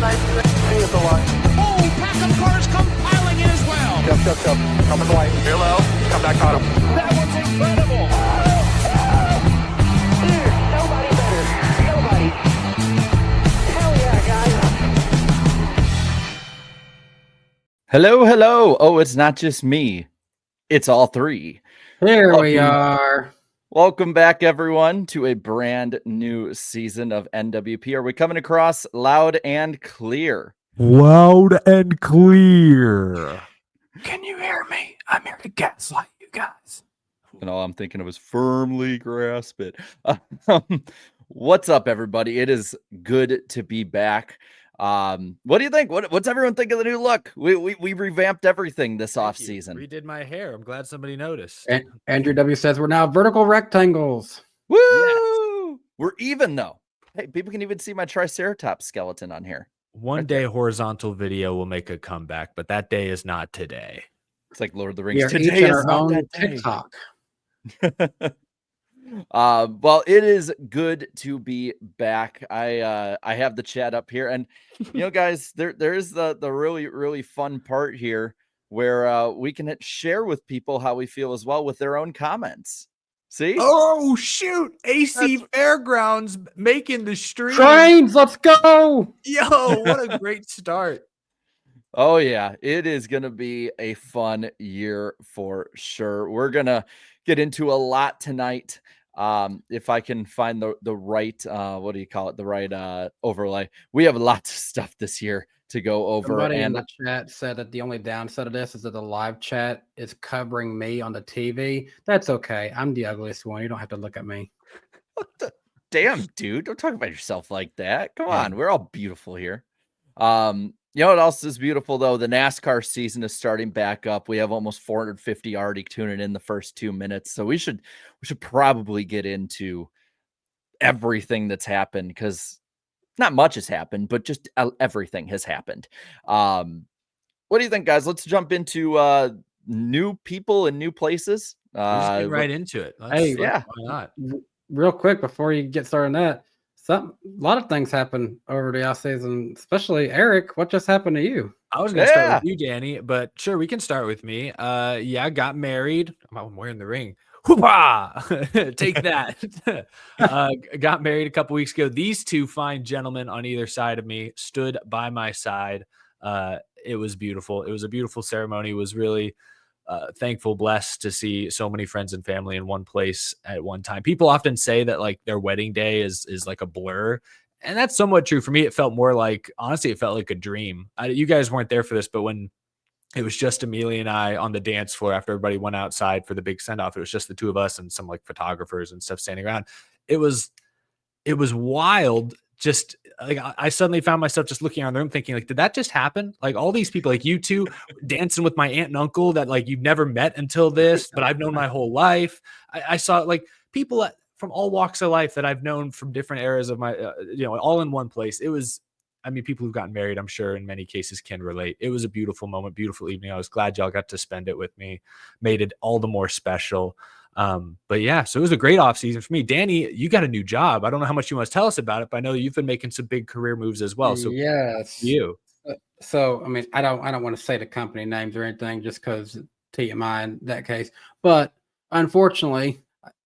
at the line. Oh, pack of cars come piling in as well. Jump. Come in the white. Hello. Come back on him. That was incredible. Dude, nobody better. Nobody. Hell yeah, guys. Hello. Oh, it's not just me. It's all three. Here we are. Welcome back, everyone, to a brand new season of NWP. Are we coming across loud and clear? Loud and clear. Can you hear me? I'm here to gaslight you guys. And all I'm thinking of is firmly grasp it. What's up, everybody? It is good to be back. What do you think? What's everyone think of the new look? We revamped everything this off season. Redid my hair. I'm glad somebody noticed. And Andrew W says we're now vertical rectangles. Woo! Yes. We're even though. Hey, people can even see my Triceratops skeleton on here. One day horizontal video will make a comeback, but that day is not today. It's like Lord of the We Rings. are each Today in is our not own that day. TikTok. Well, it is good to be back. I have the chat up here, and you know, guys, there is the really fun part here where we can share with people how we feel as well with their own comments. See? Oh shoot! AC Fairgrounds making the stream. Trains, let's go. Yo, what a great start. Oh yeah, it is gonna be a fun year for sure. We're gonna get into a lot tonight. If I can find the right what do you call it? The right overlay. We have lots of stuff this year to go over. Somebody in And the chat said that the only downside of this is that the live chat is covering me on the TV. That's okay. I'm the ugliest one. You don't have to look at me. what the damn, dude, don't talk about yourself like that. Come Yeah. on, we're all beautiful here. You know what else is beautiful though? The NASCAR season is starting back up. We have almost 450 already tuning in the first 2 minutes. So we should probably get into everything that's happened, because not much has happened, but just everything has happened. What do you think, guys? Let's jump into new people and new places. We'll just get right into it. Hey, yeah. Why not? Real quick before you get started on that, a lot of things happen over the off season, especially Eric. What just happened to you? I was gonna start with you, Danny, but sure, we can start with me. Yeah, got married. I'm wearing the ring. Whoopah! Take that. Got married a couple weeks ago. These two fine gentlemen on either side of me stood by my side. It was beautiful. It was a beautiful ceremony. It was really thankful, blessed to see so many friends and family in one place at one time. People often say that like their wedding day is like a blur. And that's somewhat true for me. It felt more like, honestly, it felt like a dream. You guys weren't there for this, but when it was just Amelia and I on the dance floor after everybody went outside for the big send off, it was just the two of us and some like photographers and stuff standing around. It was wild. Just like I suddenly found myself just looking around the room thinking like, did that just happen? Like all these people, like you two dancing with my aunt and uncle that like you've never met until this, but I've known my whole life. I saw like people from all walks of life that I've known from different eras of my, all in one place. It was, I mean, people who've gotten married, I'm sure in many cases can relate. It was a beautiful moment, beautiful evening. I was glad y'all got to spend it with me, made it all the more special. But yeah, so it was a great off season for me. Danny, you got a new job. I don't know how much you want to tell us about it, but I know you've been making some big career moves as well. So yes, you. So I mean, I don't want to say the company names or anything just because TMI in that case. But unfortunately,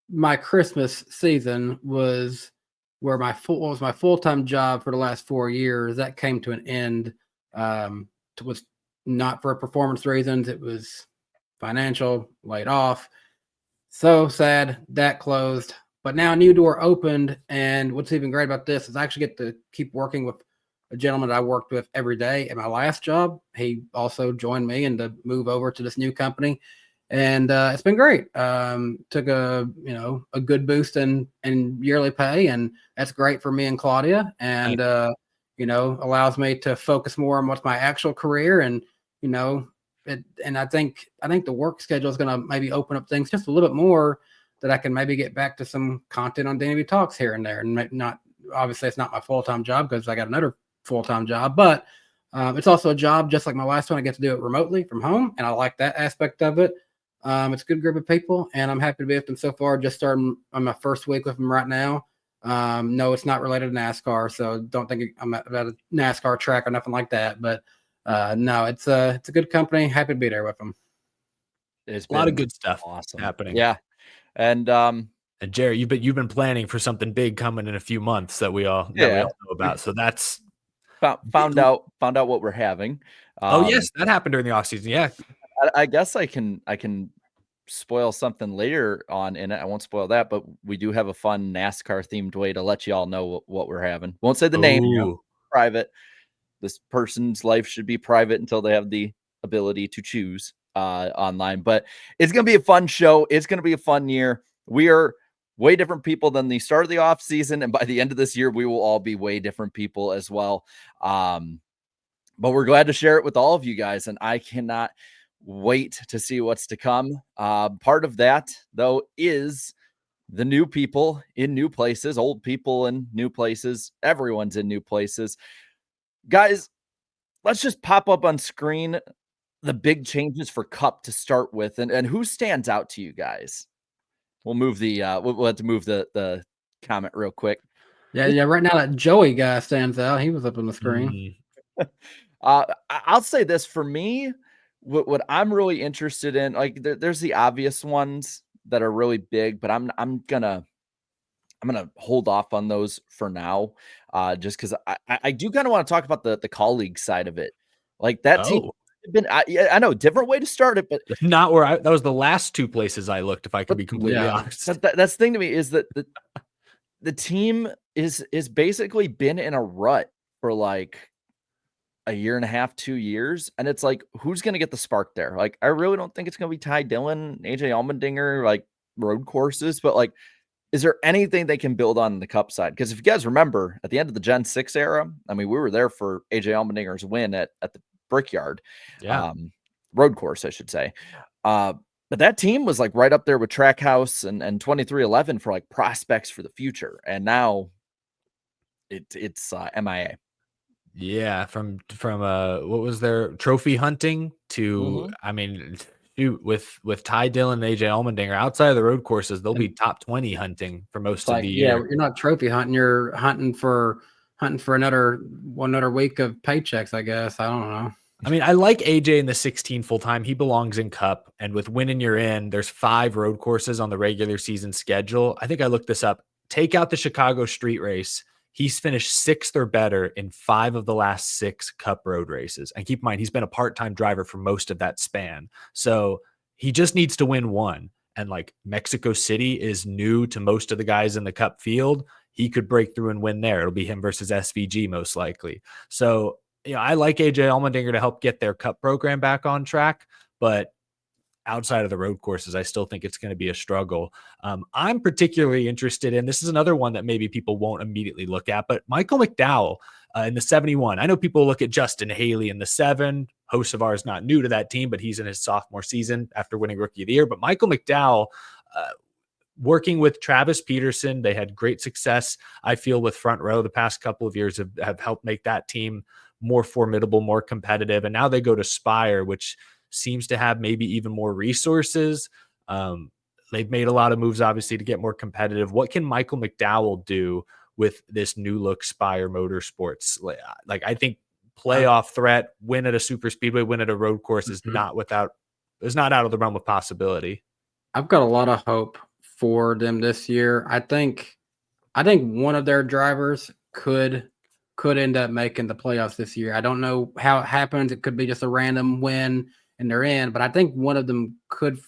my Christmas season was where my full-time job for the last 4 years. That came to an end. It was not for performance reasons. It was financial, laid off. So sad that closed, but now a new door opened. And what's even great about this is I actually get to keep working with a gentleman that I worked with every day at my last job. He also joined me and to move over to this new company. And it's been great. Took a good boost in yearly pay, and that's great for me and Claudia. And allows me to focus more on what's my actual career. And and I think the work schedule is going to maybe open up things just a little bit more that I can maybe get back to some content on Danny V Talks here and there. And not obviously it's not my full-time job because I got another full-time job, but it's also a job just like my last one. I get to do it remotely from home, and I like that aspect of it. It's a good group of people, and I'm happy to be with them so far. Just starting on my first week with them right now. No, it's not related to NASCAR, so don't think I'm at a NASCAR track or nothing like that. But no, it's a good company. Happy to be there with them. It's A lot of been good stuff awesome happening. Yeah. And And Jerry, you've been planning for something big coming in a few months that we all yeah, know about. So that's found out what we're having. oh yes, that happened during the off season. Yeah. I guess I can spoil something later on in it. I won't spoil that, but we do have a fun NASCAR themed way to let you all know what we're having. Won't say the name, Ooh. private. This person's life should be private until they have the ability to choose online. But it's gonna be a fun show. It's gonna be a fun year. We are way different people than the start of the off season, and by the end of this year, we will all be way different people as well. But we're glad to share it with all of you guys, and I cannot wait to see what's to come. Part of that, though, is the new people in new places, old people in new places. Everyone's in new places. Guys, let's just pop up on screen the big changes for Cup to start with, and who stands out to you guys? We'll move the we'll have to move the comment real quick. Yeah. Right now, that Joey guy stands out. He was up on the screen. I'll say this for me, what I'm really interested in, like there's the obvious ones that are really big, but I'm gonna hold off on those for now, just because I do kind of want to talk about the colleague side of it. Like that team Oh, been I know different way to start it, but not where that was the last two places I looked, if I can be completely Yeah. honest. that's the thing to me is that the team is basically been in a rut for like a year and a half, 2 years, and it's like, who's gonna get the spark there? Like, I really don't think it's gonna be Ty Dillon, AJ Allmendinger, like road courses, but like, is there anything they can build on the Cup side? Because if you guys remember, at the end of the Gen 6 era, I mean, we were there for AJ Allmendinger's win at the Brickyard, Yeah. road course, I should say. But that team was like right up there with Trackhouse and 2311 for like prospects for the future, and now it's MIA. Yeah, from what was their trophy hunting to Mhm. I mean, shoot, with Ty Dillon and AJ Allmendinger outside of the road courses, they'll And be top 20 hunting for most it's of like, the yeah, year. you're not trophy hunting. You're hunting for another week of paychecks, I guess. I don't know. I mean, I like AJ in the 16 full time. He belongs in Cup, and with winning you're in, there's 5 road courses on the regular season schedule. I think I looked this up. Take out the Chicago street race. He's finished 6th or better in 5 of the last 6 Cup road races. And keep in mind, he's been a part-time driver for most of that span. So he just needs to win one. And like Mexico City is new to most of the guys in the Cup field. He could break through and win there. It'll be him versus SVG most likely. So I like AJ Allmendinger to help get their Cup program back on track, but outside of the road courses, I still think it's going to be a struggle. I'm particularly interested in this is another one that maybe people won't immediately look at, but Michael McDowell in the 71. I know people look at Justin Haley in the 7. Hocevar is not new to that team, but he's in his sophomore season after winning Rookie of the Year. But Michael McDowell, working with Travis Peterson, they had great success, I feel, with Front Row the past couple of years have helped make that team more formidable, more competitive. And now they go to Spire, which seems to have maybe even more resources. They've made a lot of moves, obviously, to get more competitive. What can Michael McDowell do with this new look Spire Motorsports? Like, I think playoff threat, win at a super speedway, win at a road course is not out of the realm of possibility. I've got a lot of hope for them this year. I think one of their drivers could end up making the playoffs this year. I don't know how it happens. It could be just a random win and they're in, but I think one of them could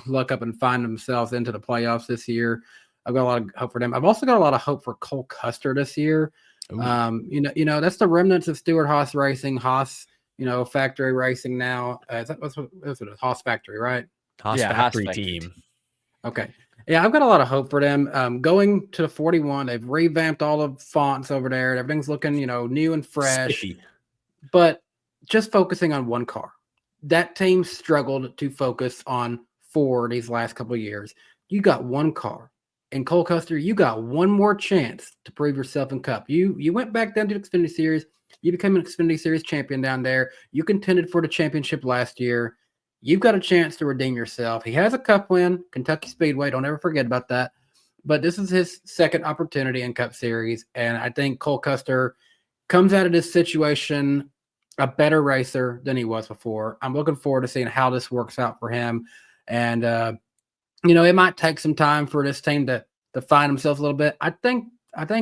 look up and find themselves into the playoffs this year. I've got a lot of hope for them. I've also got a lot of hope for Cole Custer this year. That's the remnants of Stewart Haas Racing, Haas, factory racing now. What's it? Haas factory, right? Haas factory team. Okay. Yeah, I've got a lot of hope for them. Going to the 41, they've revamped all the fonts over there. Everything's looking, new and fresh. Spiffy. But just focusing on one car. That team struggled to focus on 4 these last couple of years. You got one car. And Cole Custer, you got one more chance to prove yourself in Cup. You went back down to the Xfinity Series. You became an Xfinity Series champion down there. You contended for the championship last year. You've got a chance to redeem yourself. He has a Cup win, Kentucky Speedway. Don't ever forget about that. but this is his second opportunity in Cup Series, and I think Cole Custer comes out of this situation a better racer than he was before. I'm looking forward to seeing how this works out for him, and it might take some time for this team to find themselves a little bit. I think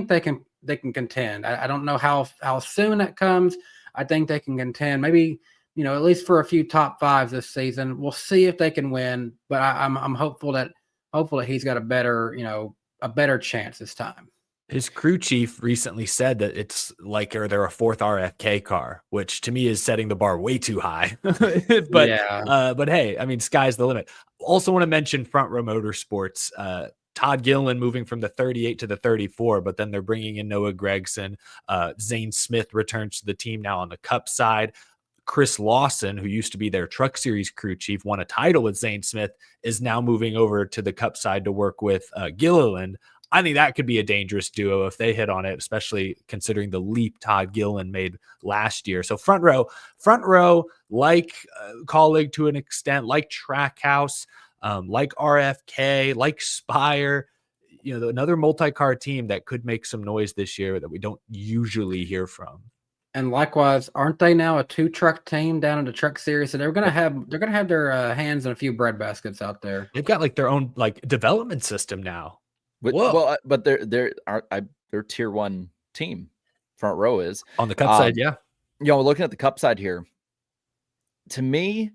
they can contend. I don't know how soon that comes. I think they can contend. Maybe at least for a few top fives this season. We'll see if they can win, but I'm hopeful that he's got a better chance this time. His crew chief recently said that it's like they're a fourth RFK car, which to me is setting the bar way too high. But Yeah. but hey, I mean, sky's the limit. Also want to mention Front Row Motorsports. Todd Gilliland moving from the 38 to the 34, but then they're bringing in Noah Gregson. Zane Smith returns to the team now on the Cup side. Chris Lawson, who used to be their Truck Series crew chief, won a title with Zane Smith, is now moving over to the Cup side to work with Gilliland. I think that could be a dangerous duo if they hit on it, especially considering the leap Todd Gilliland made last year. So front row, like Colleague to an extent, like Trackhouse, like RFK, like Spire, another multi-car team that could make some noise this year that we don't usually hear from. And likewise, aren't they now a 2-truck team down in the Truck Series? So they're gonna have their hands in a few breadbaskets out there. They've got like their own like development system now. But, but they're tier 1 team. Front Row is on the Cup side, yeah. Looking at the Cup side here, to me,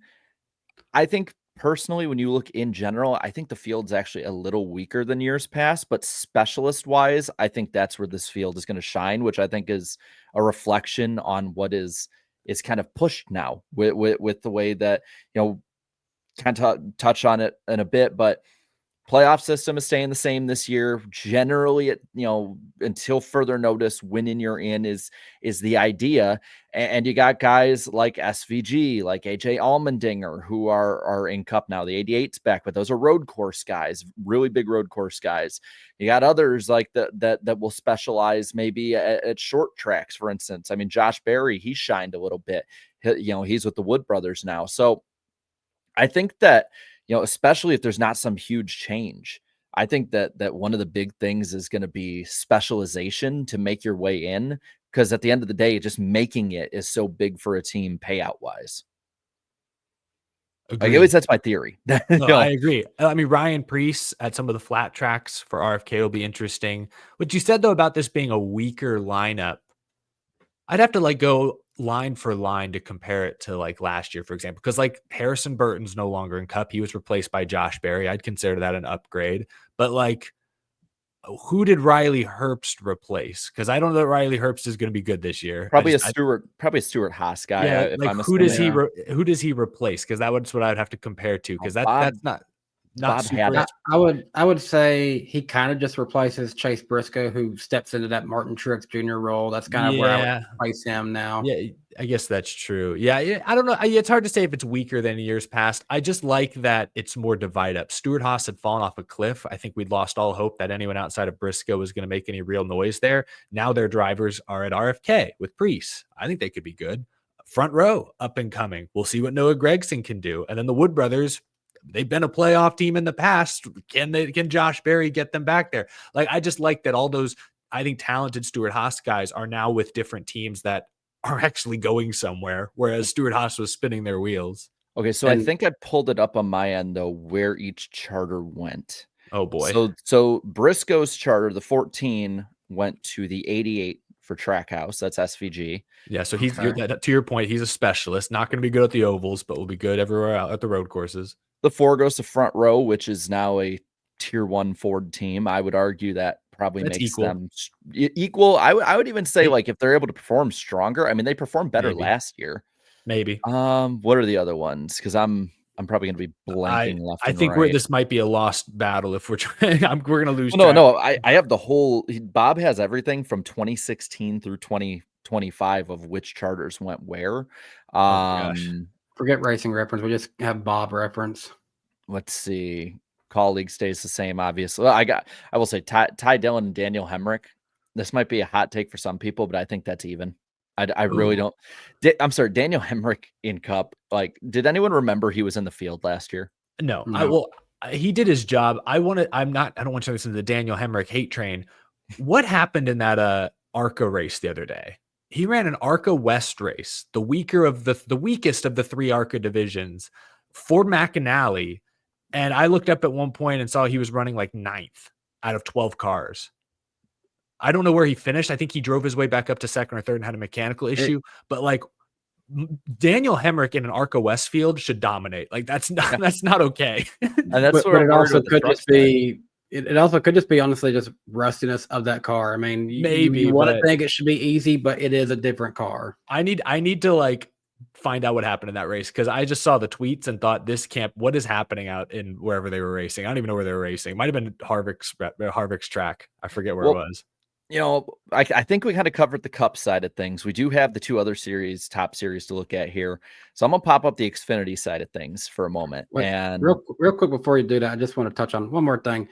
I think personally, when you look in general, I think the field's actually a little weaker than years past, but specialist wise, I think that's where this field is going to shine, which I think is a reflection on what is kind of pushed now with the way that, kind of touch on it in a bit, but playoff system is staying the same this year. Generally, until further notice, winning you're in is the idea. And you got guys like SVG, like AJ Allmendinger, who are in Cup now. The 88's back, but those are road course guys, really big road course guys. You got others like that will specialize maybe at short tracks, for instance. I mean, Josh Berry, he shined a little bit. He's with the Wood Brothers now. So I think that, especially if there's not some huge change, I think that one of the big things is going to be specialization to make your way in, because at the end of the day, just making it is so big for a team payout wise. Like, at least that's my theory. No, I agree. I mean, Ryan Preece at some of the flat tracks for RFK will be interesting. What you said though about this being a weaker lineup, I'd have to like go line for line to compare it to like last year, for example, because like Harrison Burton's no longer in Cup. He was replaced by Josh Berry. I'd consider that an upgrade. But like, who did Riley Herbst replace? Because I don't know that Riley Herbst is going to be good this year. Probably a Stuart Haas guy. Yeah, like who does he replace? Because that's what I'd have to compare to. Because that's not super. I would say he kind of just replaces Chase Briscoe, who steps into that Martin Truex Jr. role. That's kind of where I would place him now. Yeah, I guess that's true. Yeah, I don't know. It's hard to say if it's weaker than years past. I just like that it's more divide up. Stuart Haas had fallen off a cliff. I think we'd lost all hope that anyone outside of Briscoe was going to make any real noise there. Now their drivers are at RFK with Preece. I think they could be good. Front row, up and coming. We'll see what Noah Gregson can do. And then the Wood Brothers, they've been a playoff team in the past. Can Josh Berry get them back there? Like, I just like that all those, I think, talented Stuart Haas guys are now with different teams that are actually going somewhere, whereas Stuart Haas was spinning their wheels. Okay, so I think I pulled it up on my end though, where each charter went. Oh boy. So Briscoe's charter, the 14, went to the 88 for Trackhouse. That's SVG. Yeah, so he's to your point, he's a specialist, not going to be good at the ovals, but will be good everywhere out at the road courses. The 4 goes to Front Row, which is now a tier 1 Ford team. I would argue that probably makes them equal. I would even say, like, if they're able to perform stronger, I mean, they performed better last year. Maybe. What are the other ones? Because I'm probably going to be blanking left. I think this might be a lost battle if we're trying. We're going to lose. No. I have the whole. Bob has everything from 2016 through 2025 of which charters went where. Forget racing reference. We just have Bob reference. Let's see. Colleague stays the same, obviously. I will say Ty Dillon and Daniel Hemrick. This might be a hot take for some people, but I think that's even. I really don't. I'm sorry, Daniel Hemrick in Cup. Like, did anyone remember he was in the field last year? No. He did his job. I don't want to turn this into the Daniel Hemrick hate train. What happened in that ARCA race the other day? He ran an ARCA West race, the weakest of the 3 ARCA divisions for McAnally. And I looked up at one point and saw he was running like 9th out of 12 cars. I don't know where he finished. I think he drove his way back up to 2nd or 3rd and had a mechanical issue. But like Daniel Hemrick in an ARCA West field should dominate. Like that's not okay. And that's But it also could just be it also could just be honestly just rustiness of that car. I mean, Maybe, you want to but- think it should be easy, but it is a different car. I need to like find out what happened in that race because I just saw the tweets and thought what is happening out in wherever they were racing. I don't even know where they were racing. It might have been Harvick's track. I forget where it was. You know, I think we kind of covered the Cup side of things. We do have the 2 other top series to look at here. So I'm going to pop up the Xfinity side of things for a moment. Wait, and real quick before you do that, I just want to touch on one more thing.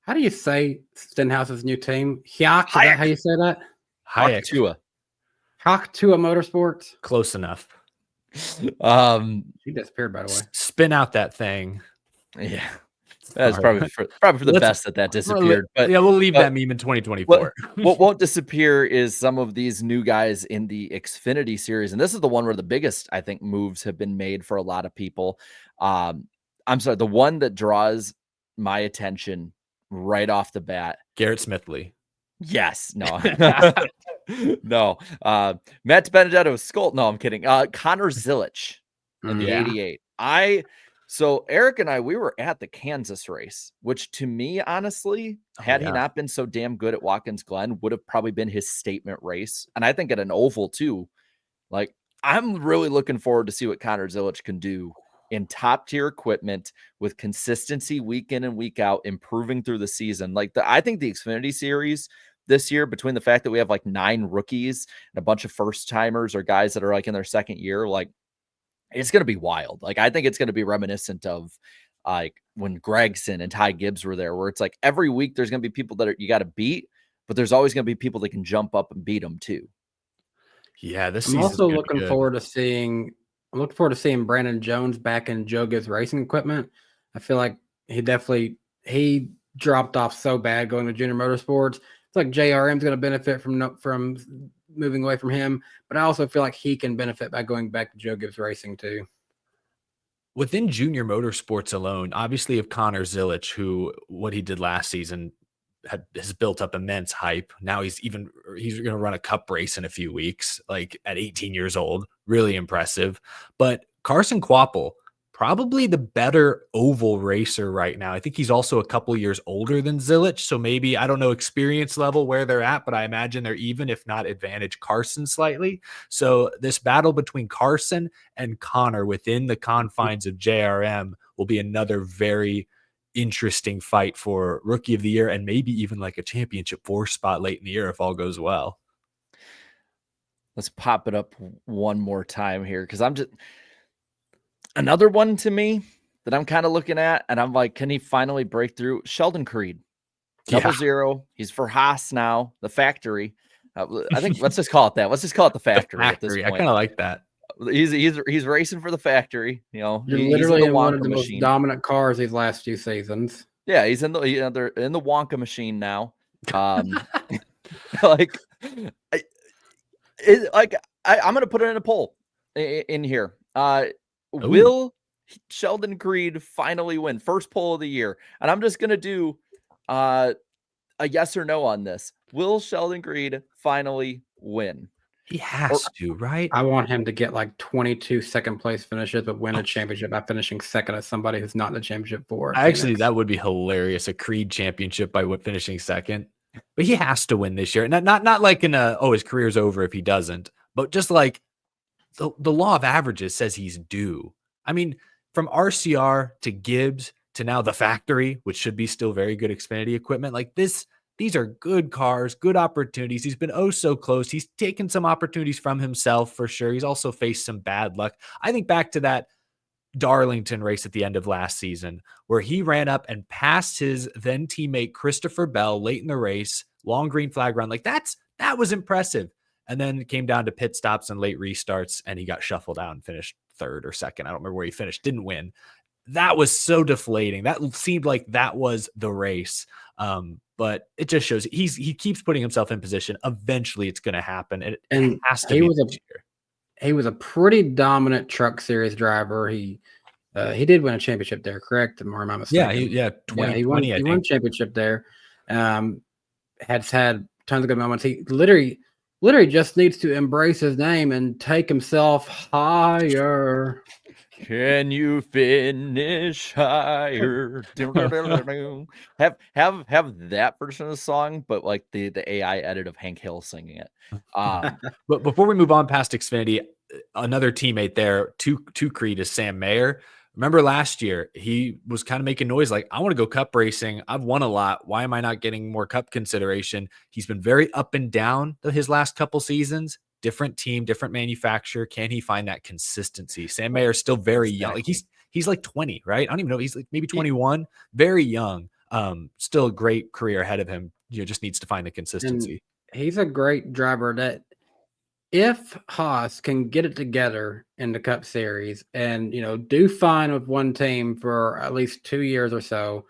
How do you say Stenhouse's new team? Hyak, is that how you say that? Hayek. Haktua Motorsports. Close enough. She disappeared, by the way. Spin out that thing. Yeah. That's probably for the best that disappeared. But yeah, we'll leave that meme in 2024. What won't disappear is some of these new guys in the Xfinity series. And this is the one where the biggest, I think, moves have been made for a lot of people. I'm sorry, the one that draws my attention right off the bat. Garrett Smithley. Yes. No. No. Matt Benedetto Skolt. No, I'm kidding. Connor Zilich in the 88. So Eric and I, we were at the Kansas race, which to me, honestly, had he not been so damn good at Watkins Glen, would have probably been his statement race. And I think at an oval too, like I'm really looking forward to see what Connor Zilich can do in top tier equipment with consistency week in and week out, improving through the season. Like I think the Xfinity series this year, between the fact that we have like 9 rookies and a bunch of first timers or guys that are like in their 2nd year, like, it's going to be wild. Like, I think it's going to be reminiscent of like when Gregson and Ty Gibbs were there, where it's like every week there's going to be people that you got to beat, but there's always going to be people that can jump up and beat them too. Yeah, I'm also looking forward to seeing Brandon Jones back in Joe Gibbs Racing Equipment. I feel like he dropped off so bad going to Junior Motorsports. It's like JRM's going to benefit from moving away from him, but I also feel like he can benefit by going back to Joe Gibbs Racing too. Within Junior Motorsports alone, obviously of Connor Zilich, who what he did last season has built up immense hype. Now he's going to run a Cup race in a few weeks, like at 18 years old, really impressive. But Carson Kvapil, probably the better oval racer right now. I think he's also a couple years older than Zilich. So maybe, I don't know, experience level where they're at, but I imagine they're even, if not advantage Carson slightly. So this battle between Carson and Connor within the confines of JRM will be another very interesting fight for Rookie of the Year and maybe even like a championship 4 spot late in the year if all goes well. Let's pop it up one more time here because I'm just... Another one to me that I'm kind of looking at, and I'm like, can he finally break through? Sheldon Creed, 0. He's for Haas now, the factory. I think let's just call it that. Let's just call it the factory. At this point. I kind of like that. He's racing for the factory. You know, you're literally in one of the most dominant cars these last few seasons. Yeah, he's in they're in the Wonka machine now. Like, I'm gonna put it in a poll in here. Will Sheldon Creed finally win? First poll of the year. And I'm just going to do a yes or no on this. Will Sheldon Creed finally win? He has to, right? I want him to get like 22 second place finishes, but win a championship by finishing second as somebody who's not in the championship for. Actually, that would be hilarious. A Creed championship by finishing second. But he has to win this year. Not like in his career's over if he doesn't, but just like, the law of averages says he's due. I mean, from RCR to Gibbs to now the factory, which should be still very good Xfinity equipment. Like these are good cars, good opportunities. He's been so close. He's taken some opportunities from himself for sure. He's also faced some bad luck. I think back to that Darlington race at the end of last season where he ran up and passed his then teammate Christopher Bell late in the race, long green flag run. Like that was impressive. And then it came down to pit stops and late restarts, and he got shuffled out and finished 3rd or 2nd. I don't remember where he finished. Didn't win. that was so deflating. That seemed like that was the race. But it just shows he keeps putting himself in position. Eventually, it's going to happen. It And has to he be was this year. he was a pretty dominant Truck Series driver. He did win a championship there, correct? Am I mistaken? Yeah, 2020, I he won a think. championship there. Has had tons of good moments. He literally just needs to embrace his name and take himself higher. Can you finish higher? Have that version of the song, but like the AI edit of Hank Hill singing it. But before we move on past Xfinity, another teammate there to Creed is Sam Mayer. Remember last year, he was kind of making noise like, I want to go cup racing. I've won a lot. Why am I not getting more cup consideration? He's been very up and down his last couple seasons. Different team, different manufacturer. Can he find that consistency? Sam Mayer is still very young. Like he's like 20, right? I don't even know. He's like maybe 21, very young. Still a great career ahead of him. Just needs to find the And consistency. he's a great driver that if Haas can get it together in the Cup Series and do fine with one team for at least 2 years or so,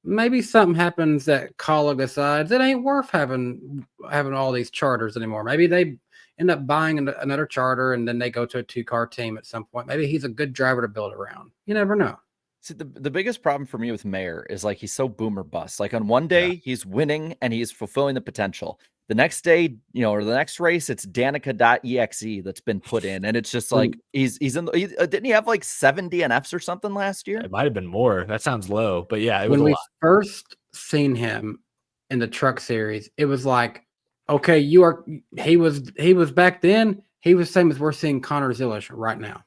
maybe something happens that Kaulig decides it ain't worth having all these charters anymore. Maybe they end up buying another charter and then they go to a 2-car team at some point. Maybe he's a good driver to build around. You never know. See, the biggest problem for me with Mayer is like he's so boomer bust. Like on one day he's winning and he's fulfilling the potential. The next day, or the next race, it's Danica.exe that's been put in, and it's just like he's in. Didn't he have like 7 DNFs or something last year? It might have been more. That sounds low, but yeah, it was When a we lot. first seen him in the Truck Series, it was like, okay, he was back then. He was same as we're seeing Connor Zilisch right now.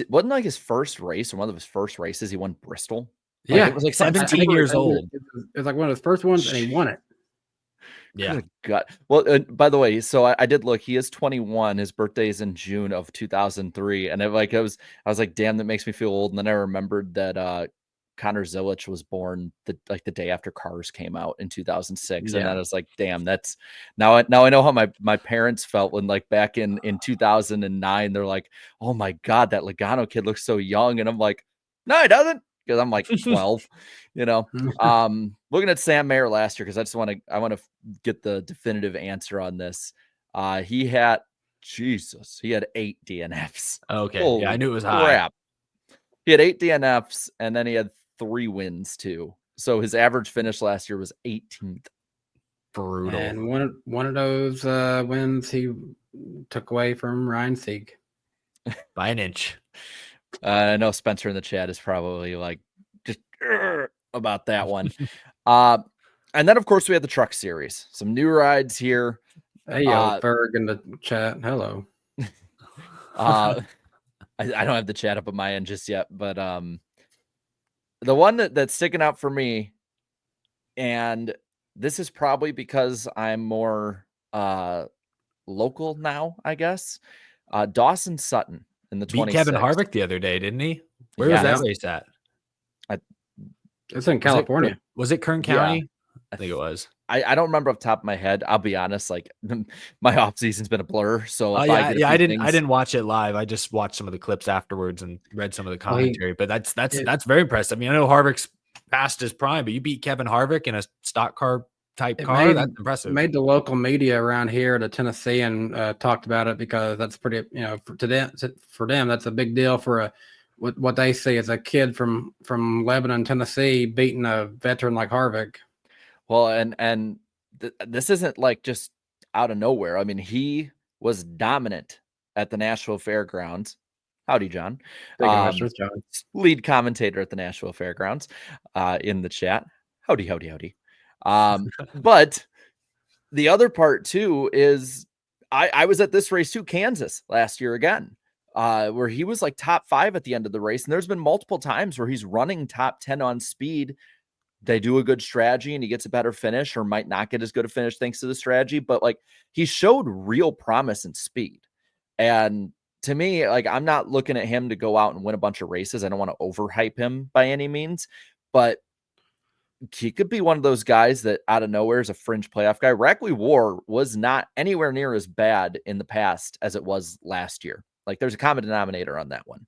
Wasn't like his first race or one of his first races he won Bristol? Like, Yeah, it was like 17 years old. It was like one of his first ones, and he won it. Yeah. Good God. Well, by the way, so I did look. He is 21. His birthday is in June of 2003, and I was like, damn, that makes me feel old. And then I remembered that Connor Zilisch was born the day after Cars came out in 2006, and then I was like, damn, that's now I know how my parents felt when like back in 2009, they're like, oh my God, that Logano kid looks so young, and I'm like, no, he doesn't. Because I'm like 12, looking at Sam Mayer last year, because I want to get the definitive answer on this. He had 8 DNFs. Okay. Holy Yeah, I knew it was crap. He had 8 DNFs, and then he had 3 wins too. So his average finish last year was 18th. Brutal. And one of those wins he took away from Ryan Sieg by an inch. I know Spencer in the chat is probably like just about that one. And then of course we had the Truck Series. Some new rides here. Hey, yo, Ferg in the chat. Hello. I don't have the chat up on my end just yet, but the one that's sticking out for me, and this is probably because I'm more local now, I guess. Dawson Sutton in the 26. Beat Kevin Harvick the other day, didn't he? Where was that race at? It's in California. Was it Kern County? Yeah, I think it was. I don't remember off the top of my head. I'll be honest, like my off season's been a blur. So I didn't watch it live. I just watched some of the clips afterwards and read some of the commentary. But that's very impressive. I mean, I know Harvick's past his prime, but you beat Kevin Harvick in a stock car type car. That's impressive. Made the local media around here to Tennessee and talked about it because that's pretty. For them, that's a big deal for what they see as a kid from Lebanon, Tennessee, beating a veteran like Harvick. Well, and this isn't like just out of nowhere. I mean, he was dominant at the Nashville Fairgrounds. Howdy, John. John. Lead commentator at the Nashville Fairgrounds in the chat. Howdy. But the other part too is I was at this race too, Kansas last year again, where he was like top 5 at the end of the race. And there's been multiple times where he's running top 10 on speed. They do a good strategy and he gets a better finish, or might not get as good a finish thanks to the strategy. But like he showed real promise and speed. And to me, like I'm not looking at him to go out and win a bunch of races. I don't want to overhype him by any means, but he could be one of those guys that out of nowhere is a fringe playoff guy. Rackley War was not anywhere near as bad in the past as it was last year. Like there's a common denominator on that one.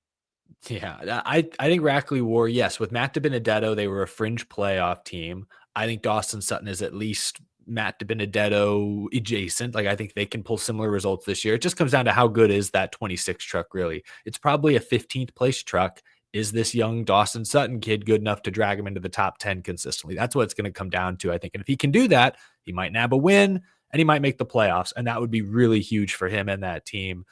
Yeah, I think Rackley War, yes, with Matt DiBenedetto, they were a fringe playoff team. I think Dawson Sutton is at least Matt DiBenedetto adjacent. Like I think they can pull similar results this year. It just comes down to how good is that 26 truck really. It's probably a 15th place truck. Is this young Dawson Sutton kid good enough to drag him into the top 10 consistently? That's what it's going to come down to, I think. And if he can do that, he might nab a win and he might make the playoffs. And that would be really huge for him and that team.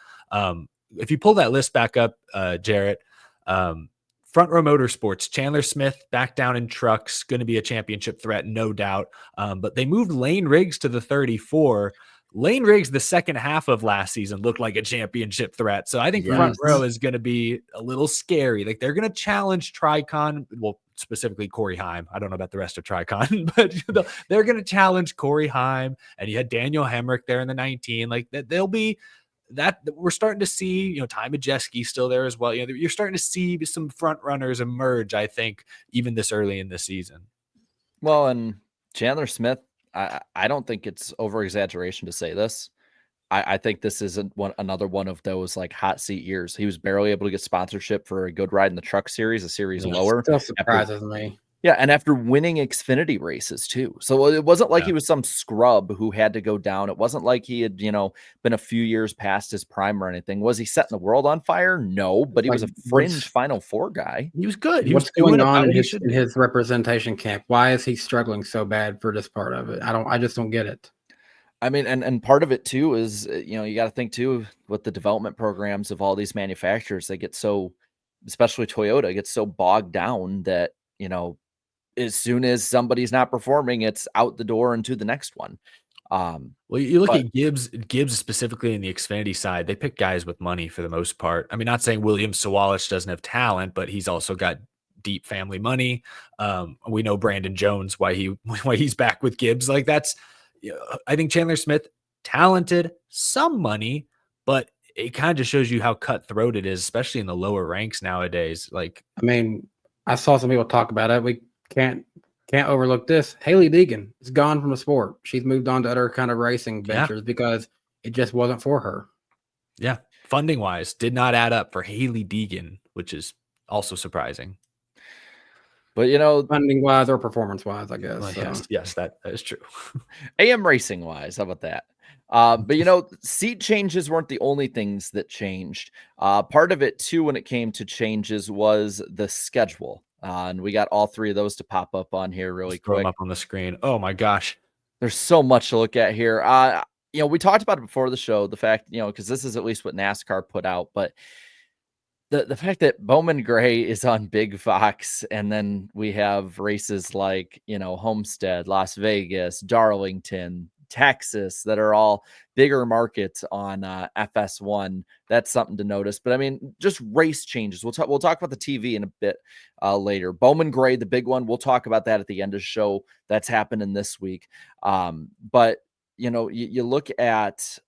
If you pull that list back up, Jarrett, Front Row Motorsports, Chandler Smith back down in trucks, going to be a championship threat, no doubt. But they moved Lane Riggs to the 34. Lane Riggs, the second half of last season, looked like a championship threat. So I think Front Row is going to be a little scary. Like they're going to challenge Tricon, well, specifically Corey Heim. I don't know about the rest of Tricon, but they're going to challenge Corey Heim. And you had Daniel Hemrick there in the 19. Like they'll be that we're starting to see, Ty Majeski still there as well. You're starting to see some front runners emerge, I think, even this early in the season. Well, and Chandler Smith, I don't think it's over exaggeration to say this. I think this isn't another one of those like hot seat years. He was barely able to get sponsorship for a good ride in the truck series, a series lower. Still surprises me. Yeah, and after winning Xfinity races too. So it wasn't like he was some scrub who had to go down. It wasn't like he had, been a few years past his prime or anything. Was he setting the world on fire? No, but he was a fringe Final Four guy. He was good. What's going on in his representation camp? Why is he struggling so bad for this part of it? I just don't get it. I mean, and part of it too is, you got to think too with the development programs of all these manufacturers, they get so, especially Toyota, gets so bogged down that, as soon as somebody's not performing, it's out the door and to the next one. Well, you look at Gibbs specifically in the Xfinity side, they pick guys with money for the most part. I mean, not saying William Sawalich doesn't have talent, but he's also got deep family money. We know Brandon Jones, why he's back with Gibbs. Like that's, I think Chandler Smith, talented, some money, but it kind of just shows you how cutthroat it is, especially in the lower ranks nowadays. Like, I mean, I saw some people talk about it. We can't overlook this. Haley Deegan is gone from the sport. She's moved on to other kind of racing ventures because it just wasn't for her. Yeah. Funding wise, did not add up for Haley Deegan, which is also surprising. But funding wise or performance wise, I guess. Well, yes, that is true. AM racing wise, how about that? But seat changes weren't the only things that changed. Part of it too, when it came to changes, was the schedule. And we got all three of those to pop up on here really quick. Throw them up on the screen. Oh my gosh. There's so much to look at here. We talked about it before the show, the fact, because this is at least what NASCAR put out, but the fact that Bowman Gray is on Big Fox, and then we have races like, Homestead, Las Vegas, Darlington, Texas, that are all bigger markets on FS1. That's something to notice. But I mean, just race changes. We'll talk about the TV in a bit later. Bowman Gray, the big one. We'll talk about that at the end of the show. That's happening this week. But you look at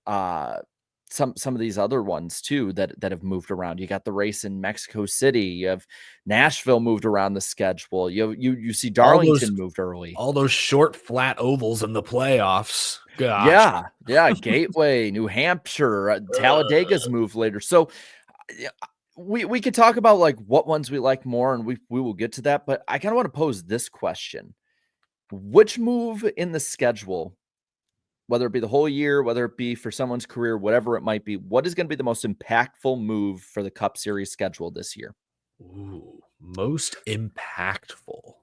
some of these other ones too that have moved around. You got the race in Mexico City. You have Nashville moved around the schedule. You see Darlington moved early. All those short flat ovals in the playoffs. Gosh. Yeah. Gateway, New Hampshire, Talladega's moved later. So we could talk about like what ones we like more, and we will get to that. But I kind of want to pose this question: which move in the schedule, whether it be the whole year, whether it be for someone's career, whatever it might be, what is going to be the most impactful move for the Cup Series schedule this year? Ooh, most impactful.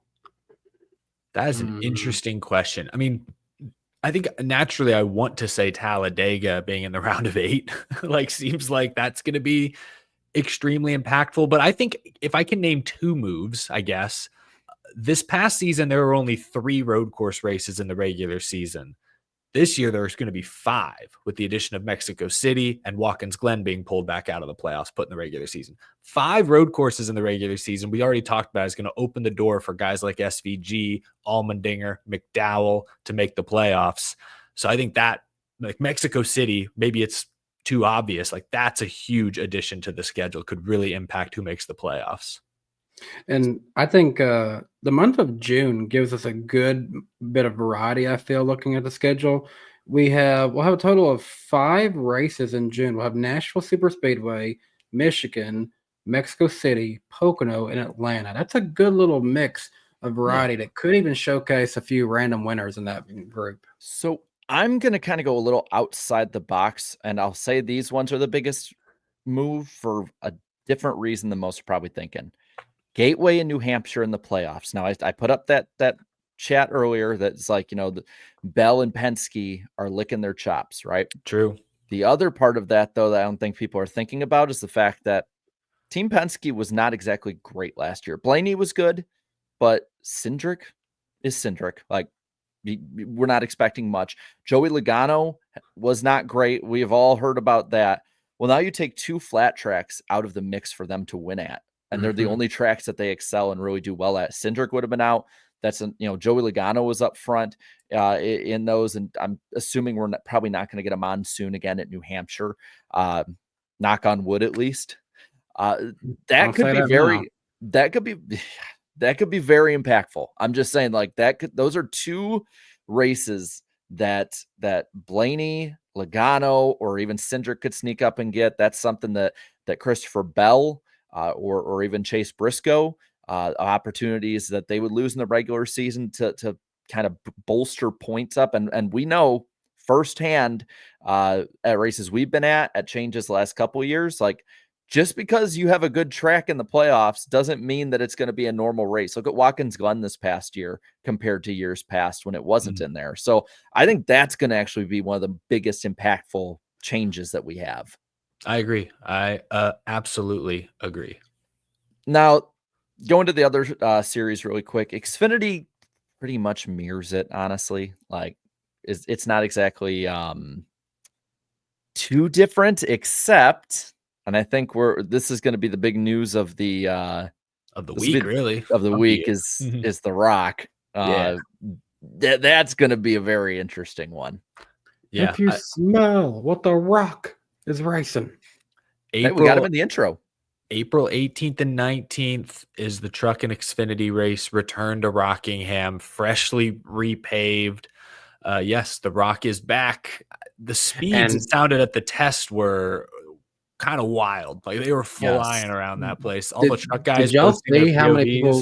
That is an interesting question. I mean, I think naturally I want to say Talladega being in the round of 8, like seems like that's going to be extremely impactful. But I think if I can name 2 moves, I guess this past season, there were only 3 road course races in the regular season. This year, there's going to be 5 with the addition of Mexico City and Watkins Glen being pulled back out of the playoffs, put in the regular season. 5 road courses in the regular season. We already talked about is going to open the door for guys like SVG, Allmendinger, McDowell to make the playoffs. So I think that, like Mexico City, maybe it's too obvious. Like that's a huge addition to the schedule. Could really impact who makes the playoffs. And I think the month of June gives us a good bit of variety, I feel, looking at the schedule. We'll have a total of 5 races in June. We'll have Nashville Super Speedway, Michigan, Mexico City, Pocono, and Atlanta. That's a good little mix of variety that could even showcase a few random winners in that group. So I'm going to kind of go a little outside the box, and I'll say these ones are the biggest move for a different reason than most are probably thinking. Gateway in New Hampshire in the playoffs. Now, I put up that chat earlier that's like, the Bell and Penske are licking their chops, right? True. The other part of that, though, that I don't think people are thinking about is the fact that Team Penske was not exactly great last year. Blaney was good, but Cindric is Cindric. Like, we're not expecting much. Joey Logano was not great. We've all heard about that. Well, now you take two flat tracks out of the mix for them to win at, and they're the only tracks that they excel and really do well at. Cindric would have been out. That's Joey Logano was up front in those, and I'm assuming we're probably not going to get a monsoon again at New Hampshire. Knock on wood, at least. That could be very. That could be. That could be very impactful. I'm just saying, like those are two races that Blaney, Logano, or even Cindric could sneak up and get. That's something that Christopher Bell or even Chase Briscoe opportunities that they would lose in the regular season to kind of bolster points up. And we know firsthand at races we've been at changes the last couple of years, like, just because you have a good track in the playoffs doesn't mean that it's going to be a normal race. Look at Watkins Glen this past year compared to years past when it wasn't in there. So I think that's going to actually be one of the biggest impactful changes that we have. I agree. I absolutely agree. Now, going to the other series really quick, Xfinity pretty much mirrors it, honestly. Like, it's not exactly too different, except... And I think this is going to be the big news of the week, really. Of the week is The Rock. That's going to be a very interesting one. Yeah. If you smell what The Rock is racing. We got him in the intro. April 18th and 19th is the Truck and Xfinity race. Return to Rockingham, freshly repaved. Yes, The Rock is back. The speeds it sounded at the test were kind of wild. Like, they were flying around that place. All the truck guys. Did y'all see how many people?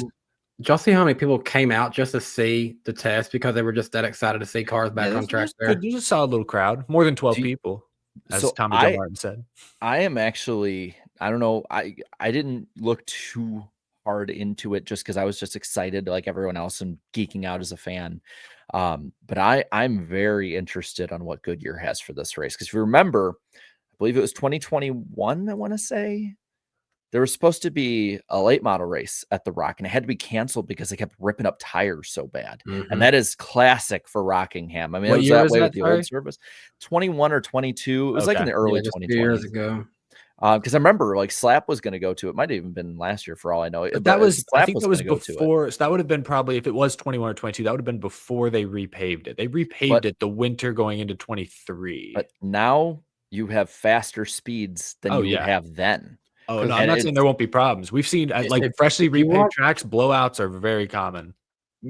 Did y'all see how many people came out just to see the test because they were just that excited to see cars back on track? There, you just saw a little crowd, more than 12 people, as Tommy John Martin said. I am actually, I don't know, I didn't look too hard into it just because I was just excited like everyone else and geeking out as a fan. But I'm very interested on what Goodyear has for this race, because if you remember, I believe it was 2021, I want to say, there was supposed to be a late model race at the Rock, and it had to be canceled because they kept ripping up tires so bad. And that is classic for Rockingham. I mean, it was that way with the old service. 21 or 22. It was like in the early 2020s. Years ago. Because I remember like Slap was going to go to it. Might have even been last year for all I know. But that was, I think that was before. So that would have been probably, if it was 21 or 22, that would have been before they repaved it. They repaved it the winter going into 23. But now you have faster speeds than you would have then. Oh, no, I'm not saying there won't be problems. We've seen like freshly repaved tracks, blowouts are very common.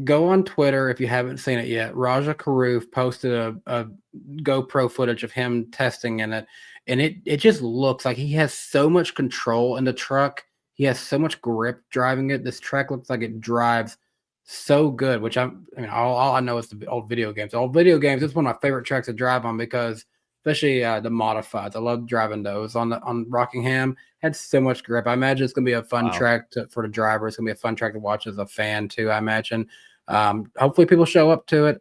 Go on Twitter if you haven't seen it yet. Raja Karoof posted a GoPro footage of him testing in it, and it just looks like he has so much control in the truck. He has so much grip driving it. This track looks like it drives so good, which all I know is the old video games. Old video games, it's one of my favorite tracks to drive on, because especially the modifieds. I love driving those on Rockingham. Had so much grip. I imagine it's going to be a fun track for the driver. It's going to be a fun track to watch as a fan too, I imagine. Hopefully people show up to it.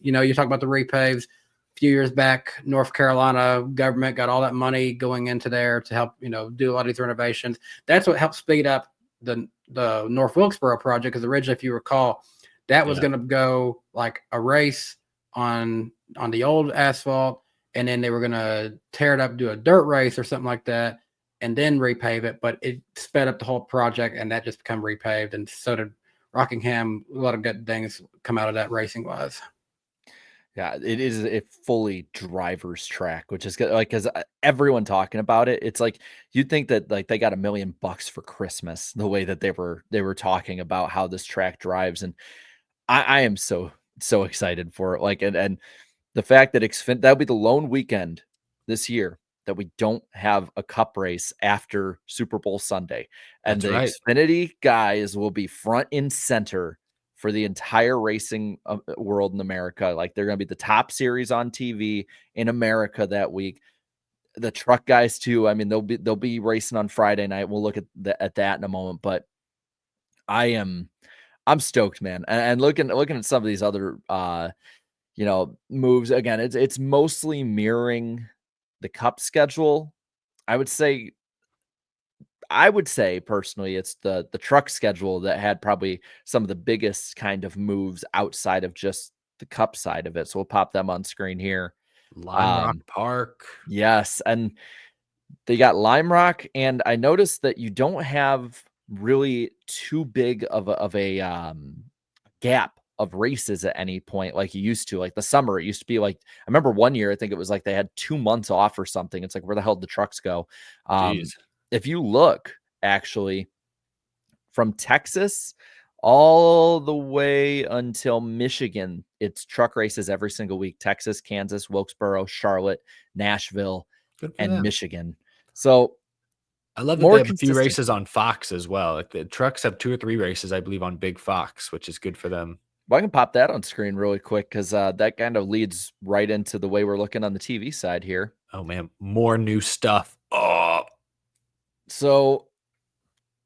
You talk about the repaves. A few years back, North Carolina government got all that money going into there to help, do a lot of these renovations. That's what helped speed up the North Wilkesboro project, because originally, if you recall, that was going to go like a race on the old asphalt, and then they were going to tear it up, do a dirt race or something like that, and then repave it. But it sped up the whole project, and that just become repaved. And so did Rockingham. A lot of good things come out of that racing wise. Yeah, it is a fully driver's track, which is good. Like, because everyone talking about it, it's like you'd think that like they got $1 million for Christmas, the way that they were talking about how this track drives, and I am so excited for it. Like, and the fact that that'll be the lone weekend this year that we don't have a cup race after Super Bowl Sunday. And That's the right. Xfinity guys will be front and center for the entire racing world in America. Like they're going to be the top series on TV in America that week. The truck guys too. I mean, they'll be racing on Friday night. We'll look at that in a moment, but I'm stoked, man. And looking at some of these other moves again, it's mostly mirroring the cup schedule. I would say personally it's the truck schedule that had probably some of the biggest kind of moves outside of just the cup side of it. So we'll pop them on screen here. Lime Rock Park. Yes, and they got Lime Rock, and I noticed that you don't have really too big of a gap of races at any point like you used to. Like the summer, it used to be like I remember one year, I think it was like they had 2 months off or something. It's like where the hell did the trucks go? Jeez. If you look actually from Texas all the way until Michigan, it's truck races every single week. Texas, Kansas, Wilkesboro, Charlotte, Nashville, Good for and them. Michigan. So I love that more they have a few consistent. races on Fox as well. Like the trucks have 2 or 3 races, I believe, on Big Fox, which is good for them. Well, I can pop that on screen really quick because that kind of leads right into the way we're looking on the TV side here. Oh man, more new stuff. Oh, So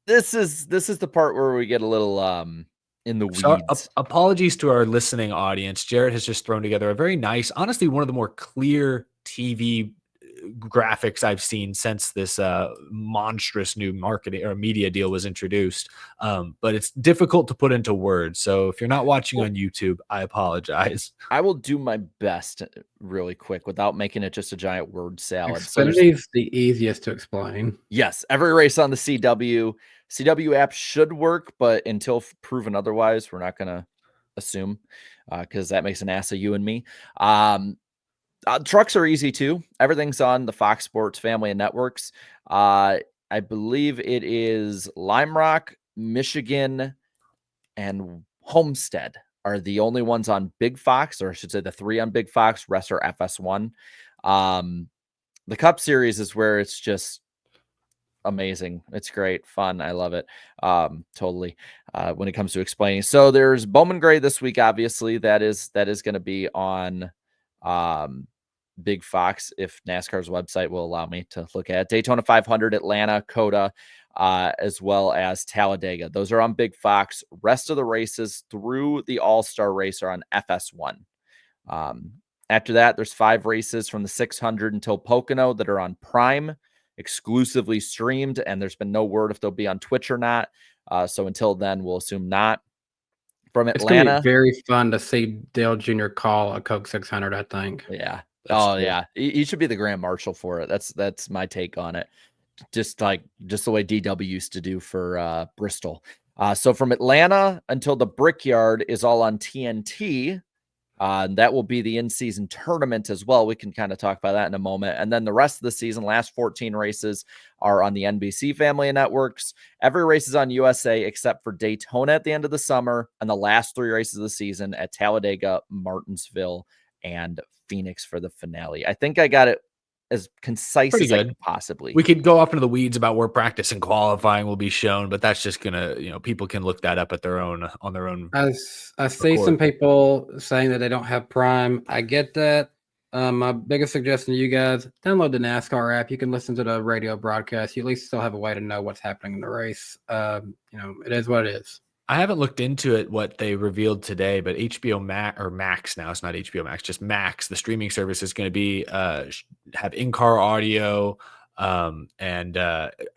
this is the part where we get a little in the so weeds. apologies to our listening audience. Jared has just thrown together a very nice, honestly, one of the more clear TV graphics I've seen since this monstrous new marketing or media deal was introduced. But it's difficult to put into words. So if you're not watching on YouTube, I apologize. I will do my best really quick without making it just a giant word salad. Xfinity's the easiest to explain. Yes, every race on the CW app should work, but until proven otherwise, we're not going to assume because that makes an ass of you and me. Trucks are easy too. Everything's on the Fox Sports family of networks. I believe it is Lime Rock, Michigan, and Homestead are the only ones on Big Fox, or I should say the 3 on Big Fox. Rest are FS1. The Cup Series is where it's just amazing. It's great, fun. I love it. Totally. When it comes to explaining, so there's Bowman Gray this week. Obviously, that is going to be on Big Fox if NASCAR's website will allow me to look at it. Daytona 500, Atlanta, COTA, as well as Talladega. Those are on Big Fox. Rest of the races through the All-Star race are on FS1. After that, there's 5 races from the 600 until Pocono that are on Prime, exclusively streamed, and there's been no word if they'll be on Twitch or not. So until then, we'll assume not. From It's going to Atlanta, be very fun to see Dale Jr. call a Coke 600, I think. yeah. That's cool. Yeah. He should be the Grand Marshal for it. That's my take on it. Just the way DW used to do for Bristol. So from Atlanta until the Brickyard is all on TNT. And that will be the in-season tournament as well. We can kind of talk about that in a moment. And then the rest of the season, last 14 races are on the NBC family of networks. Every race is on USA except for Daytona at the end of the summer and the last 3 races of the season at Talladega, Martinsville, and Phoenix for the finale. I think I got it as concise Pretty as I good. could possibly. We could go off into the weeds about where practice and qualifying will be shown, but that's just gonna, people can look that up at their own on their own. As I see some people saying that they don't have Prime, I get that. My biggest suggestion to you guys: download the NASCAR app. You can listen to the radio broadcast. You at least still have a way to know what's happening in the race. It is what it is. I haven't looked into it, what they revealed today, but HBO Max now, it's not HBO Max, just Max, the streaming service is going to be have in-car audio and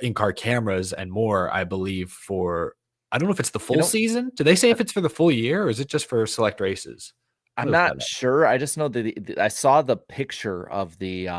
in-car cameras and more, I believe, for, I don't know if it's the full season. Do they say if it's for the full year or is it just for select races? I'm not sure. I just know that I saw the picture of the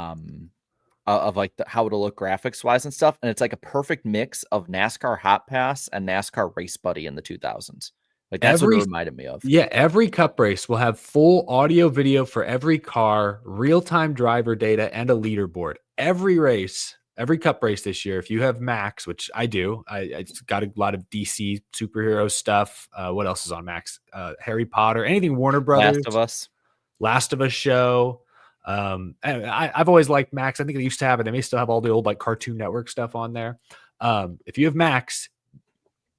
of like how it'll look graphics wise and stuff, and it's like a perfect mix of NASCAR Hot Pass and NASCAR Race Buddy in the 2000s. Like that's what it reminded me of. Yeah, every cup race will have full audio video for every car, real-time driver data, and a leaderboard. Every race, every cup race this year, if you have Max, which I do, I got a lot of DC superhero stuff. What else is on Max? Harry Potter, anything Warner Brothers. Last of Us show. I've always liked Max. I think they used to have it. They may still have all the old like Cartoon Network stuff on there. If you have Max,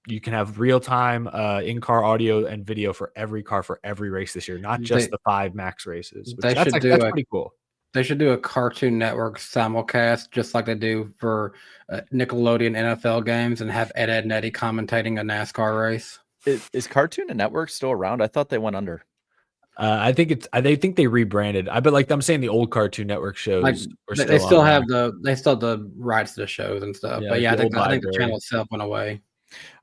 you can have real time in-car audio and video for every car for every race this year, not just They the 5 Max races. Which they that's should like do that's a pretty cool. they should do a Cartoon Network simulcast just like they do for Nickelodeon NFL games and have Ed and Eddie commentating a NASCAR race. Is Cartoon Network still around? I thought they went under. I think they rebranded. But like I'm saying, the old Cartoon Network Like shows are they still still on have there. they still have the rights to the shows and stuff. Yeah, But like yeah, the old I think the library. channel itself went away.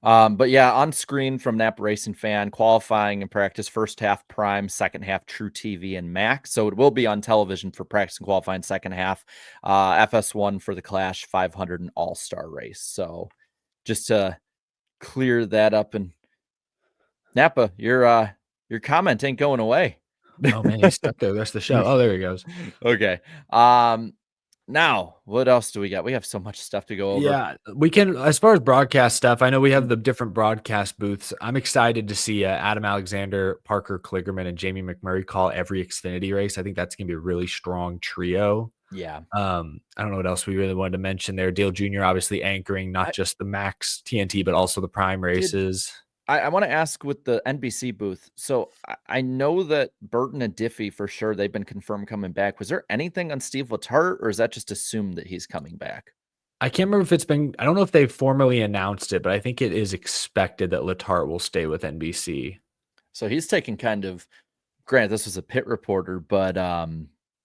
But yeah, on screen from Napa Racing Fan, qualifying and practice, first half Prime, second half True TV and Max. So it will be on television for practice and qualifying, second half FS1 for the Clash 500 and All-Star race. So just to clear that up, and Napa, your comment ain't going away. Oh man, he's stuck there the rest of the show. Oh, there he goes. Okay. Now what else do we got? We have so much stuff to go over. Yeah, we can. As far as broadcast stuff, I know we have the different broadcast booths. I'm excited to see Adam Alexander, Parker Kligerman, and Jamie McMurray call every Xfinity race. I think that's gonna be a really strong trio. Yeah. I don't know what else we really wanted to mention there. Dale Jr. obviously anchoring not just the Max TNT, but also the Prime races. I want to ask with the NBC booth. So I know that Burton and Diffie for sure, they've been confirmed coming back. Was there anything on Steve Letarte, or is that just assumed that he's coming back? I can't remember if it's been, I don't know if they've formally announced it, but I think it is expected that Letarte will stay with NBC. So he's taking kind of, granted, this was a pit reporter, but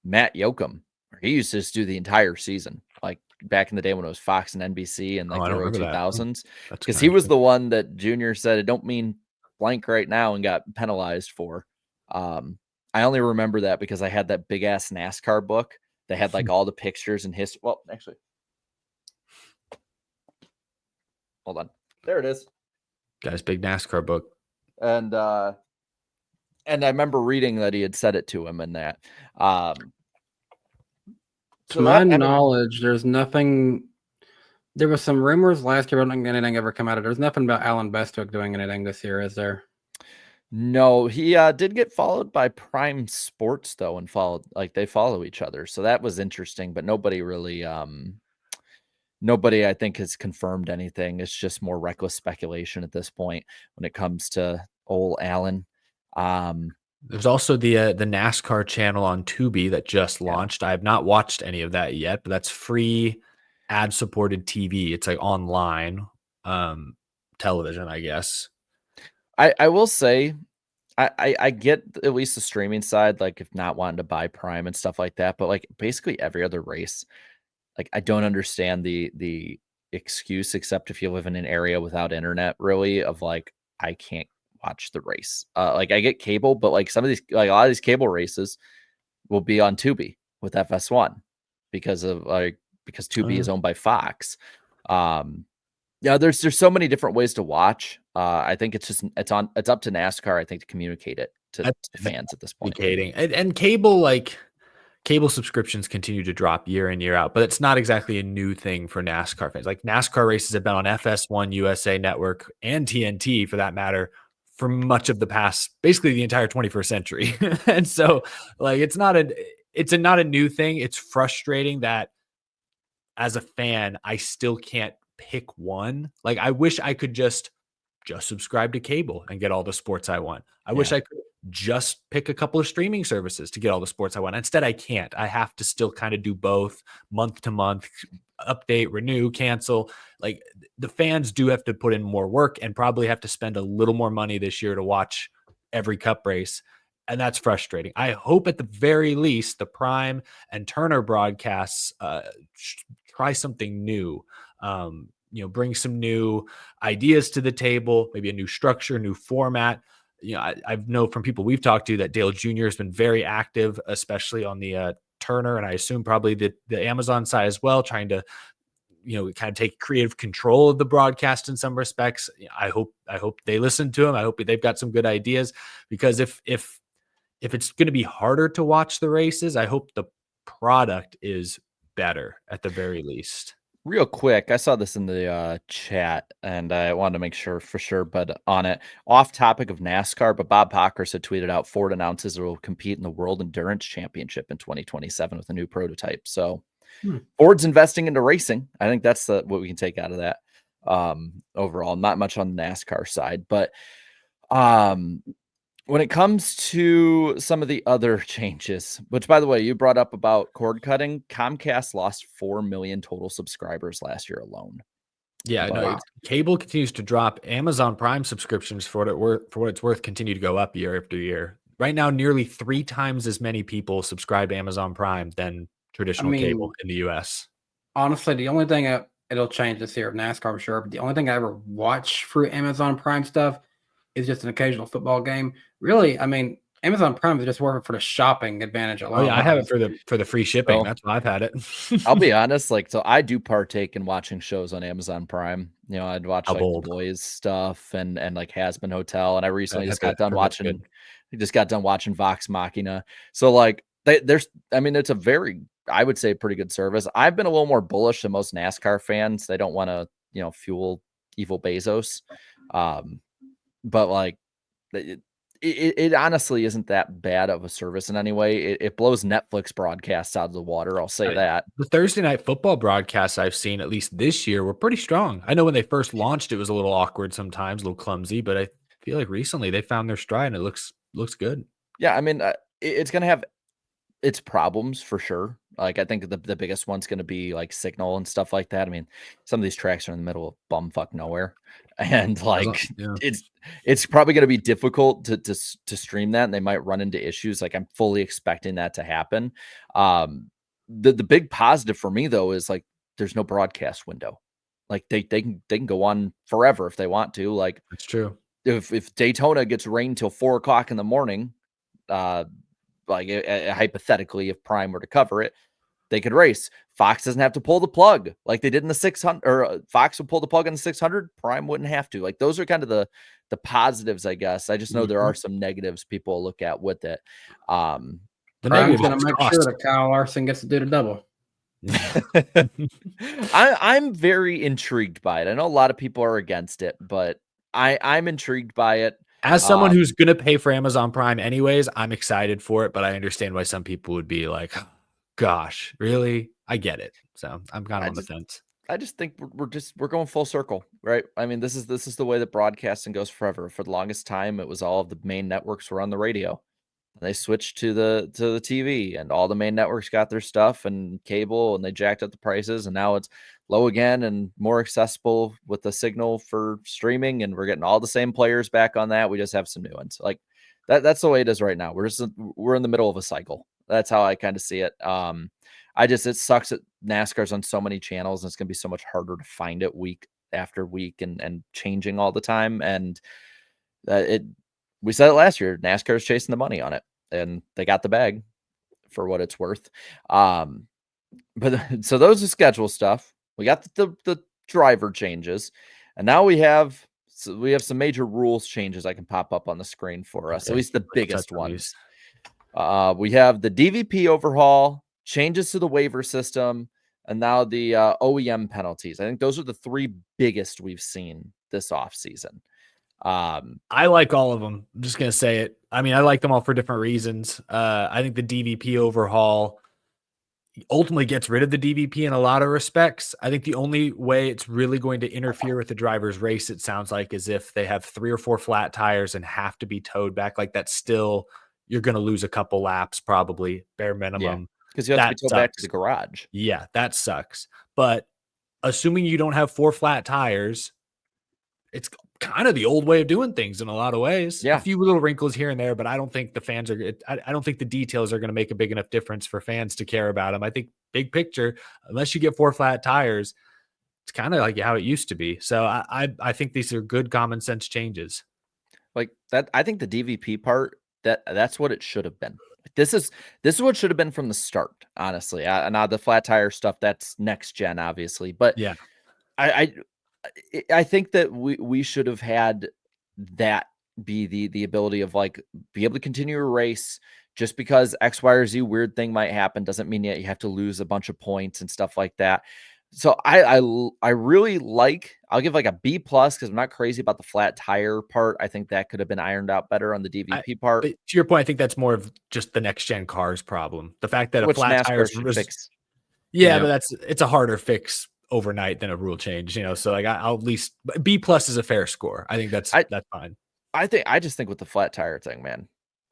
Matt Yoakum, he used to just do the entire season, like back in the day when it was Fox and NBC and like I the don't early remember that. 2000s. That's Because kinda he was cool. the one that Junior said, it don't mean blank right now, and got penalized for. I only remember that because I had that big ass NASCAR book that had like all the pictures and history. Well, actually, hold on. There it is. Guy's big NASCAR book. And I remember reading that he had said it to him in that. To my knowledge, there's nothing. There was some rumors last year, but I don't think anything ever come out of it. There's nothing about Alan Bestwick doing anything this year, is there? No, he did get followed by Prime Sports though, and they follow each other. So that was interesting, but nobody really nobody I think has confirmed anything. It's just more reckless speculation at this point when it comes to old Alan. There's also the NASCAR channel on Tubi that just launched. I have not watched any of that yet, but that's free ad-supported TV. It's like online television, I guess. I will say I get at least the streaming side, like if not wanting to buy Prime and stuff like that, but like basically every other race, like I don't understand the excuse, except if you live in an area without internet, really, of like I can't watch the race. Like I get cable, but like some of these, like a lot of these cable races will be on Tubi with FS1 because Tubi is owned by Fox. Yeah, there's so many different ways to watch. I think it's up to NASCAR, I think, to communicate it to fans at this point. And cable subscriptions continue to drop year in, year out, but it's not exactly a new thing for NASCAR fans. Like NASCAR races have been on FS1, USA Network, and TNT for that matter for much of the past, basically the entire 21st century. And so like it's not a new thing. It's frustrating that as a fan, I still can't pick one. Like I wish I could just subscribe to cable and get all the sports I want. I wish I could just pick a couple of streaming services to get all the sports I want. Instead, I can't. I have to still kind of do both month to month, update, renew, cancel. Like the fans do have to put in more work and probably have to spend a little more money this year to watch every cup race. And that's frustrating. I hope at the very least the Prime and Turner broadcasts try something new. Bring some new ideas to the table, maybe a new structure, new format. I know from people we've talked to that Dale Jr. has been very active, especially on the Turner, and I assume probably the Amazon side as well, trying to, kind of take creative control of the broadcast in some respects. I hope they listen to him. I hope they've got some good ideas, because if it's going to be harder to watch the races, I hope the product is better at the very least. Real quick, I saw this in the chat and I wanted to make sure for sure, but on it, off topic of NASCAR, but Bob Pockers had tweeted out Ford announces it will compete in the World Endurance Championship in 2027 with a new prototype. So Ford's investing into racing. I think that's what we can take out of that. Overall, not much on the NASCAR side, but when it comes to some of the other changes, which by the way, you brought up about cord cutting, Comcast lost 4 million total subscribers last year alone. Yeah, But- no, cable continues to drop. Amazon Prime subscriptions for what it's worth continue to go up year after year. Right now, nearly 3 times as many people subscribe to Amazon Prime than traditional cable in the US. Honestly, the only thing it'll change this year of NASCAR, I'm sure, but the only thing I ever watch through Amazon Prime stuff is just an occasional football game. Really, I mean, Amazon Prime is just working for the shopping advantage alone. Oh yeah, I have it for the free shipping. So- That's why I've had it. I'll be honest, like, so I do partake in watching shows on Amazon Prime. You know, I'd watch How like the bold. boys stuff and like Has Been Hotel, and I recently just got done Heard that's watching. good. I just got done watching Vox Machina. So like, there's, I mean, it's a very, I would say, pretty good service. I've been a little more bullish than most NASCAR fans. They don't want to, fuel evil Bezos, but like, it honestly isn't that bad of a service in any way. It blows Netflix broadcasts out of the water. I'll say that. The Thursday night football broadcasts I've seen, at least this year, were pretty strong. I know when they first launched, it was a little awkward sometimes, a little clumsy, but I feel like recently they found their stride and it looks good. Yeah, I mean, it's gonna have its problems for sure. Like, I think the biggest one's gonna be like signal and stuff like that. I mean, some of these tracks are in the middle of bumfuck nowhere, and like Yeah. it's probably gonna be difficult to stream that, and they might run into issues. Like, I'm fully expecting that to happen. The big positive for me though is like there's no broadcast window. Like they can go on forever if they want to. Like That's true. if Daytona gets rain till 4 o'clock in the morning, like hypothetically, if Prime were to cover it, they could race. Fox doesn't have to pull the plug like they did in the 600, or Fox would pull the plug in the 600. Prime wouldn't have to. Like, those are kind of the positives, I guess. I just know there are some negatives people look at with it. The Prime's negative going is to make cost. sure that Kyle Larson gets to do the double. I'm very intrigued by it. I know a lot of people are against it, but I'm intrigued by it. As someone who's going to pay for Amazon Prime anyways, I'm excited for it, but I understand why some people would be like, gosh, really? I get it. So I'm kind of on the fence. I just think we're going full circle, right? I mean, this is the way that broadcasting goes forever. For the longest time, it was all of the main networks were on the radio. They switched to the TV, and all the main networks got their stuff and cable, and they jacked up the prices, and now it's low again and more accessible with the signal for streaming, and we're getting all the same players back on that. We just have some new ones. Like that's the way it is right now. We're in the middle of a cycle. That's how I kind of see it. It sucks that NASCAR's on so many channels, and it's gonna be so much harder to find it week after week and changing all the time. And we said it last year, NASCAR is chasing the money on it, and they got the bag for what it's worth. But so those are schedule stuff. We got the driver changes, and now we have some major rules changes I can pop up on the screen for us. At least the biggest ones. We have the DVP overhaul, changes to the waiver system, and now the OEM penalties. I think those are the 3 biggest we've seen this offseason. I like all of them. I'm just going to say it. I mean, I like them all for different reasons. I think the DVP overhaul ultimately gets rid of the DVP in a lot of respects. I think the only way it's really going to interfere with the driver's race, it sounds like, is if they have 3 or 4 flat tires and have to be towed back. Like, that's still, you're going to lose a couple laps, probably bare minimum. Because you have to be towed back to the garage. Yeah, that sucks. But assuming you don't have 4 flat tires, it's kind of the old way of doing things in a lot of ways. Yeah. A few little wrinkles here and there, but I don't think the fans are, I don't think the details are going to make a big enough difference for fans to care about them. I think big picture, unless you get 4 flat tires, it's kind of like how it used to be. So I think these are good common sense changes. Like that, I think the DVP part, that's what it should have been. This is what should have been from the start, honestly. Now the flat tire stuff, that's next gen, obviously, but yeah, I think that we should have had that be the ability of like be able to continue a race. Just because X, Y, or Z weird thing might happen doesn't mean yet you have to lose a bunch of points and stuff like that. So I really like. I'll give like a B plus because I'm not crazy about the flat tire part. I think that could have been ironed out better on the DVP part, But to your point, I think that's more of just the next gen cars problem. The fact that a which flat tire NASCAR should fix. yeah, Yeah. but it's a harder fix overnight than a rule change, So like I'll at least B plus is a fair score. I think that's fine. I just think with the flat tire thing, man,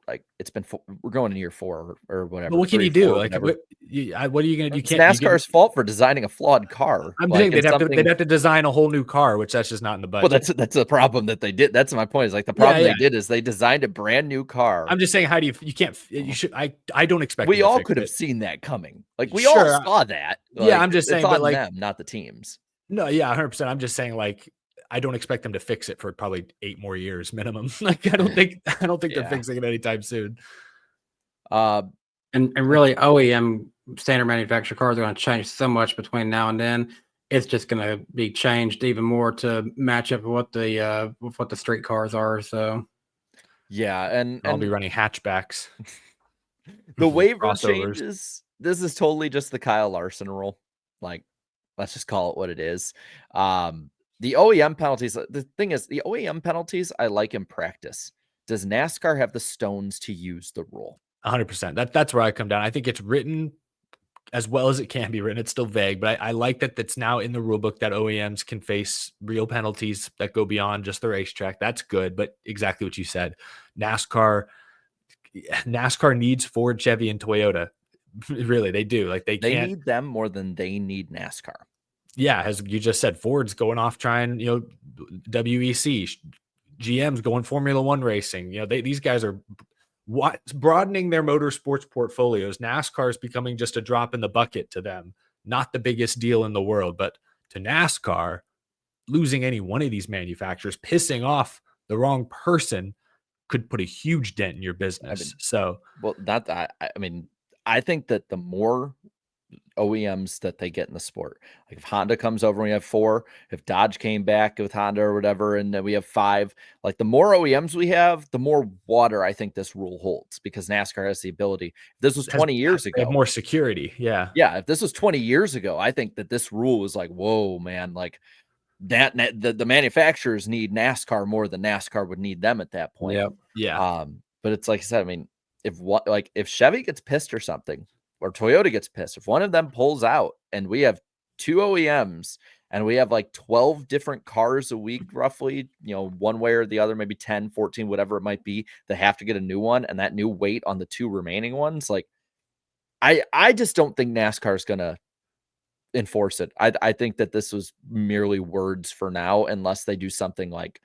like it's been we're going in year 4 or whatever. But what can 3, you do? 4, Like whatever. what are you gonna? You It's can't. You NASCAR's fault for designing a flawed car. I'm like, saying and they'd have to design a whole new car, which that's just not in the Well, budget. that's a problem that they did. That's my point. Is like the problem Yeah. they did is they designed a brand new car. I'm just saying, how do you can't you should I don't expect We them to all fix could have it. seen that coming. Like we Sure. all saw that. Yeah, Like, I'm just saying, it's but on like them, not the teams. no, yeah, 100%. I'm just saying, like, I don't expect them to fix it for probably 8 more years minimum. Like, I don't think they're fixing it anytime soon. And really, OEM standard manufactured cars are going to change so much between now and then. It's just going to be changed even more to match up with what the street cars are. So Yeah, and I'll be running hatchbacks. the waiver Crossovers. changes. This is totally just the Kyle Larson rule. Like, let's just call it what it is. The OEM penalties. The thing is, the OEM penalties I like in practice. Does NASCAR have the stones to use the rule? 100%. That's where I come down. I think it's written as well as it can be written. It's still vague, but I like that that's now in the rule book that OEMs can face real penalties that go beyond just the racetrack. That's good, but exactly what you said. NASCAR needs Ford, Chevy, and Toyota. Really, they do. Like they can't need them more than they need NASCAR. Yeah, as you just said, Ford's going off trying, WEC, GM's going Formula One racing. These guys are broadening their motorsports portfolios. NASCAR is becoming just a drop in the bucket to them, not the biggest deal in the world, but to NASCAR, losing any one of these manufacturers, pissing off the wrong person could put a huge dent in your business. I think that the more OEMs that they get in the sport, like if Honda comes over and we have 4, if Dodge came back with Honda or whatever, and then we have 5, like the more OEMs we have, the more water I think this rule holds, because NASCAR has the ability. If this was 20 years ago, more security. Yeah. If this was 20 years ago, I think that this rule was like, whoa, man, like that the manufacturers need NASCAR more than NASCAR would need them at that point. Yep. Yeah. But it's like I said, I mean, if Chevy gets pissed or something, or Toyota gets pissed, if one of them pulls out and we have 2 OEMs and we have like 12 different cars a week, roughly, one way or the other, maybe 10, 14, whatever it might be, they have to get a new one, and that new weight on the 2 remaining ones, like I just don't think NASCAR is going to enforce it. I think that this was merely words for now, unless they do something like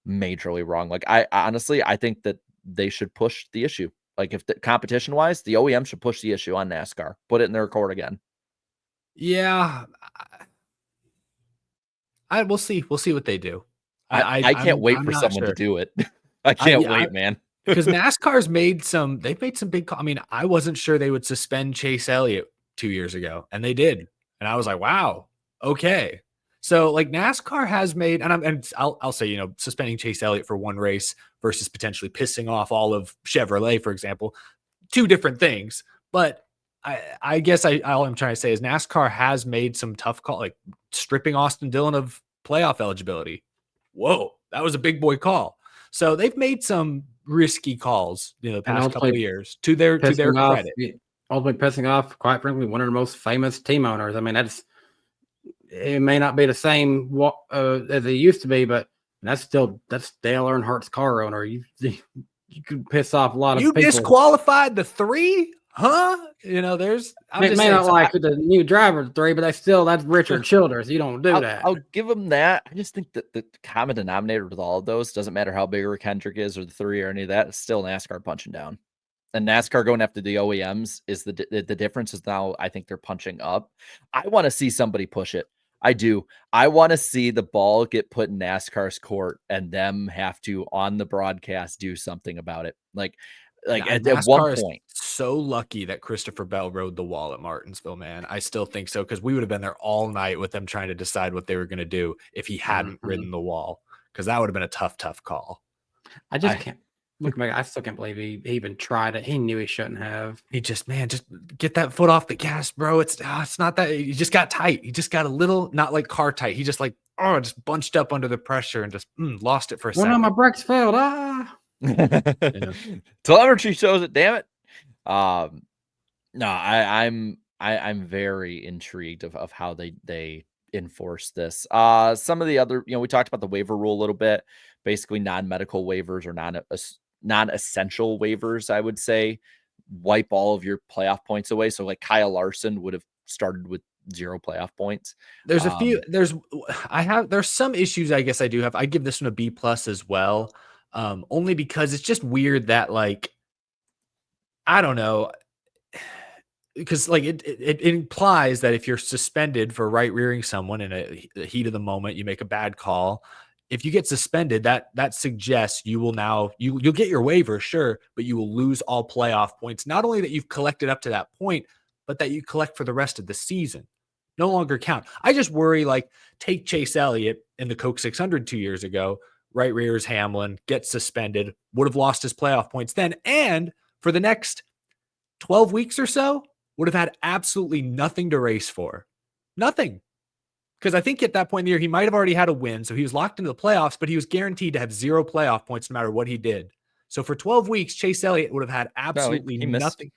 majorly wrong. Like I honestly, I think that they should push the issue. Like if the competition wise, the OEM should push the issue on NASCAR, put it in their court again. Yeah. We'll see. We'll see what they do. I can't wait for someone to do it. I can't wait, man. Because NASCAR's made some big I mean, I wasn't sure they would suspend Chase Elliott 2 years ago, and they did. And I was like, wow, okay. So like NASCAR has made, and I'll say, suspending Chase Elliott for one race versus potentially pissing off all of Chevrolet, for example, 2 different things. But I guess all I'm trying to say is NASCAR has made some tough call, like stripping Austin Dillon of playoff eligibility. Whoa, that was a big boy call. So they've made some risky calls, the past couple of years to their credit. Ultimately pissing off, quite frankly, one of the most famous team owners. I mean, it may not be the same as it used to be, but that's Dale Earnhardt's car owner. You could piss off a lot of people. You disqualified the 3, huh? There's. They may not like the new driver 3, but that's Richard Childress. You don't do that. I'll give them that. I just think that the common denominator with all of those, doesn't matter how big or Kendrick is or the 3 or any of that, it's still NASCAR punching down. And NASCAR going after the OEMs is the difference is now I think they're punching up. I want to see somebody push it. I do. I want to see the ball get put in NASCAR's court and them have to, on the broadcast, do something about it. Like at one point. So lucky that Christopher Bell rode the wall at Martinsville, man. I still think so, because we would have been there all night with them trying to decide what they were going to do if he hadn't ridden the wall, because that would have been a tough call. I just can't. Look, man, I still can't believe he even tried it. He knew he shouldn't have. He just get that foot off the gas, bro. It's not that he just got tight. He just got a little, not like car tight. He just just bunched up under the pressure and just lost it for a Well, no, second. my brakes failed. Ah. Telemetry shows it. Damn it. No, I'm very intrigued of how they enforce this. Some of the other, we talked about the waiver rule a little bit. Basically, non-medical waivers or non-essential waivers, I would say, wipe all of your playoff points away. So, like Kyle Larson would have started with 0 playoff points. There's a few. There's some issues. I guess I do have. I give this one a B+ as well, only because it's just weird that I don't know. Because it implies that if you're suspended for right rearing someone in the heat of the moment, you make a bad call. If you get suspended, that suggests you will now you'll get your waiver, sure, but you will lose all playoff points. Not only that you've collected up to that point, but that you collect for the rest of the season. No longer count. I just worry, take Chase Elliott in the Coke 600 2 years ago. Right rears Hamlin, gets suspended, would have lost his playoff points then, and for the next 12 weeks or so, would have had absolutely nothing to race for. Nothing. Because I think at that point in the year, he might have already had a win. So he was locked into the playoffs, but he was guaranteed to have 0 playoff points no matter what he did. So for 12 weeks, Chase Elliott would have had absolutely he missed. nothing.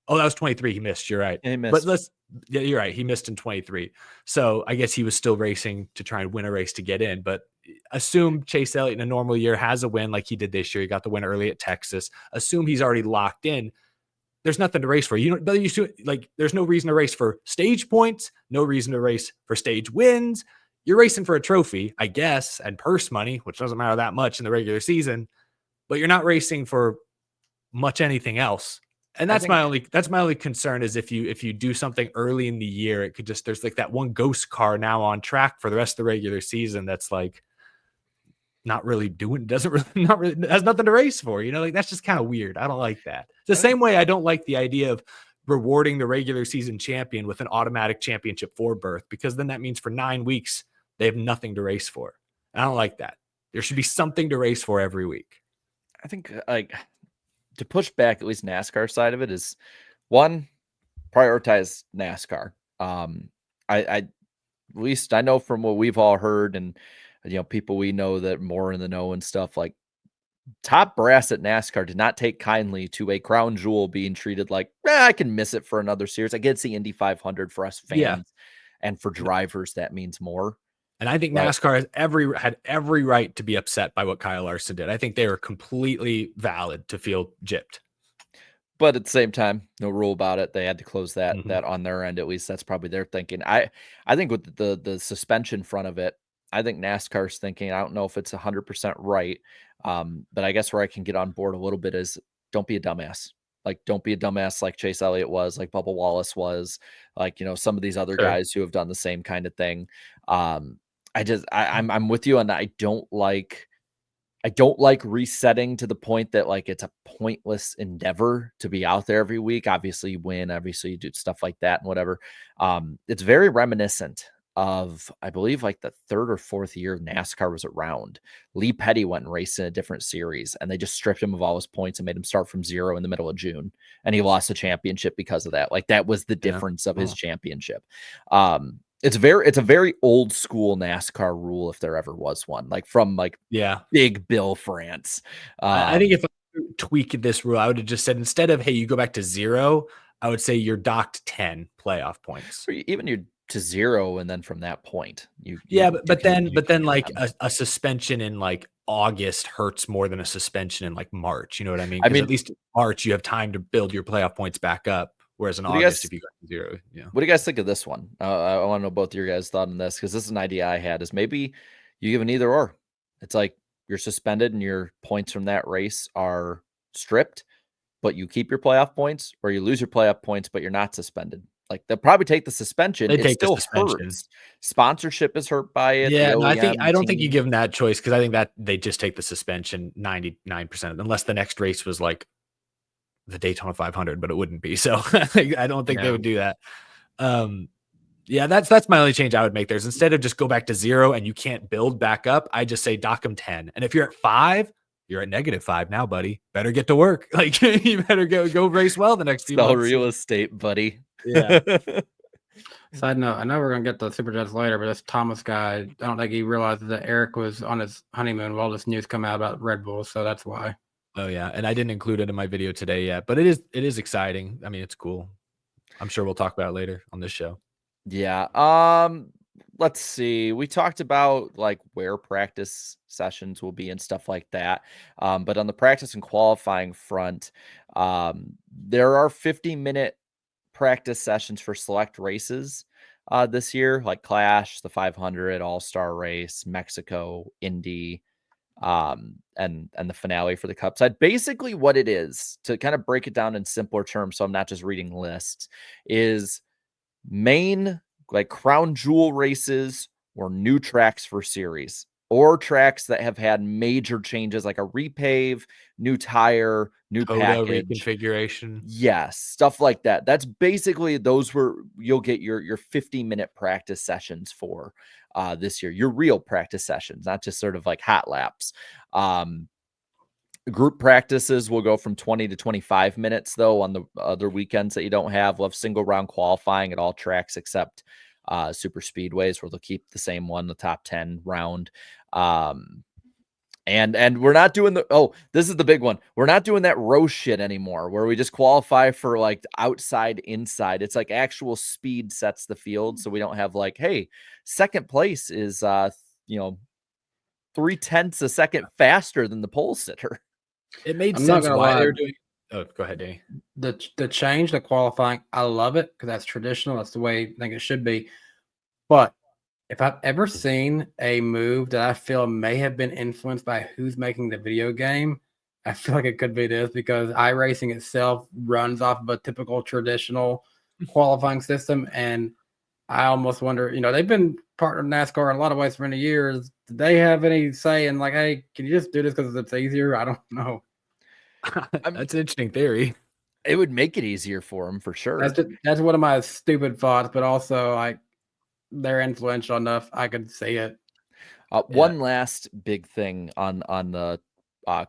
Oh, that was 23. He missed. You're right. He missed. But you're right. He missed in 23. So I guess he was still racing to try and win a race to get in. But assume Chase Elliott in a normal year has a win like he did this year. He got the win early at Texas. Assume he's already locked in. There's nothing to race for. There's no reason to race for stage points, no reason to race for stage wins. You're racing for a trophy, I guess, and purse money, which doesn't matter that much in the regular season, but you're not racing for much anything else. And that's my only concern is if you do something early in the year, it could just, there's that one ghost car now on track for the rest of the regular season that's not really doing, has nothing to race for, that's just kind of weird. I don't like that. It's the same way I don't like the idea of rewarding the regular season champion with an automatic championship 4 berth, because then that means for 9 weeks, they have nothing to race for. I don't like that. There should be something to race for every week. I think to push back at least NASCAR side of it is one, prioritize NASCAR. At least I know from what we've all heard and people we know that more in the know and stuff, top brass at NASCAR did not take kindly to a crown jewel being treated like, I can miss it for another series. I get it's the Indy 500 for us fans, and for drivers that means more. And I think NASCAR had every right to be upset by what Kyle Larson did. I think they were completely valid to feel gypped. But at the same time, no rule about it. They had to close that on their end. At least that's probably their thinking. I think with the suspension front of it, I think NASCAR's thinking, I don't know if it's 100% right, but I guess where I can get on board a little bit is don't be a dumbass. Don't be a dumbass like Chase Elliott was, like Bubba Wallace was, some of these other guys who have done the same kind of thing. I'm with you on that. I don't like resetting to the point that it's a pointless endeavor to be out there every week. Obviously you win, obviously you do stuff like that and whatever. It's very reminiscent of, I believe, the 3rd or 4th year NASCAR was around. Lee Petty went and raced in a different series, and they just stripped him of all his points and made him start from 0 in the middle of June. And he lost the championship because of that. That was the difference of his championship. It's a very old school NASCAR rule if there ever was one, from Big Bill France. I think if I tweak this rule, I would have just said, instead of, hey, you go back to 0, I would say you're docked 10 playoff points. Or even you're to 0, and then from that point but then a suspension in August hurts more than a suspension in March. You know what I mean? At least in March you have time to build your playoff points back up, whereas in August, if you go to 0, What do you guys think of this one? I want to know both your guys' thought on this, because this is an idea I had, is maybe you give an either or. It's you're suspended and your points from that race are stripped, but you keep your playoff points, or you lose your playoff points but you're not suspended. They'll probably take the suspension. It still hurts. Sponsorship is hurt by it. Yeah, no, I don't think you give them that choice, because I think that they just take the suspension 99%, unless the next race was the Daytona 500, but it wouldn't be. So I don't think they would do that. That's my only change I would make. There's, instead of just go back to 0 and you can't build back up, I just say dock them 10. And if you're at 5, you're at -5 now, buddy. Better get to work. Like you better go race well the next few Sell months. real estate, buddy. Yeah. Side note, I know we're gonna get to the Super Jets later, but this Thomas guy, I don't think he realized that Eric was on his honeymoon while this news come out about Red Bull, so that's why. Oh yeah, and I didn't include it in my video today yet, but it is exciting. I mean, it's cool. I'm sure we'll talk about it later on this show. Yeah. Let's see. We talked about like where practice sessions will be and stuff like that. But on the practice and qualifying front, there are 50-minute practice sessions for select races this year, like Clash, the 500, All-Star Race, Mexico, Indy, and the finale for the Cup side. Basically, what it is, to kind of break it down in simpler terms, so I'm not just reading lists, is main like crown jewel races or new tracks for series, or tracks that have had major changes like a repave, new tire, new Coda package. reconfiguration. Yes, stuff like that. That's basically those where you'll get your 50-minute practice sessions for this year, your real practice sessions, not just sort of like hot laps. Group practices will go from 20 to 25 minutes, though, on the other weekends that you don't have. We'll have single round qualifying at all tracks except super speedways, where they'll keep the same one, the top 10 round. And we're not doing this is the big one. We're not doing that row shit anymore, where we just qualify for like outside, inside. It's like actual speed sets the field. So we don't have like, hey, second place is 0.3 a second faster than the pole sitter. It made I'm not sense gonna why lie. they're doing. Oh, go ahead, Danny. The change, the qualifying, I love it because that's traditional. That's the way I think it should be. But if I've ever seen a move that I feel may have been influenced by who's making the video game, I feel like it could be this, because iRacing itself runs off of a typical traditional qualifying system. And I almost wonder, they've been part of NASCAR in a lot of ways for many years. Did they have any say in like, hey, can you just do this because it's easier? I don't know. That's an interesting theory. It would make it easier for them for sure. That's one of my stupid thoughts, but also like they're influential enough I could see it. One last big thing on the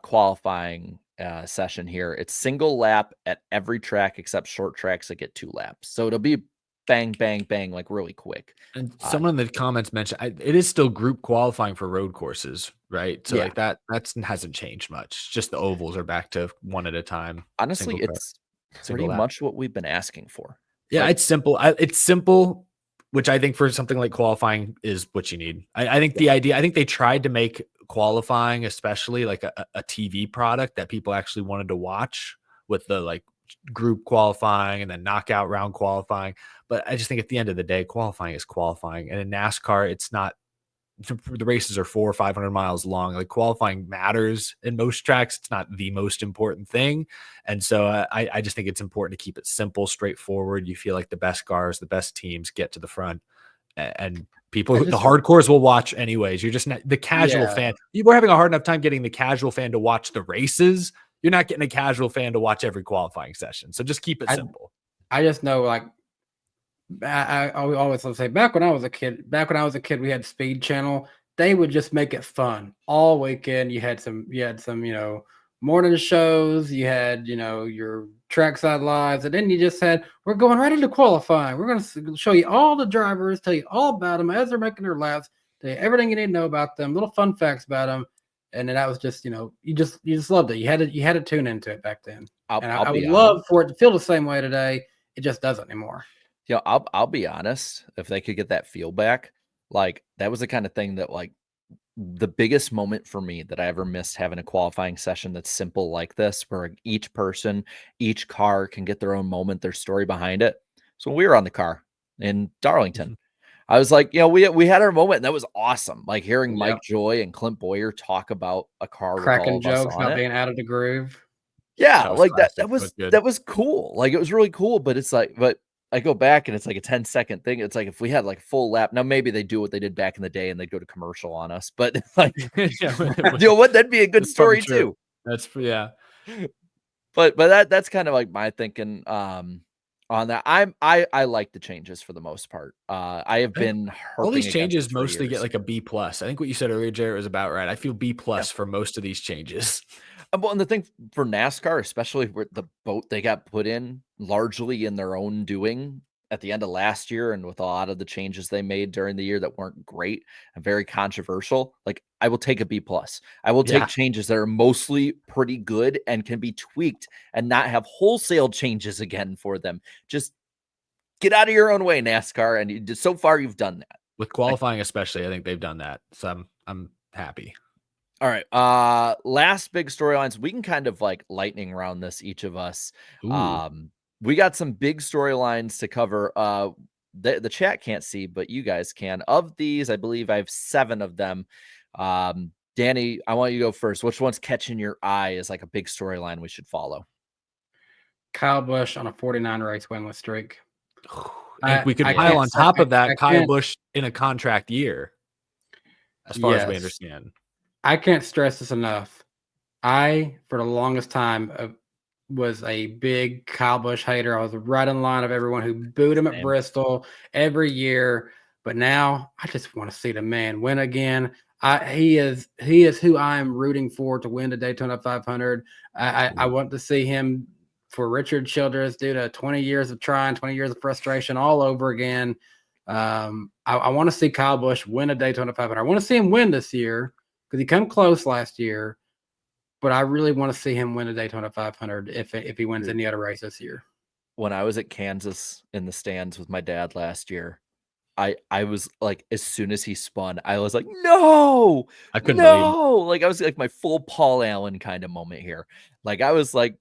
qualifying session here. It's single lap at every track except short tracks that get 2 laps. So it'll be bang, bang, bang, like really quick. And someone in the comments mentioned it is still group qualifying for road courses, right? So Yeah. like that hasn't changed much. Just the ovals are back to one at a time. Honestly, single it's single pretty lap. much what we've been asking for. Yeah, Like, it's simple. It's simple, which I think for something like qualifying is what you need. I think the idea, I think they tried to make qualifying, especially like a TV product that people actually wanted to watch, with the like group qualifying and then knockout round qualifying. But I just think at the end of the day, qualifying is qualifying. And in NASCAR, it's not, the races are 400 or 500 miles long. Like qualifying matters in most tracks. It's not the most important thing. And so I just think it's important to keep it simple, straightforward. You feel like the best cars, the best teams get to the front, and people, the hardcores will watch anyways. You're just not the casual fan. We're having a hard enough time getting the casual fan to watch the races. You're not getting a casual fan to watch every qualifying session. So just keep it simple. I just know, like, I always say, back when I was a kid, we had Speed Channel. They would just make it fun all weekend. You had some, morning shows. You had, your trackside lives, and then you just had, we're going right into qualifying. We're going to show you all the drivers, tell you all about them as they're making their laps, tell you everything you need to know about them, little fun facts about them. And then that was just, you just loved it. You had to tune into it back then. I would love for it to feel the same way today. It just doesn't anymore. I'll be honest. If they could get that feel back, like that was the kind of thing that, like, the biggest moment for me that I ever missed, having a qualifying session that's simple like this, where each person, each car can get their own moment, their story behind it. So when we were on the car in Darlington, I was like, we had our moment, and that was awesome. Like hearing Mike Joy and Clint Boyer talk about a car, cracking with all of us jokes, on not it. being out of the groove. Yeah, That was like classic. that was cool. Like it was really cool, but it's like, but I go back and it's like a 10-second thing. It's like if we had like a full lap, now maybe they do what they did back in the day and they go to commercial on us, but like, what, that'd be a good story too. That's yeah. But that's kind of like my thinking on on that. I like the changes for the most part. I have been All these harping against changes it for mostly get years. like a B plus. I think what you said earlier, Jared, was about right. I feel B plus for most of these changes. Well, and the thing for NASCAR, especially with the boat they got put in largely in their own doing at the end of last year, and with a lot of the changes they made during the year that weren't great and very controversial, like I will take a B plus. I will take Yeah. changes that are mostly pretty good and can be tweaked and not have wholesale changes again for them. Just get out of your own way, NASCAR. And so far, you've done that. With qualifying, especially, I think they've done that. So I'm happy. All right. Last big storylines. We can kind of like lightning round this, each of us. Ooh. We got some big storylines to cover. The chat can't see, but you guys can. Of these, I believe I have 7 of them. Danny, I want you to go first. Which one's catching your eye as like a big storyline we should follow? Kyle Busch on a 49 race winless streak. And we could I pile can't on say- top of that I Kyle can't- Busch in a contract year, as far as we Yes. understand. I can't stress this enough. I, for the longest time, was a big Kyle Busch hater. I was right in line of everyone who booed him at Same. Bristol every year. But now I just want to see the man win again. He is who I am rooting for to win the Daytona 500. I want to see him for Richard Childress due to 20 years of trying, 20 years of frustration all over again. I want to see Kyle Busch win a Daytona 500. I want to see him win this year because he came close last year. But I really want to see him win a Daytona 500 if he wins any other race this year. When I was at Kansas in the stands with my dad last year, I was like, as soon as he spun, I was like, no, I couldn't believe it. no. Like I was like my full Paul Allen kind of moment here. Like I was like,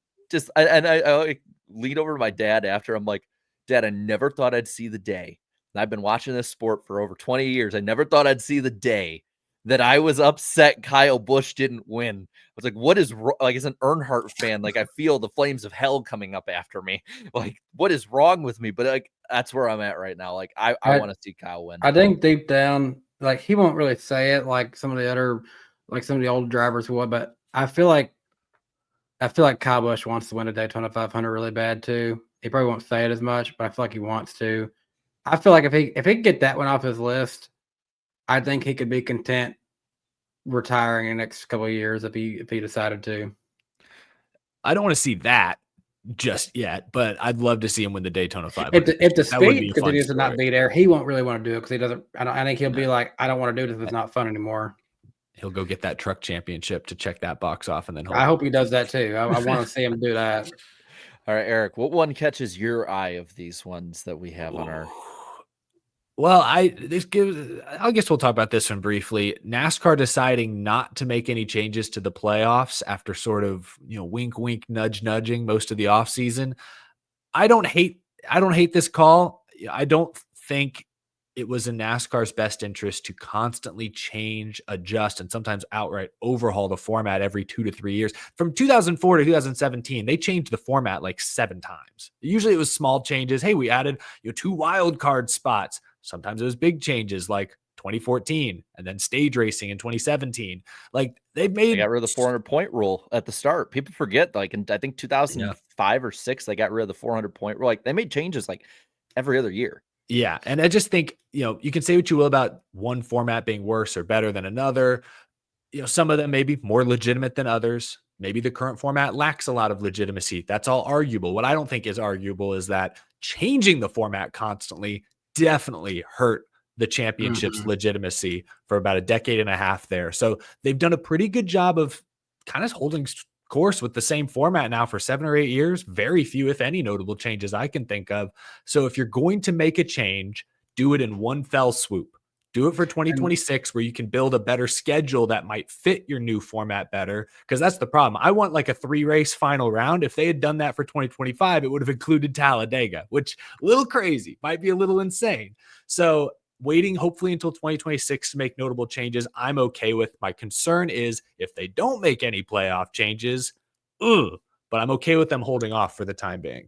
I like, leaned over to my dad after. I'm like, Dad, I never thought I'd see the day. And I've been watching this sport for over 20 years. I never thought I'd see the day that I was upset Kyle Busch didn't win. I was like, what is like, as an Earnhardt fan, like I feel the flames of hell coming up after me. Like, what is wrong with me? But like, that's where I'm at right now. Like, I want to see Kyle win. I think deep down, like he won't really say it like some of the old drivers would, but I feel like Kyle Busch wants to win a Daytona 500 really bad too. He probably won't say it as much, but I feel like he wants to. I feel like if he could get that one off his list, I think he could be content retiring in the next couple of years if he decided to. I don't want to see that just yet, but I'd love to see him win the Daytona 500. If the That would be speed a fun continues to not story. be there, he won't really want to do it because he doesn't. I think he'll be like, I don't want to do this if it's not fun anymore. He'll go get that truck championship to check that box off, and then I hope he does that too. I want to see him do that. All right, Eric, what one catches your eye of these ones that we have on our? Well, I guess we'll talk about this one briefly. NASCAR deciding not to make any changes to the playoffs after sort of, wink, wink, nudge, nudging most of the offseason. I don't hate this call. I don't think it was in NASCAR's best interest to constantly change, adjust, and sometimes outright overhaul the format every 2 to 3 years. From 2004 to 2017, they changed the format like 7 times. Usually it was small changes. Hey, we added 2 wild card spots. Sometimes it was big changes like 2014 and then stage racing in 2017. Like they got rid of the 400-point rule at the start. People forget, like in I think 2005 or 6, they got rid of the 400-point rule. Like they made changes like every other year. Yeah. And I just think, you can say what you will about one format being worse or better than another. Some of them may be more legitimate than others. Maybe the current format lacks a lot of legitimacy. That's all arguable. What I don't think is arguable is that changing the format constantly definitely hurt the championship's legitimacy for about a decade and a half there. So they've done a pretty good job of kind of holding course with the same format now for 7 or 8 years. Very few, if any, notable changes I can think of. So if you're going to make a change, do it in one fell swoop. Do it for 2026 where you can build a better schedule that might fit your new format better. Because that's the problem. I want like a 3-race final round. If they had done that for 2025, it would have included Talladega, which a little crazy, might be a little insane. So waiting hopefully until 2026 to make notable changes, I'm okay with. My concern is if they don't make any playoff changes, but I'm okay with them holding off for the time being.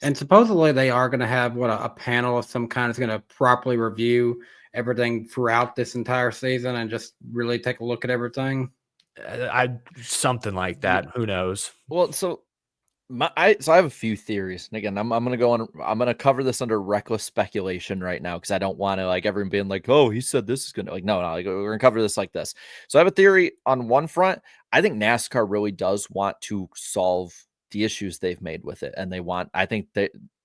And supposedly they are going to have a panel of some kind is going to properly review everything throughout this entire season and just really take a look at everything. Something like that. Who knows? Well, so So I have a few theories. And again, I'm gonna cover this under reckless speculation right now because I don't want to like everyone being like, oh, he said this is gonna like no, like we're gonna cover this like this. So I have a theory on one front. I think NASCAR really does want to solve the issues they've made with it, and I think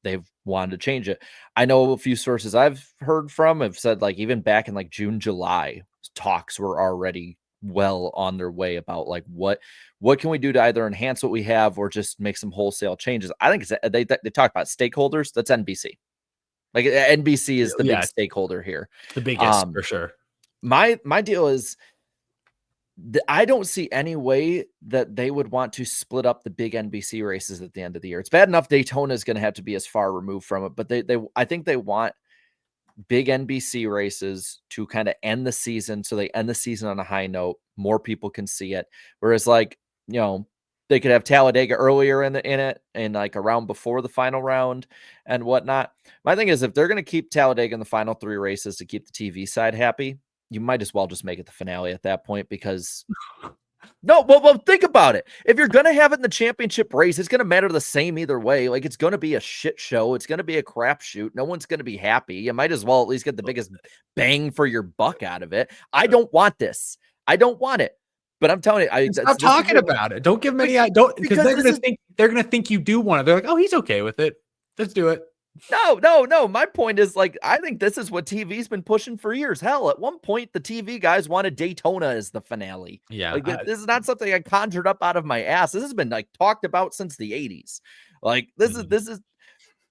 they've wanted to change it. I know a few sources I've heard from have said like even back in like June, July, talks were already well on their way about like what can we do to either enhance what we have or just make some wholesale changes. I think they talk about stakeholders. That's NBC. Like NBC is the big stakeholder here, the biggest for sure. My deal is I don't see any way that they would want to split up the big NBC races at the end of the year. It's bad enough Daytona is going to have to be as far removed from it, but I think they want big NBC races to kind of end the season. So they end the season on a high note. More people can see it. Whereas like, they could have Talladega earlier in it and like around before the final round and whatnot. My thing is if they're going to keep Talladega in the final 3 races to keep the TV side happy, you might as well just make it the finale at that point because well, think about it. If you're going to have it in the championship race, it's going to matter the same either way. Like it's going to be a shit show. It's going to be a crapshoot. No one's going to be happy. You might as well at least get the biggest bang for your buck out of it. I don't want this. I don't want it. But I'm telling you, stop talking about it. Don't give them any. Because they're gonna think you do want it. They're like, oh, he's okay with it. Let's do it. No. My point is like, I think this is what TV's been pushing for years. Hell, at one point, the TV guys wanted Daytona as the finale. Yeah, like this is not something I conjured up out of my ass. This has been like talked about since the 80s. Like this is.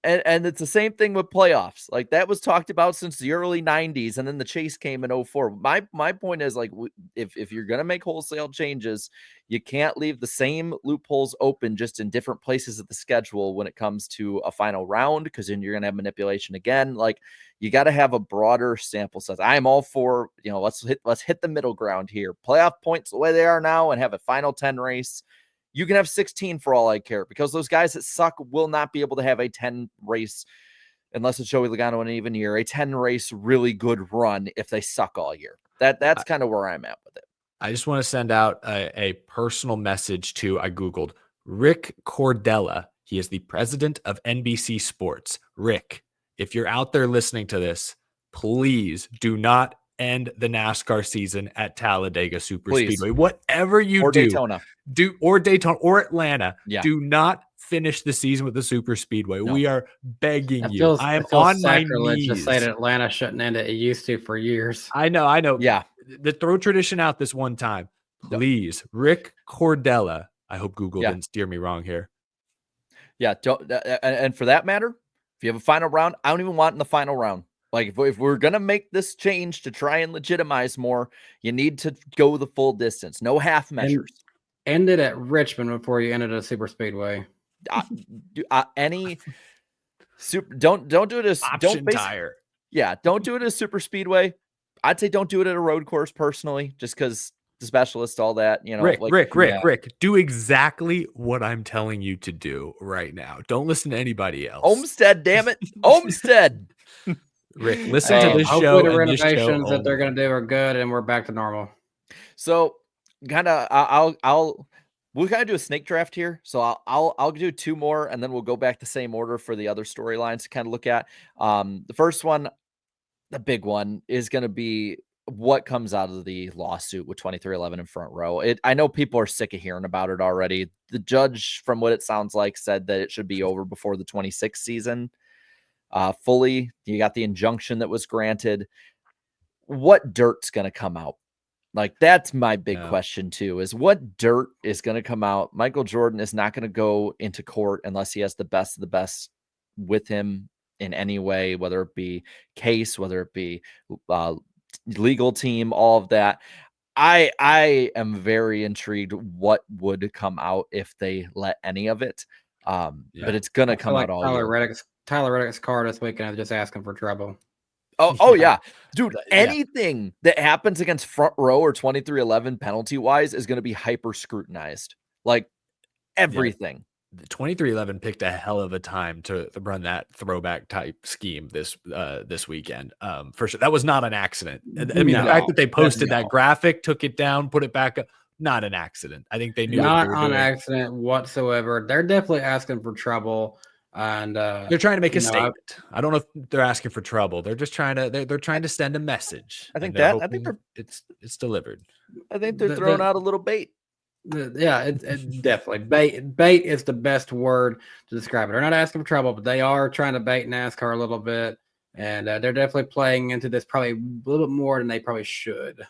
And it's the same thing with playoffs. Like that was talked about since the early 90s, and then the chase came in 04. My point is like if you're gonna make wholesale changes, you can't leave the same loopholes open just in different places of the schedule when it comes to a final round, because then you're gonna have manipulation again. Like you got to have a broader sample size. I'm all for let's hit the middle ground here. Playoff points the way they are now, and have a final 10 race. You can have 16 for all I care, because those guys that suck will not be able to have a 10 race, unless it's Joey Logano in an even year, a 10 race really good run if they suck all year. That's kind of where I'm at with it. I just want to send out a personal message to, I Googled Rick Cordella. He is the president of NBC Sports. Rick, if you're out there listening to this, please do not end the NASCAR season at Talladega Speedway. Whatever you or do, Daytona. Or Daytona or Atlanta, yeah. do not finish the season with the super speedway. No. We are begging you. I am on my knees. To say that Atlanta shouldn't end it. It used to for years. I know. Yeah. Throw tradition out this one time. Please. Rick Cordella. I hope Google didn't steer me wrong here. Yeah. And for that matter, if you have a final round, I don't even want it in the final round. Like if we're going to make this change to try and legitimize more, you need to go the full distance. No half measures. End it at Richmond before you end it at super speedway. Don't do it as option tire. Yeah. Don't do it as super speedway. I'd say don't do it at a road course personally, just because the specialist, all that, Rick, do exactly what I'm telling you to do right now. Don't listen to anybody else. Homestead, damn it. Homestead. Rick, listen to this show. The renovations that they're going to do are good, and we're back to normal. So, we'll kind of do a snake draft here. So I'll do 2 more, and then we'll go back the same order for the other storylines to kind of look at. The first one, the big one, is going to be what comes out of the lawsuit with 2311 in Front Row. I know people are sick of hearing about it already. The judge, from what it sounds like, said that it should be over before the 26th season. Fully. You got the injunction that was granted. What dirt's going to come out? Like, that's my big question too, is what dirt is going to come out? Michael Jordan is not going to go into court unless he has the best of the best with him in any way, whether it be case, whether it be legal team, all of that. I am very intrigued what would come out if they let any of it. But it's going to come out all year. Tyler Reddick's car this weekend is just asking for trouble. Oh yeah. Dude, anything that happens against Front Row or 2311 penalty wise is going to be hyper scrutinized. Like everything. The 2311 picked a hell of a time to run that throwback type scheme this weekend. For sure. That was not an accident. I mean, the fact that they posted that graphic, took it down, put it back up, not an accident. I think they knew what Not they were on doing. accident whatsoever. They're definitely asking for trouble, and They're trying to make a you know, statement. I don't know if they're asking for trouble. They're just trying to they're trying to send a message. I think and they're that I think hoping they're it's delivered. I think they're the, throwing the, out a little bait. yeah, it definitely bait is the best word to describe it. They're not asking for trouble, but they are trying to bait NASCAR a little bit, and they're definitely playing into this probably a little bit more than they probably should.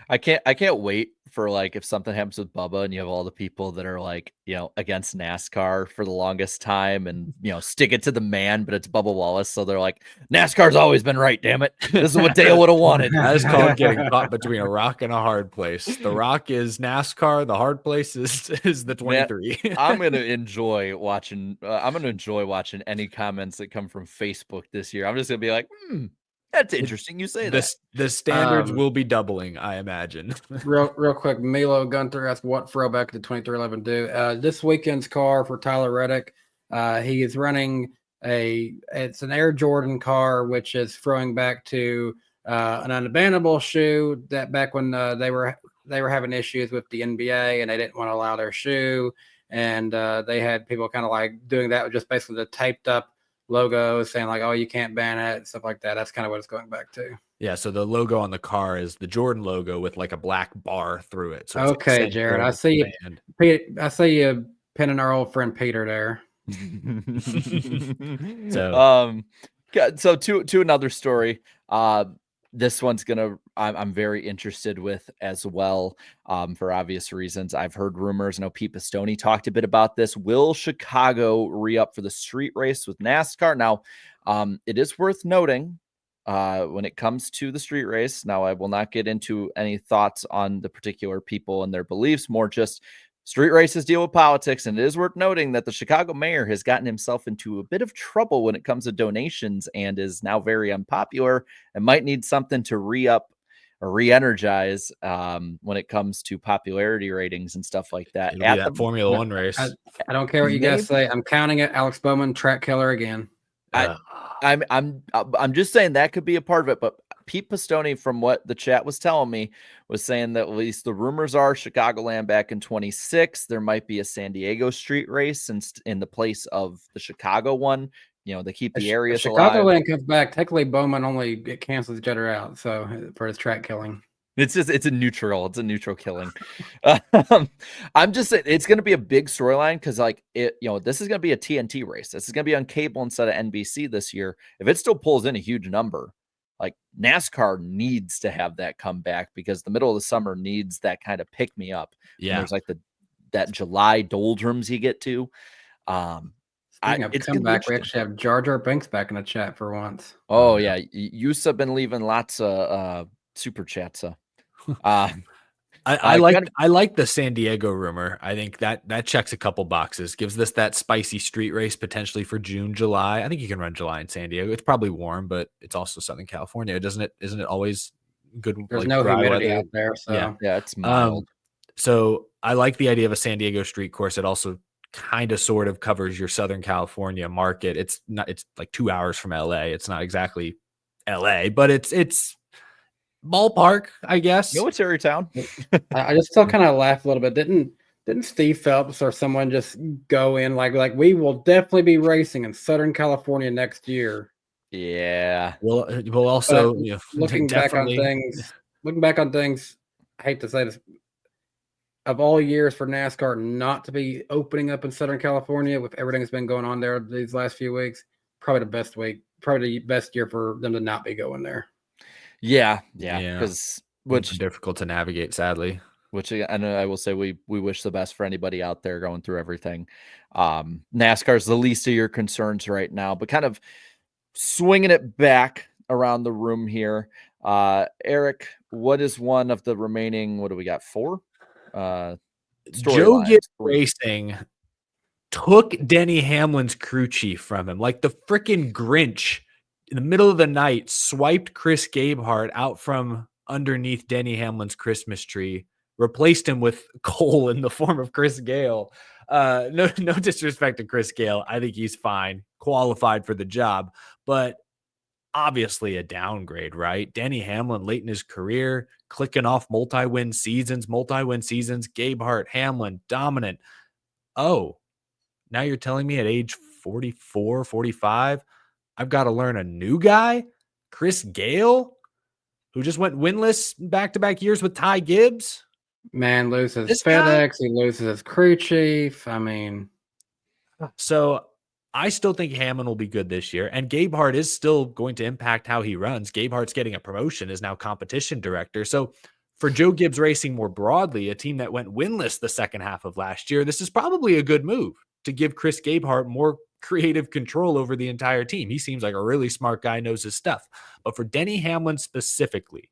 I can't wait for like if something happens with Bubba and you have all the people that are like, against NASCAR for the longest time and stick it to the man, but it's Bubba Wallace. So they're like, NASCAR's always been right, damn it. This is what Dale would have wanted. That is called getting caught between a rock and a hard place. The rock is NASCAR. The hard place is the 23. I'm gonna enjoy watching. I'm gonna enjoy watching any comments that come from Facebook this year. I'm just gonna be like, that's interesting. You say that. The standards will be doubling, I imagine. Real quick, Milo Gunther asked what throwback did 2311 do? This weekend's car for Tyler Reddick, he is running it's an Air Jordan car, which is throwing back to an unabandonable shoe that back when they were having issues with the NBA and they didn't want to allow their shoe, and they had people kind of like doing that with just basically the taped up logo saying like, oh, you can't ban it and stuff like that. That's kind of what it's going back to. Yeah, so the logo on the car is the Jordan logo with like a black bar through it. So okay, Jared, I see you. I see you pinning our old friend Peter there. So to another story. This one's I'm very interested with as well, for obvious reasons. I've heard rumors. I know Pete Pistone talked a bit about this. Will Chicago re-up for the street race with NASCAR? Now, it is worth noting when it comes to the street race. Now, I will not get into any thoughts on the particular people and their beliefs, more just street races deal with politics, and it is worth noting that the Chicago mayor has gotten himself into a bit of trouble when it comes to donations and is now very unpopular and might need something to re-up or re-energize when it comes to popularity ratings and stuff like that. It'll be that Formula One race. I don't care what you guys say. I'm counting it. Alex Bowman, track killer again. I'm just saying that could be a part of it, but Pete Pistone, from what the chat was telling me, was saying that at least the rumors are Chicagoland back in 26. There might be a San Diego street race in the place of the Chicago one. They keep the areas alive. Chicagoland comes back. Technically, Bowman only cancels each other out. So for his track killing. It's a neutral killing. I'm just saying it's going to be a big storyline because this is going to be a TNT race. This is going to be on cable instead of NBC this year. If it still pulls in a huge number, like NASCAR needs to have that come back because the middle of the summer needs that kind of pick me up. Yeah. And there's like that July doldrums you get to. Speaking of comeback, we actually have Jar Jar Binks back in the chat for once. Oh yeah. Yusa been leaving lots of super chats. I like the San Diego rumor. I think that checks a couple boxes. Gives us that spicy street race potentially for June, July. I think you can run July in San Diego. It's probably warm, but it's also Southern California, doesn't it? Isn't it always good? There's no humidity out there, so yeah, it's mild. So I like the idea of a San Diego street course. It also kind of sort of covers your Southern California market. It's like 2 hours from LA. It's not exactly LA, but it's ballpark, I guess. Military town. I just still kind of laugh a little bit. Didn't Steve Phelps or someone just go in like we will definitely be racing in Southern California next year? Yeah. We'll also looking back on things. I hate to say this. Of all years for NASCAR not to be opening up in Southern California with everything that's been going on there these last few weeks, probably the best week, probably the best year for them to not be going there. Yeah, because which difficult to navigate, sadly. Which I will say we wish the best for anybody out there going through everything. NASCAR is the least of your concerns right now, but kind of swinging it back around the room here. Eric, what is one of the remaining? What do we got? 4. Joe Gibbs Racing took Denny Hamlin's crew chief from him, like the freaking Grinch. In the middle of the night, swiped Chris Gabehart out from underneath Denny Hamlin's Christmas tree, replaced him with coal in the form of Chris Gale. No disrespect to Chris Gale. I think he's fine, qualified for the job. But obviously a downgrade, right? Denny Hamlin late in his career, clicking off multi-win seasons. Gabe Hart, Hamlin, dominant. Oh, now you're telling me at age 44, 45, I've got to learn a new guy? Chris Gale, who just went winless back-to-back years with Ty Gibbs? Man loses This guy? FedEx. He loses his crew chief. I mean, So I still think Hammond will be good this year, and Gabe Hart is still going to impact how he runs. Gabe Hart's getting a promotion, is now competition director. So for Joe Gibbs Racing more broadly, a team that went winless the second half of last year, this is probably a good move to give Chris Gabehart more creative control over the entire team. He seems like a really smart guy, knows his stuff. But for Denny Hamlin specifically,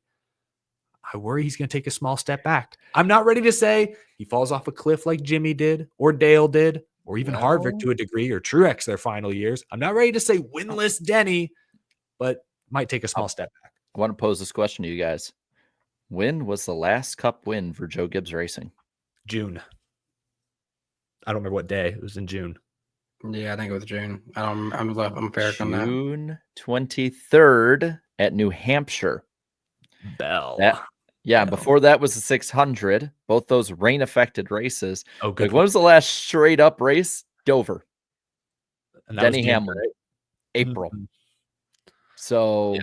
I worry he's going to take a small step back. I'm not ready to say he falls off a cliff like Jimmy did or Dale did or even Harvick to a degree or Truex their final years. I'm not ready to say winless Denny, but might take a small step back. I want to pose this question to you guys. When was the last Cup win for Joe Gibbs Racing? June. I don't remember what day. It was in June. yeah, I think it was June. I'm fair on that. June 23rd at New Hampshire. Bell. Before that was the 600. Both those rain-affected races. Oh, good. Like, when was the last straight-up race? Dover. And Denny Hamlin. right? April. Mhm. So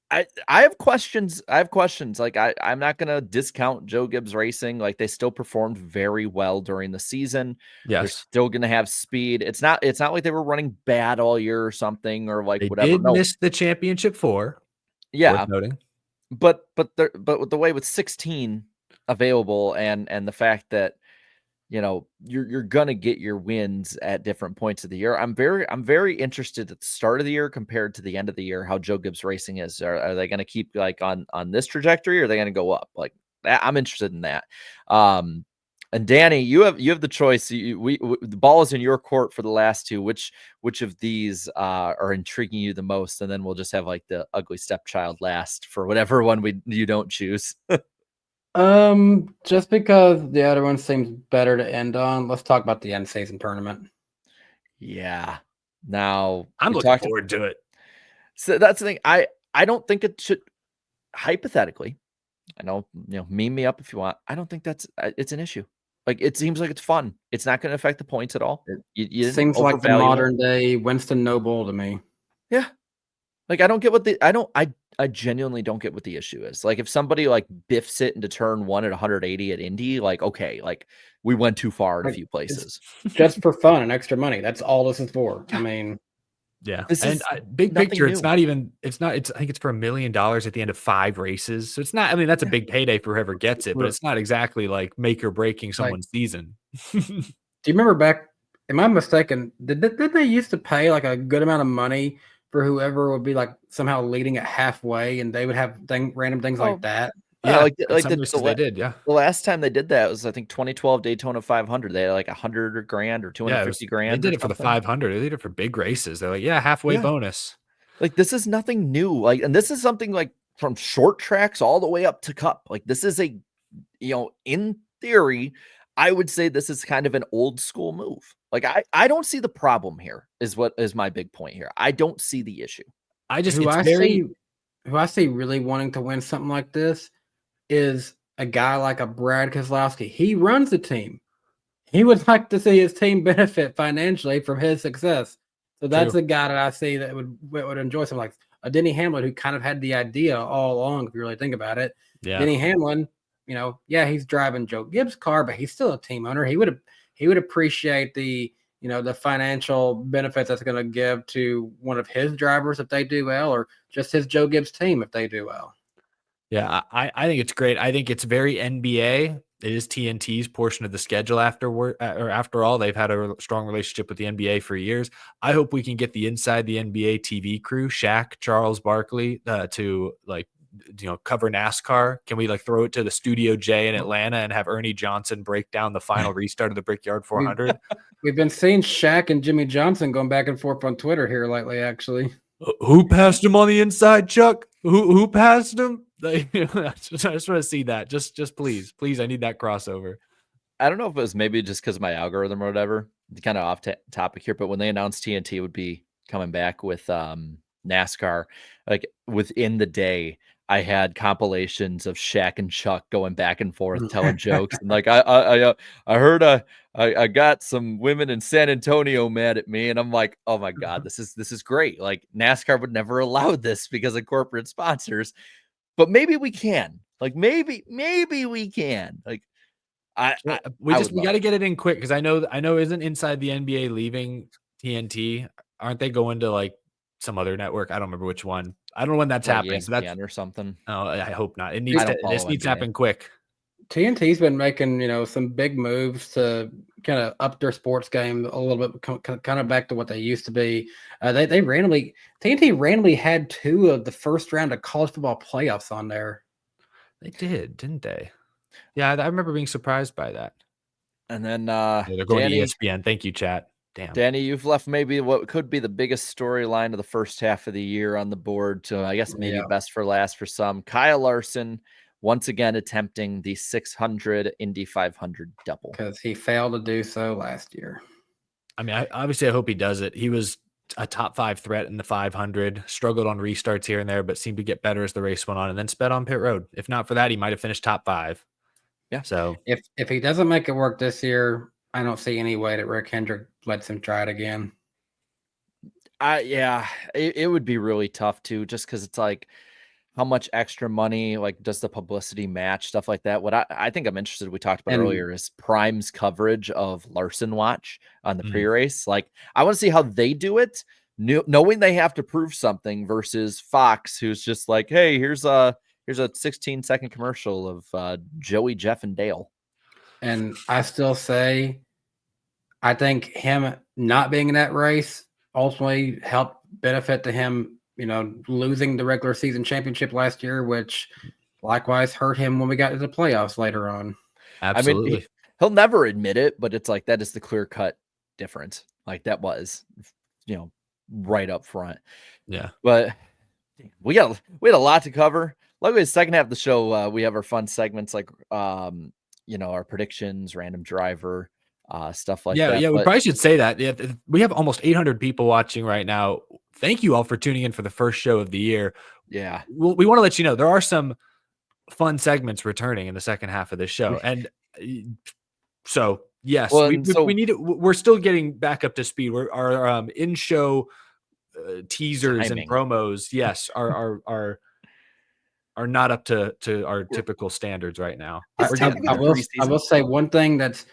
I have questions. Like, I'm not gonna discount Joe Gibbs Racing. Like, they still performed very well during the season. They're Yes. still gonna have speed. It's not like they were running bad all year or something, or like They whatever. did No, miss the championship 4. yeah, Worth noting. but with the way with 16 available and the fact that you're gonna get your wins at different points of the year. I'm very interested at the start of the year compared to the end of the year how Joe Gibbs Racing is. Are they gonna keep like on this trajectory, or are they gonna go up? Like that, I'm interested in that. And Danny, you have the choice. The ball is in your court for the last two. Which of these are intriguing you the most? And then we'll just have like the ugly stepchild last for whatever one you don't choose. Just because the other one seems better to end on, let's talk about the end season tournament. Yeah. Now I'm we looking talked- forward to it. So that's the thing. I don't think it should. Hypothetically, I know, meme me up if you want. I don't think it's an issue. Like, it seems like it's fun. It's not going to affect the points at all. You didn't Seems like the overvalue it. modern day Winston Noble to me. Yeah. Like, I don't get what I genuinely don't get what the issue is. Like, if somebody like biffs it into turn 1 at 180 at Indy, like, okay, like we went too far in a few places. Just for fun and extra money. That's all this is for. I mean, Yeah. This And is big nothing picture, new. I think it's for $1 million at the end of 5 races. So it's not, I mean, that's a big payday for whoever gets it, but it's not exactly like make or breaking someone's season. do you remember back? Am I mistaken? Did they used to pay like a good amount of money for whoever would be like somehow leading it halfway, and they would have random things like that? Yeah, like in some races they did. Yeah. The last time they did that was, I think, 2012 Daytona 500. They had like 100 grand or 250 grand. They did it for the 500. They did it for big races. They're like, halfway bonus. Like, this is nothing new. Like, and this is something like from short tracks all the way up to Cup. Like, this is in theory, I would say this is kind of an old school move. Like, I don't see the problem here. Is what is my big point here. I don't see the issue. Who I see really wanting to win something like this is a guy like a Brad Keselowski. He runs the team. He would like to see his team benefit financially from his success. So that's a guy that I see that would enjoy something like a Denny Hamlin, who kind of had the idea all along, if you really think about it. Yeah. Denny Hamlin, he's driving Joe Gibbs' car, but he's still a team owner. He would appreciate the the financial benefits that's going to give to one of his drivers if they do well, or just his Joe Gibbs team if they do well. Yeah, I think it's great. I think it's very NBA. It is TNT's portion of the schedule after all. They've had a strong relationship with the NBA for years. I hope we can get the inside the NBA TV crew, Shaq, Charles Barkley, to cover NASCAR. Can we throw it to the Studio J in Atlanta and have Ernie Johnson break down the final restart of the Brickyard 400? We've been seeing Shaq and Jimmy Johnson going back and forth on Twitter here lately, actually. Who passed him on the inside, Chuck? Who passed him? I just want to see that. Just please, I need that crossover. I don't know if it was maybe just because of my algorithm or whatever. Kind of off topic here, but when they announced TNT would be coming back with NASCAR, like within the day, I had compilations of Shaq and Chuck going back and forth telling jokes, and like I heard I got some women in San Antonio mad at me, and I'm like, oh my god, this is great. Like NASCAR would never allow this because of corporate sponsors, but maybe we can. Like maybe we can. Like Yeah, I we would got love to it. get it in quick because I know isn't Inside the NBA leaving TNT? Aren't they going to like some other network? I don't remember which one. I don't know when that's Like happening. So that's ESPN or something. I hope not. It I needs to don't this follow needs to NBA. happen quick. TNT's been making, some big moves to kind of up their sports game a little bit, kind of back to what they used to be. They randomly TNT randomly had 2 of the first round of college football playoffs on there. They did, didn't they? Yeah, I remember being surprised by that. And then Oh, they're going to Danny, ESPN. Thank you, chat. Damn. Danny, you've left maybe what could be the biggest storyline of the first half of the year on the board to, I guess, maybe Yeah. best for last for some. Kyle Larson once again attempting the 600 Indy 500 double. Because he failed to do so last year. I mean, obviously, I hope he does it. He was a top 5 threat in the 500, struggled on restarts here and there, but seemed to get better as the race went on and then sped on pit road. If not for that, he might have finished top 5. Yeah. So If he doesn't make it work this year, I don't see any way that Rick Hendrick lets him try it again. Yeah, it would be really tough too, just because it's like how much extra money, like does the publicity match, stuff like that. What I think I'm interested, we talked about And- earlier, is Prime's coverage of Larson Watch on the Mhm. pre-race. Like I want to see how they do it, knowing they have to prove something versus Fox, who's just like, hey, here's a 16-second commercial of Joey, Jeff, and Dale. And I still say, I think him not being in that race ultimately helped benefit to him, losing the regular season championship last year, which likewise hurt him when we got to the playoffs later on. absolutely. I mean, he'll never admit it, but it's like that is the clear-cut difference. Like that was, right up front. Yeah. But we had a lot to cover. Luckily, the second half of the show, we have our fun segments like our predictions, random driver, stuff like that. Yeah, we But probably should say that. Yeah, we have almost 800 people watching right now. Thank you all for tuning in for the first show of the year. yeah, We want to let you know there are some fun segments returning in the second half of the show. And so, yes, Well, we need it. We're still getting back up to speed. Our in-show teasers timing. and promos, yes, are not up to our typical standards right now. It's We're technically getting the there. I preseason. will say one thing that's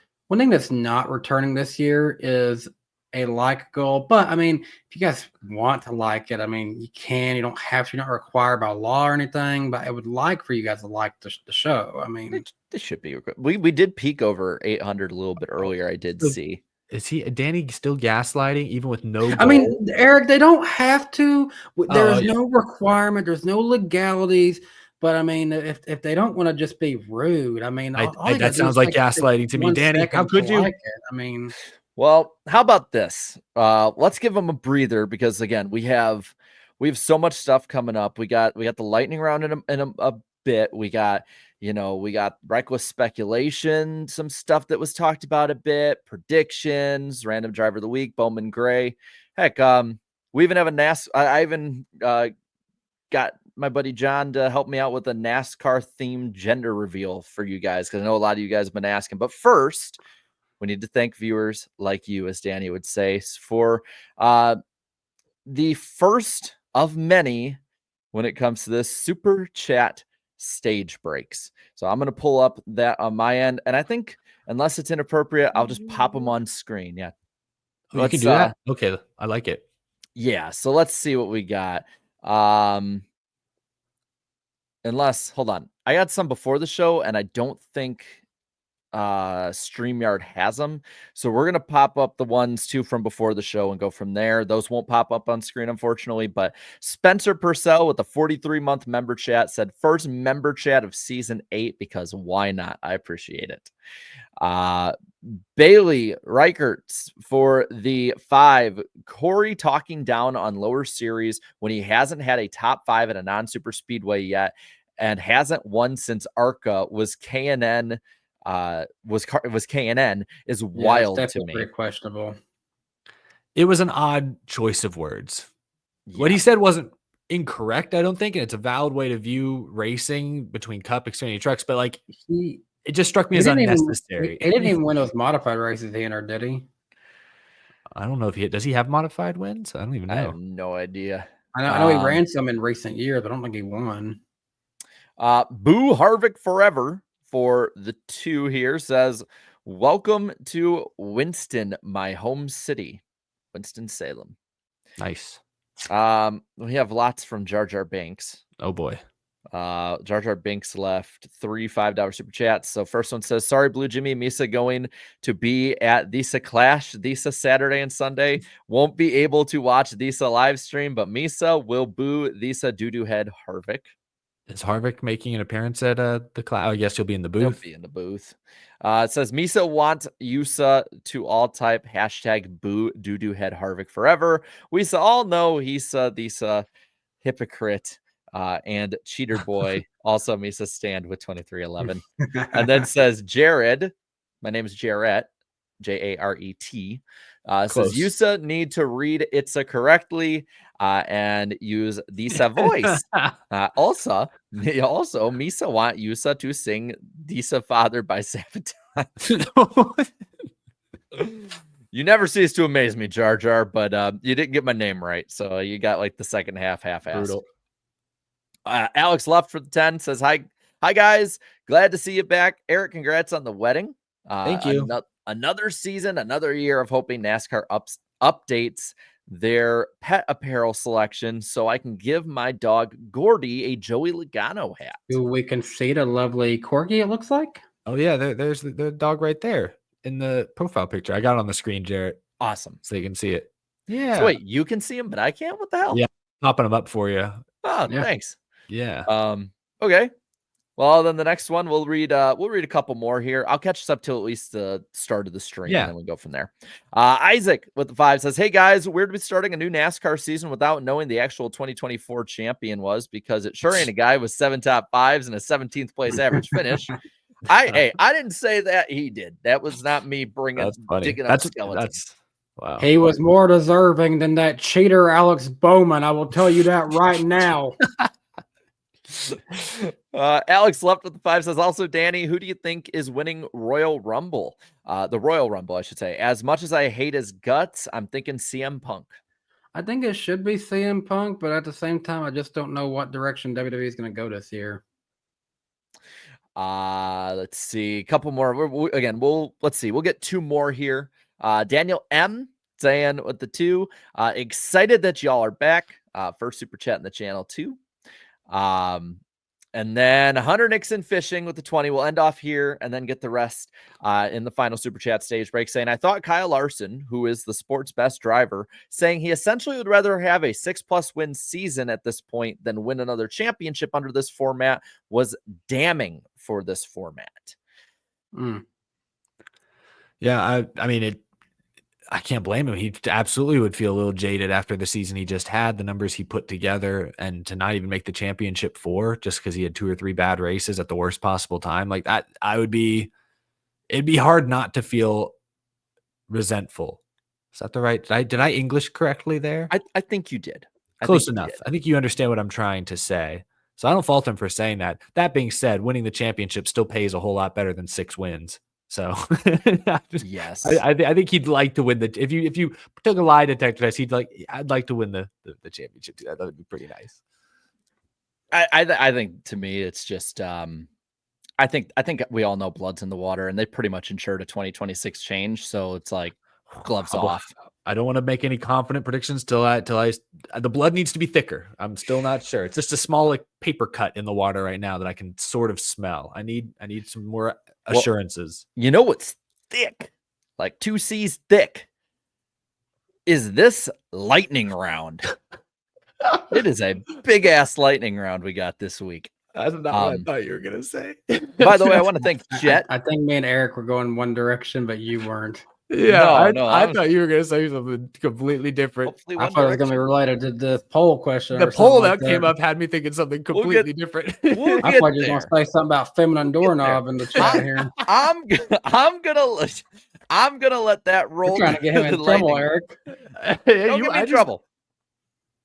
not returning this year is a like goal. But I mean, if you guys want to like it, I mean, you can. You don't have to. You're not required by law or anything. But I would like for you guys to like the show. I mean, This should be. We did peak over 800 a little bit earlier. I did So- see. Is Danny still gaslighting even with no goal? I mean, Eric, they don't have to. There is yeah. no requirement. There's no legalities. But I mean, if they don't want to just be rude, I mean, all you gotta that do sounds is like take gaslighting to me. 1 Danny, second how could to you? like it. I mean, Well, how about this? Let's give them a breather because again, we have so much stuff coming up. We got the lightning round in a bit. We got reckless speculation, some stuff that was talked about a bit, predictions, random driver of the week, Bowman Gray. Heck, we even have a I even got my buddy John to help me out with a NASCAR themed gender reveal for you guys because I know a lot of you guys have been asking. But first, we need to thank viewers like you, as Danny would say, for the first of many when it comes to this super chat stage breaks. So I'm going to pull up that on my end. And I think unless it's inappropriate, I'll just pop them on screen. Yeah. Oh, you can do that? Okay, I like it. Yeah. So let's see what we got. Unless, hold on. I got some before the show, and I don't think StreamYard has them. So we're going to pop up the ones too from before the show and go from there. Those won't pop up on screen, unfortunately, but Spencer Purcell with a 43-month member chat said first member chat of season 8 because why not? I appreciate it. Bailey Reichertz for the 5. Corey talking down on lower series when he hasn't had a top 5 at a non-super speedway yet and hasn't won since ARCA was K&N was K&N is wild to me. Pretty questionable. It was an odd choice of words. What he said wasn't incorrect, I don't think, and it's a valid way to view racing between Cup, Xfinity trucks. But like, it just struck me as unnecessary. He didn't even win those modified races he entered, did he? I don't know if does he have modified wins? I don't even know. I have no idea. I know he ran some in recent years, but I don't think he won. Boo Harvick forever for the 2 here says, welcome to Winston, my home city, Winston-Salem. Nice. We have lots from Jar Jar Banks. Oh boy. Jar Jar Banks left 3 $5 super chats. So first one says, sorry, Blue Jimmy and Misa going to be at Thesa Clash Thesa Saturday and Sunday. Won't be able to watch Thesa live stream, but Misa will boo Thesa doo-doo head Harvick. Is Harvick making an appearance at the class? I guess he'll be in the booth. He'll be in the booth. It says Misa wants Yusa to all type hashtag boo doo-doo head Harvick forever. We all know he's Thesa hypocrite. And cheater boy also Misa stand with 2311. And then says Jared, my name is Jarrett, Jaret. Says Yusa need to read Itza correctly and use Disa voice. Also Misa want Yusa to sing Disa Father by Sabotage. You never cease to amaze me, Jar Jar, but you didn't get my name right, so you got like the second half-assed. Brutal. Alex left for the 10 says, hi guys, glad to see you back. Eric, congrats on the wedding. Thank you. Another season, another year of hoping NASCAR updates their pet apparel selection so I can give my dog Gordy a Joey Logano hat. We can see the lovely corgi, it looks like. Oh yeah, there's the dog right there in the profile picture. I got it on the screen, Jarrett. Awesome. So you can see it. Yeah. So wait, you can see him, but I can't? What the hell? Yeah, popping them up for you. Oh, Yeah. Thanks. Yeah. Okay. Well, then the next one we'll read a couple more here. I'll catch us up till at least the start of the stream, Yeah. and then we go from there. Isaac with the 5 says, hey guys, weird to be starting a new NASCAR season without knowing the actual 2024 champion was, because it sure ain't a guy with 7 top 5s and a 17th place average finish. I didn't say that, he did. That was not me digging up skeletons. Wow. He was more deserving than that cheater Alex Bowman. I will tell you that right now. Alex left with the 5 says, also Danny, who do you think is winning Royal Rumble? The Royal Rumble, I should say. As much as I hate his guts, I'm thinking CM Punk. I think it should be CM Punk, but at the same time, I just don't know what direction WWE is going to go this year. Let's see, a couple more. Let's see. We'll get 2 more here. Daniel M saying with the 2, excited that y'all are back. First super chat in the channel too. And then Hunter Nixon Fishing with the 20. We'll end off here and then get the rest in the final super chat stage break, saying, I thought Kyle Larson, who is the sport's best driver, saying he essentially would rather have a 6+ win season at this point than win another championship under this format was damning for this format. Yeah, I mean, I can't blame him. He absolutely would feel a little jaded after the season he just had, the numbers he put together, and to not even make the championship 4 just because he had 2 or 3 bad races at the worst possible time. Like that, it'd be hard not to feel resentful. Is that the right? Did I English correctly there? I think you did. Close enough. I think you understand what I'm trying to say. So I don't fault him for saying that. That being said, winning the championship still pays a whole lot better than 6 wins. So yes, I think he'd like to win the. If you took a lie detector test, I'd like to win the championship. That would be pretty nice. I think to me it's just I think we all know blood's in the water, and they pretty much ensured a 2026 change. So it's like gloves off. I don't want to make any confident predictions till the blood needs to be thicker. I'm still not sure. It's just a small like paper cut in the water right now that I can sort of smell. I need some more assurances. You know what's thick, like 2 C's thick, is this lightning round. It is a big ass lightning round we got this week. That's not what I thought you were gonna say. By the way, I want to thank Jet. I think me and Eric were going one direction, but you weren't. Yeah, I thought you were gonna say something completely different. I thought it was gonna be related to the poll question. The poll that came up had me thinking something completely different. I thought you were gonna say something about feminine doorknob in the chat here. I'm gonna let that roll. You're trying to get him in trouble, Eric. Don't get me in trouble.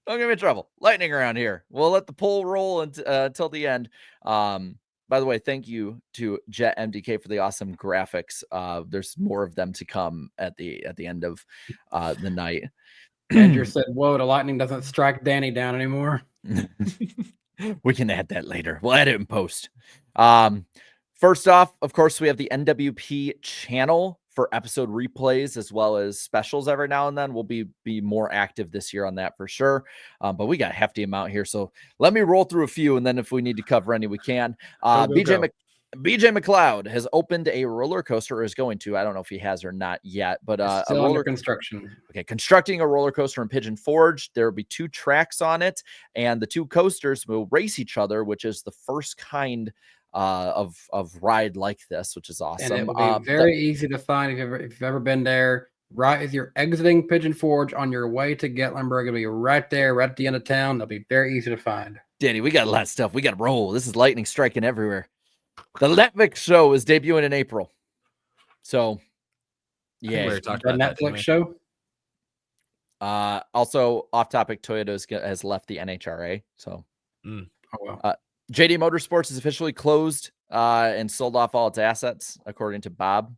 Don't get me in trouble. Lightning around here. We'll let the poll roll until the end. By the way, thank you to Jet MDK for the awesome graphics. There's more of them to come at the end of the night. Andrew said, "Whoa, the lightning doesn't strike Danny down anymore." We can add that later. We'll add it in post. First off, of course, we have the NWP channel for episode replays as well as specials every now and then. We'll be more active this year on that for sure. But we got a hefty amount here. So let me roll through a few, and then if we need to cover any, we can. BJ McLeod has opened a roller coaster, or is going to. I don't know if he has or not yet, but It's a still roller under construction. Okay, constructing a roller coaster in Pigeon Forge. There will be 2 tracks on it, and the 2 coasters will race each other, which is the first kind of ride like this, which is awesome. And it will be very easy to find if you've ever been there. Right as you're exiting Pigeon Forge on your way to Gatlinburg, it'll be right there, right at the end of town. They'll be very easy to find. Danny, we got a lot of stuff. We got to roll. This is lightning striking everywhere. The Netflix show is debuting in April. So, yeah. We already talked The about that, didn't Netflix we? show. Also, off topic, Toyota has left the NHRA. So, Oh, well. JD Motorsports is officially closed and sold off all its assets, according to Bob.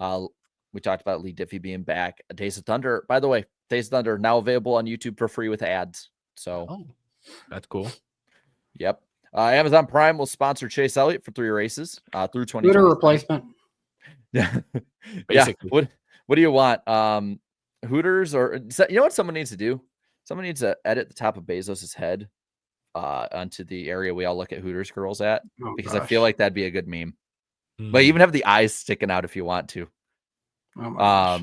We talked about Lee Diffie being back. Days of Thunder, by the way, Days of Thunder now available on YouTube for free with ads. So, That's cool. yep. Amazon Prime will sponsor Chase Elliott for 3 races through 2020. Scooter replacement. Yeah. Basically. What do you want? Hooters, or you know what someone needs to do? Someone needs to edit the top of Bezos's head onto the area we all look at Hooters girls at, Oh, because I gosh. feel like that'd be a good meme. Mm. But even have the eyes sticking out if you want to. Oh, my gosh.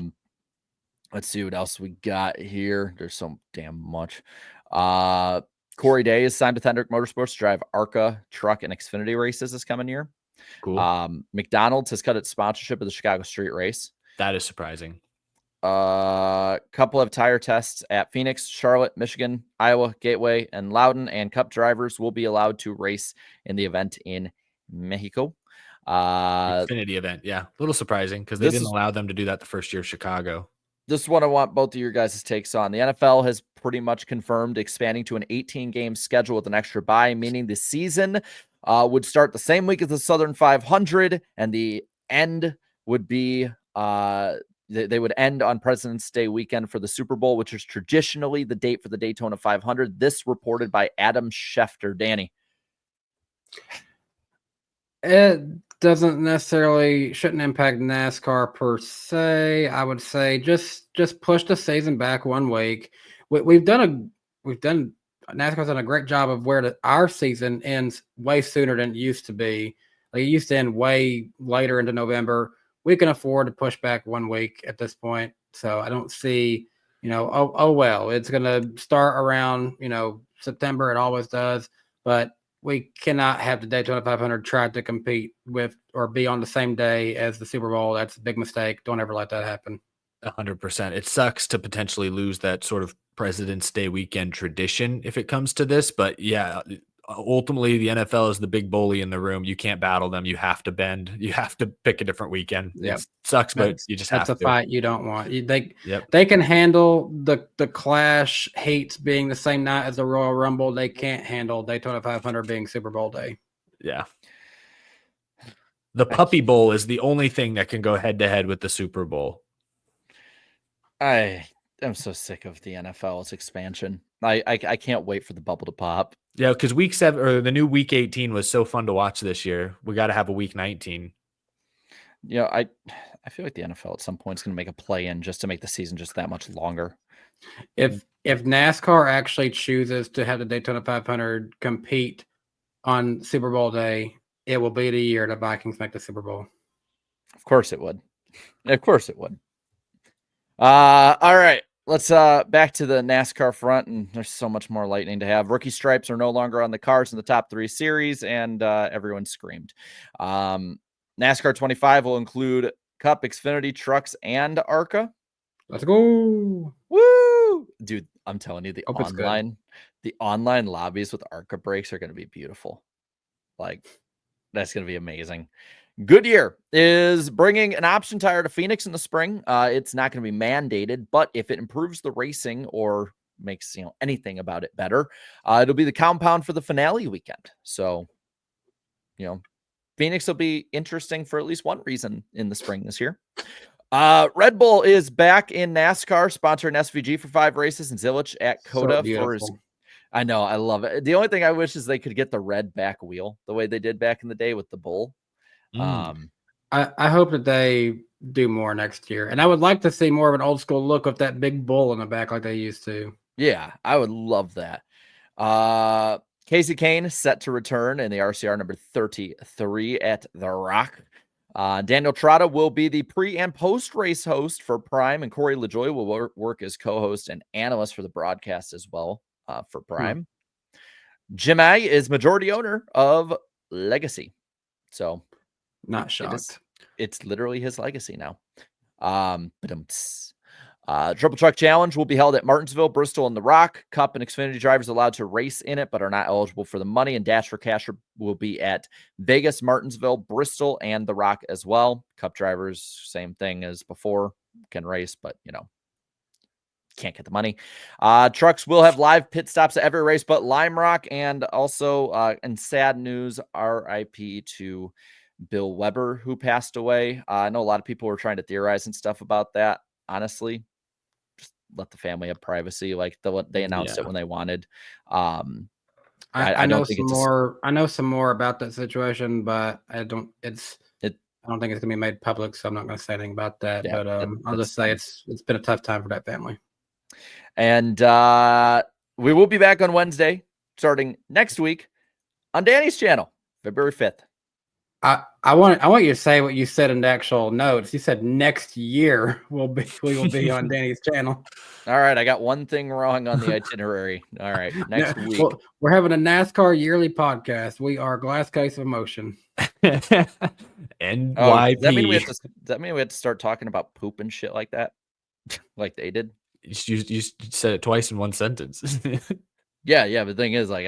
Let's see what else we got here. There's so damn much. Corey Day is signed with Hendrick Motorsports to drive ARCA truck and Xfinity races this coming year. Cool. McDonald's has cut its sponsorship of the Chicago Street Race. That is surprising. Couple of tire tests at Phoenix, Charlotte, Michigan, Iowa, Gateway, and Loudon, and Cup drivers will be allowed to race in the event in Mexico. Xfinity event. Yeah. A little surprising because they This didn't is- allow them to do that the first year of Chicago. This is what I want both of your guys' takes on. The NFL has pretty much confirmed expanding to an 18-game schedule with an extra bye, meaning the season would start the same week as the Southern 500, and the end would be they would end on President's Day weekend for the Super Bowl, which is traditionally the date for the Daytona 500. This reported by Adam Schefter. Danny. It shouldn't impact NASCAR per se. I would say just push the season back 1 week. NASCAR's done a great job of where our season ends way sooner than it used to be. Like, it used to end way later into November. We can afford to push back 1 week at this point. So I don't see, well, it's going to start around, September. It always does. But we cannot have the Daytona 500 try to compete with or be on the same day as the Super Bowl. That's a big mistake. Don't ever let that happen. 100%. It sucks to potentially lose that sort of President's Day weekend tradition if it comes to this. But yeah, ultimately the NFL is the big bully in the room. You can't battle them. You have to bend. You have to pick a different weekend. Yep. It sucks, but you just have to. That's a fight you don't want. Yep. They can handle the Clash hates being the same night as the Royal Rumble. They can't handle Daytona 500 being Super Bowl day. Yeah. The Puppy Bowl is the only thing that can go head to head with the Super Bowl. I am so sick of the NFL's expansion. I can't wait for the bubble to pop. Yeah, because week 7 or the new week 18 was so fun to watch this year. We got to have a week 19. I feel like the NFL at some point is going to make a play in just to make the season just that much longer. If NASCAR actually chooses to have the Daytona 500 compete on Super Bowl day, it will be the year the Vikings make the Super Bowl. Of course it would. Of course it would. All right. Let's back to the NASCAR front, and there's so much more lightning to have. Rookie stripes are no longer on the cars in the top 3 series, and everyone screamed. NASCAR 25 will include Cup, Xfinity, trucks, and ARCA. Let's go. Woo! Dude, I'm telling you, the Hope it's good. online lobbies with ARCA brakes are going to be beautiful. Like, that's going to be amazing. Goodyear is bringing an option tire to Phoenix in the spring. It's not going to be mandated, but if it improves the racing or makes anything about it better. It'll be the compound for the finale weekend. So, Phoenix will be interesting for at least one reason in the spring this year. Red Bull is back in NASCAR, sponsoring SVG for 5 races, and Zilich at Coda for his. I know, I love it. The only thing I wish is they could get the red back wheel the way they did back in the day with the bull. I hope that they do more next year, and I would like to see more of an old school look with that big bull in the back like they used to. Yeah, I would love that. Casey Kane set to return in the RCR number 33 at The Rock. Daniel Trotta will be the pre and post race host for Prime, and Corey LaJoy will work as co-host and analyst for the broadcast as well for Prime. Jim A is majority owner of Legacy, so not shocked. It's literally his legacy now. Triple Truck Challenge will be held at Martinsville, Bristol, and The Rock. Cup and Xfinity drivers allowed to race in it, but are not eligible for the money. And Dash for Cash will be at Vegas, Martinsville, Bristol, and The Rock as well. Cup drivers, same thing as before, can race, but can't get the money. Trucks will have live pit stops at every race but Lime Rock, and also in sad news, RIP to Bill Weber, who passed away. I know a lot of people were trying to theorize and stuff about that. Honestly, just let the family have privacy. Like they announced it when they wanted. I know some more. I know some more about that situation, but I don't think it's gonna be made public, so I'm not gonna say anything about that. Yeah, but I'll just say it's been a tough time for that family. And we will be back on Wednesday, starting next week on Danny's channel, February 5th. I want you to say what you said in the actual notes. You said next year we will be on Danny's channel. All right, I got one thing wrong on the itinerary. All right, next week we're having a NASCAR yearly podcast. We are Glass Case of Emotion. NYP. Does that mean we have to start talking about poop and shit like that, like they did? You said it twice in one sentence. Yeah. But the thing is, like,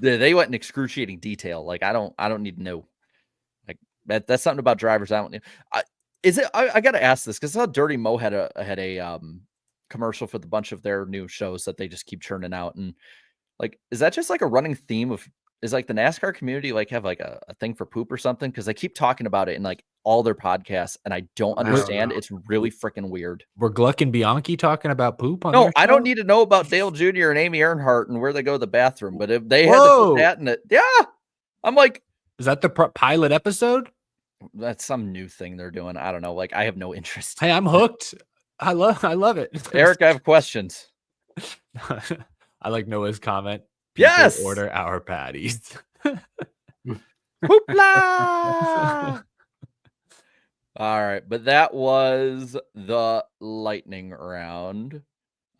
they went in excruciating detail. Like, I don't need to know. Like that's something about drivers. I don't need. I got to ask this because I saw Dirty Mo had a commercial for the bunch of their new shows that they just keep churning out, and like, is that just like a running theme of? Is like the NASCAR community like have like a thing for poop or something? Because they keep talking about it in like all their podcasts, and I don't understand. It's really freaking weird. Were Gluck and Bianchi talking about poop on No, I don't need to know about Dale Jr. and Amy Earnhardt and where they go to the bathroom. But if they had to put that in it, I'm like, is that the pilot episode? That's some new thing they're doing. I don't know. Like, I have no interest. Hey, I'm hooked. I love it. Eric, I have questions. I like Noah's comment. People order our patties. Hoopla! All right, but that was the lightning round.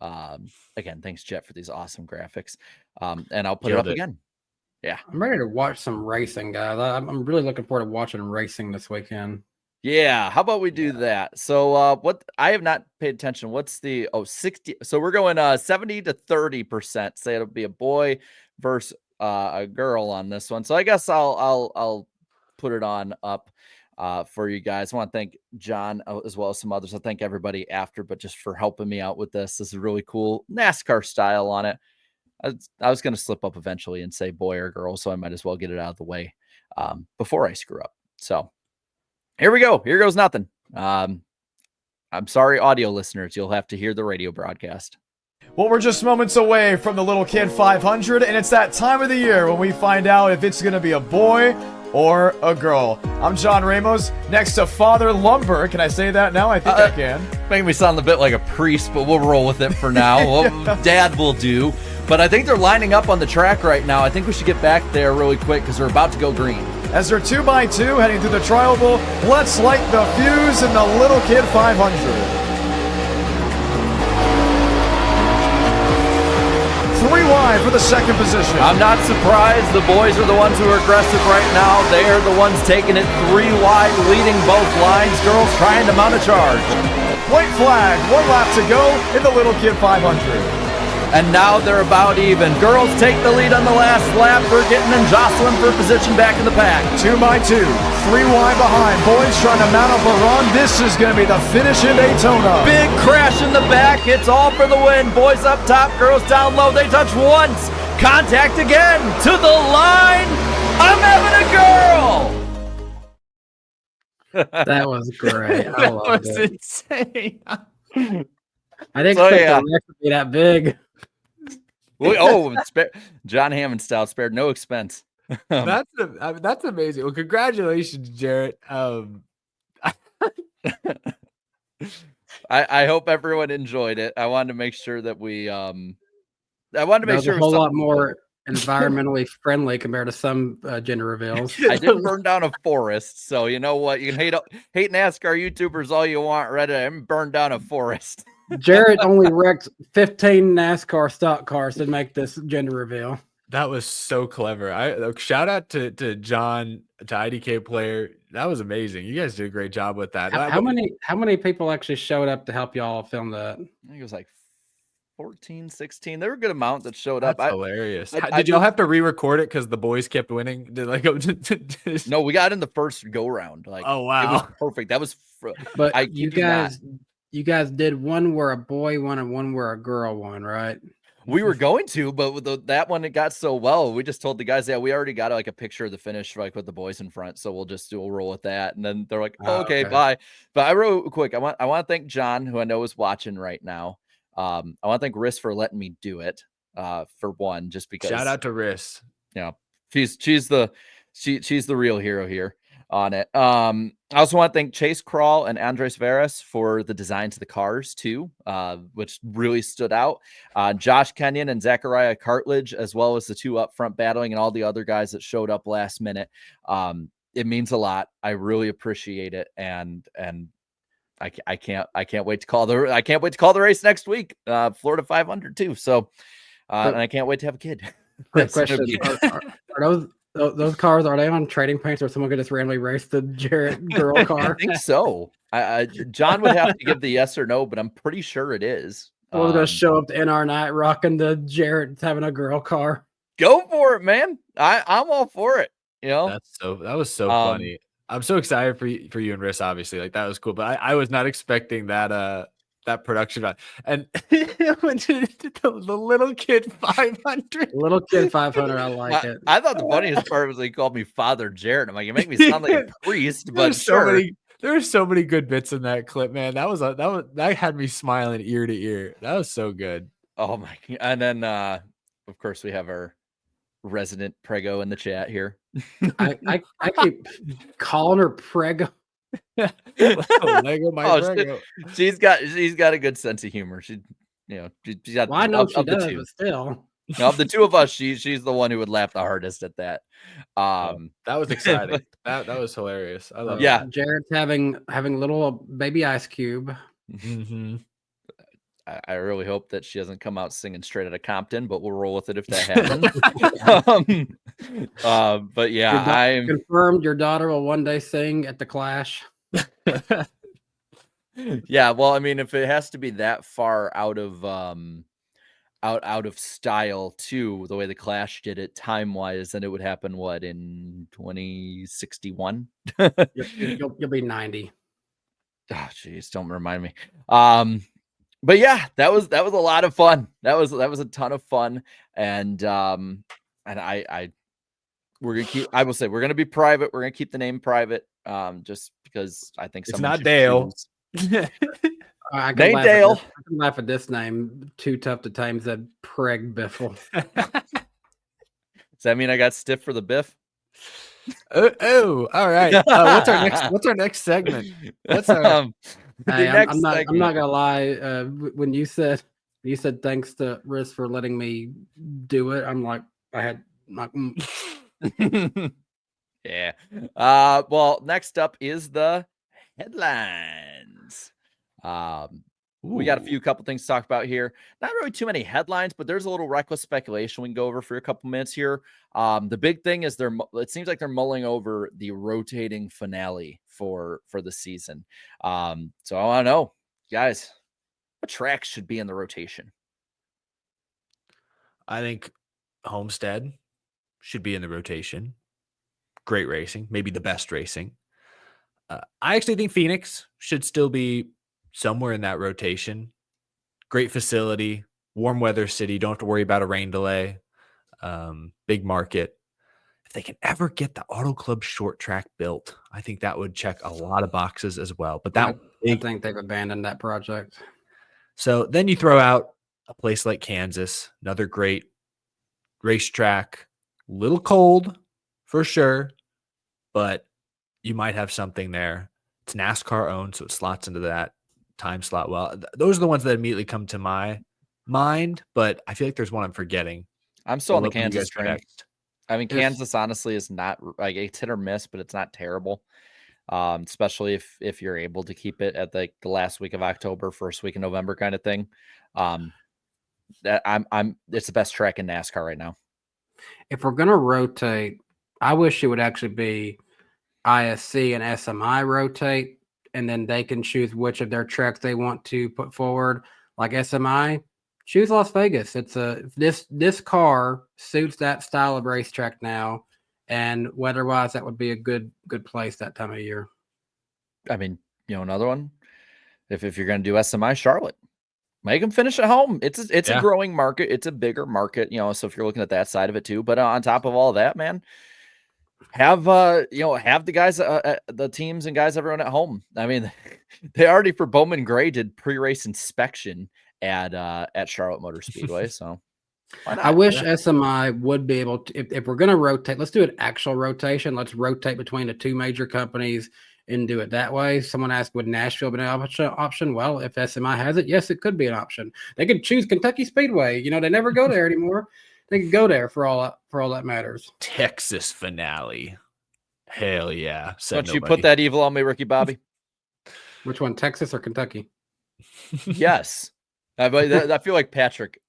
Again, thanks, Jet, for these awesome graphics. And I'll put it up again. Yeah, I'm ready to watch some racing, guys. I'm really looking forward to watching racing this weekend. Yeah, how about we do that? So what I have not paid attention. What's the 60? So we're going 70 to 30%. Say it'll be a boy versus a girl on this one. So I guess I'll put it on up for you guys. I want to thank John as well as some others. I thank everybody after, but just for helping me out with this. This is really cool NASCAR style on it. I was going to slip up eventually and say boy or girl, so I might as well get it out of the way before I screw up. So here we go. Here goes nothing. I'm sorry, audio listeners. You'll have to hear the radio broadcast. Well, we're just moments away from the Little Kid 500, and it's that time of the year when we find out if it's going to be a boy or a girl. I'm John Ramos, next to Father Lumber. Can I say that now? I think I can. Making me sound a bit like a priest, but we'll roll with it for now. Well, Dad will do. But I think they're lining up on the track right now. I think we should get back there really quick because they're about to go green. As they're 2x2 heading through the tri-oval, let's light the fuse in the Little Kid 500. 3 wide for the second position. I'm not surprised. The boys are the ones who are aggressive right now. They are the ones taking it 3 wide, leading both lines. Girls trying to mount a charge. White flag, 1 lap to go in the Little Kid 500. And now they're about even. Girls take the lead on the last lap. They're getting and jostling for position back in the pack. 2 by 2, 3 wide behind. Boys trying to mount up a run. This is going to be the finish in Daytona. Big crash in the back. It's all for the win. Boys up top, girls down low. They touch once. Contact again. To the line. I'm having a girl. That was great. I That loved was it. insane. I didn't So, expect yeah. the wreck to be that big. John Hammond style, spared no expense. That's amazing. Well, congratulations, Jarrett. I hope everyone enjoyed it. I wanted to make sure that we I wanted to That make was sure a it was whole lot something- more environmentally friendly compared to some gender reveals. I didn't burn down a forest, so you know what? You can hate NASCAR YouTubers all you want, Reddit. I didn't burn down a forest. Jarrett only wrecked 15 NASCAR stock cars to make this gender reveal. That was so clever. Shout out to John, to IDK player. That was amazing. You guys did a great job with that. How many people actually showed up to help y'all film that? I think it was like 14, 16. There were a good amount that showed up. That's hilarious. I Did y'all have to re-record it because the boys kept winning? Did like No, we got in the first go round. Like, Oh, it was wow. perfect. That was. But I you kid you not. guys did one where a boy won and one where a girl won, right? We were going to, but with that one, it got so well. We just told the guys, yeah, we already got like a picture of the finish, like with the boys in front. So we'll just do a roll with that. And then they're like, oh, okay, bye. But I real quick, I want to thank John, who I know is watching right now. I want to thank Riss for letting me do it. For one, just because. Shout out to Riss. Yeah, she's the real hero here on it. I also want to thank Chase Crawl and Andres Veras for the designs of the cars too, which really stood out. Josh Kenyon and Zachariah Cartledge, as well as the two up front battling and all the other guys that showed up last minute. It means a lot. I really appreciate it, and I can't wait to call the race next week, Florida 500 too. So, and I can't wait to have a kid. Quick question: Are those cars, are they on trading paints, or someone could just randomly race the Jarrett girl car? I think so. John would have to give the yes or no, but I'm pretty sure it is. We're gonna show up to NR night rocking the Jarrett having a girl car. Go for it, man. I'm all for it. You know, that was so funny. I'm so excited for you and Riss, obviously. Like, that was cool, but I was not expecting that production value. And the little kid 500. Little kid 500, I like it. I thought the funniest part was he called me Father Jarrett. I'm like, you make me sound like a priest, but There were so many good bits in that clip, man. That had me smiling ear to ear. That was so good. Oh my! And then, of course, we have our resident Prego in the chat here. I keep calling her Prego. Lego my Prego. She's got a good sense of humor. She's got. Well, I know she does, two. but still. Of the two of us, she's the one who would laugh the hardest at that. That was exciting. that was hilarious. I love it. Yeah. Jarrett's having little baby Ice Cube. Mm-hmm. I really hope that she doesn't come out singing straight out of Compton, but we'll roll with it if that happens. But yeah, I'm confirmed your daughter will one day sing at the Clash. Yeah, well, I mean, if it has to be that far out of out of style too, the way the Clash did it time wise, then it would happen in 2061. You'll be 90. Oh, geez, don't remind me. But yeah, that was a lot of fun. That was a ton of fun, and we're gonna keep. I will say we're gonna be private. We're gonna keep the name private, just because I think it's not Dale. I can Dale. I can laugh at this name. Too tough to tame, said Preg Biffle. Does that mean I got stiff for the biff? Oh, all right. What's our next segment? What's our Hey, I'm not gonna lie. When you said thanks to Riz for letting me do it, I'm like, I had like. Yeah. Well, next up is the headlines. We got a couple things to talk about here. Not really too many headlines, but there's a little reckless speculation we can go over for a couple minutes here. The big thing is it seems like they're mulling over the rotating finale for the season. So I want to know, guys, what tracks should be in the rotation? I think Homestead should be in the rotation. Great racing, maybe the best racing. I actually think Phoenix should still be somewhere in that rotation. Great facility, warm weather city. Don't have to worry about a rain delay. Big market. If they can ever get the Auto Club short track built, I think that would check a lot of boxes as well. But I think they've abandoned that project. So then you throw out a place like Kansas, another great racetrack, little cold for sure, but you might have something there. It's NASCAR owned, so it slots into that time slot well. Those are the ones that immediately come to my mind, but I feel like there's one I'm forgetting. I'm still on the Kansas train. Next. I mean, Kansas honestly is not like it's hit or miss, but it's not terrible. Especially if you're able to keep it at the last week of October, first week of November kind of thing. That it's the best track in NASCAR right now. If we're gonna rotate, I wish it would actually be ISC and SMI rotate, and then they can choose which of their tracks they want to put forward. Like SMI, choose Las Vegas. It's this car suits that style of racetrack now, and weather-wise, that would be a good place that time of year. I mean, another one. If you're going to do SMI, Charlotte, make them finish at home. It's a growing market. It's a bigger market, so if you're looking at that side of it too. But on top of all that, man, have the guys, the teams and guys, everyone at home. I mean, they already for Bowman Gray did pre-race inspection at Charlotte Motor Speedway. So I wish SMI would be able to, if we're going to rotate, let's do an actual rotation. Let's rotate between the two major companies and do it that way. Someone asked, would Nashville be an option? Well, if SMI has it, yes, it could be an option. They could choose Kentucky Speedway. They never go there anymore. They could go there for all that matters. Texas finale. Hell yeah. Don't you put that evil on me, Ricky Bobby? Which one, Texas or Kentucky? Yes. I feel like Patrick,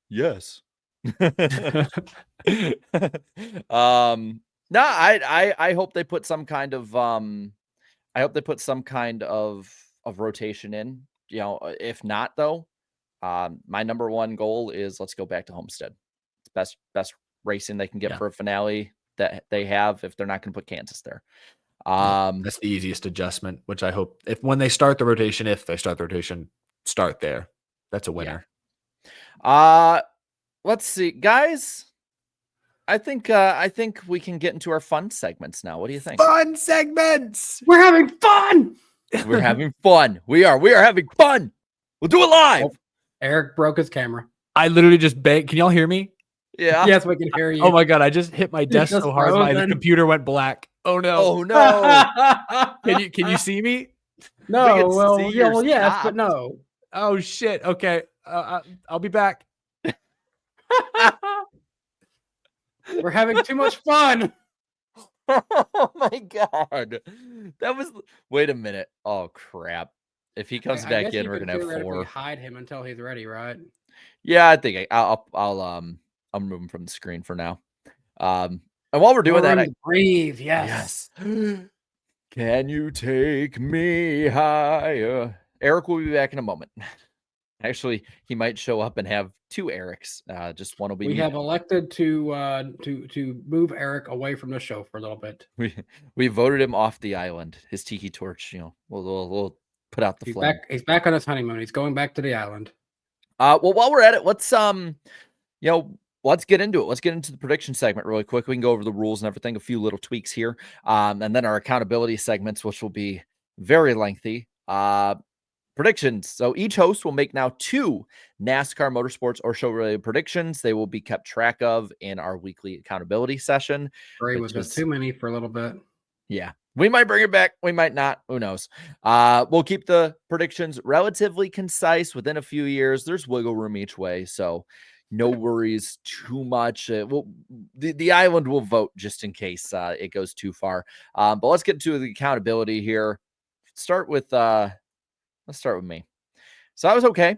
yes. No, I hope they put some kind of rotation in. If not though, my number one goal is let's go back to Homestead. It's best racing they can get for a finale that they have if they're not going to put Kansas there. That's the easiest adjustment, which I hope if they start the rotation, start there. That's a winner. Yeah. Let's see, guys. I think we can get into our fun segments now. What do you think? Fun segments. We're having fun. We're having fun. We are having fun. We'll do it live. Oh, Eric broke his camera. I literally just banged. Can y'all hear me? Yeah. Yes, we can hear you. Oh my god! I just hit my desk so hard, my computer went black. Oh no! Oh no! Can you see me? No. Well, yes, but no. Oh shit! Okay, I'll be back. We're having too much fun. Oh my god! Wait a minute. Oh crap! If he comes back in, we're gonna have 4. Hide him until he's ready, right? Yeah, I think I'll remove him from the screen for now. And while we're doing that, breathe. Yes. Can you take me higher? Eric will be back in a moment. Actually, he might show up and have 2 Erics. Just one will be. We have elected to move Eric away from the show for a little bit. We voted him off the island. His tiki torch, we'll put out the flame. He's back on his honeymoon. He's going back to the island. Well, while we're at it, let's let's get into it. Let's get into the prediction segment really quick. We can go over the rules and everything, a few little tweaks here, and then our accountability segments, which will be very lengthy. Predictions. So each host will make now 2 NASCAR motorsports or show related predictions. They will be kept track of in our weekly accountability session. 3 was just too many for a little bit. Yeah. We might bring it back. We might not. Who knows? We'll keep the predictions relatively concise within a few years. There's wiggle room each way. So no worries too much. The island will vote just in case it goes too far. But let's get to the accountability here. Let's start with me. So I was okay.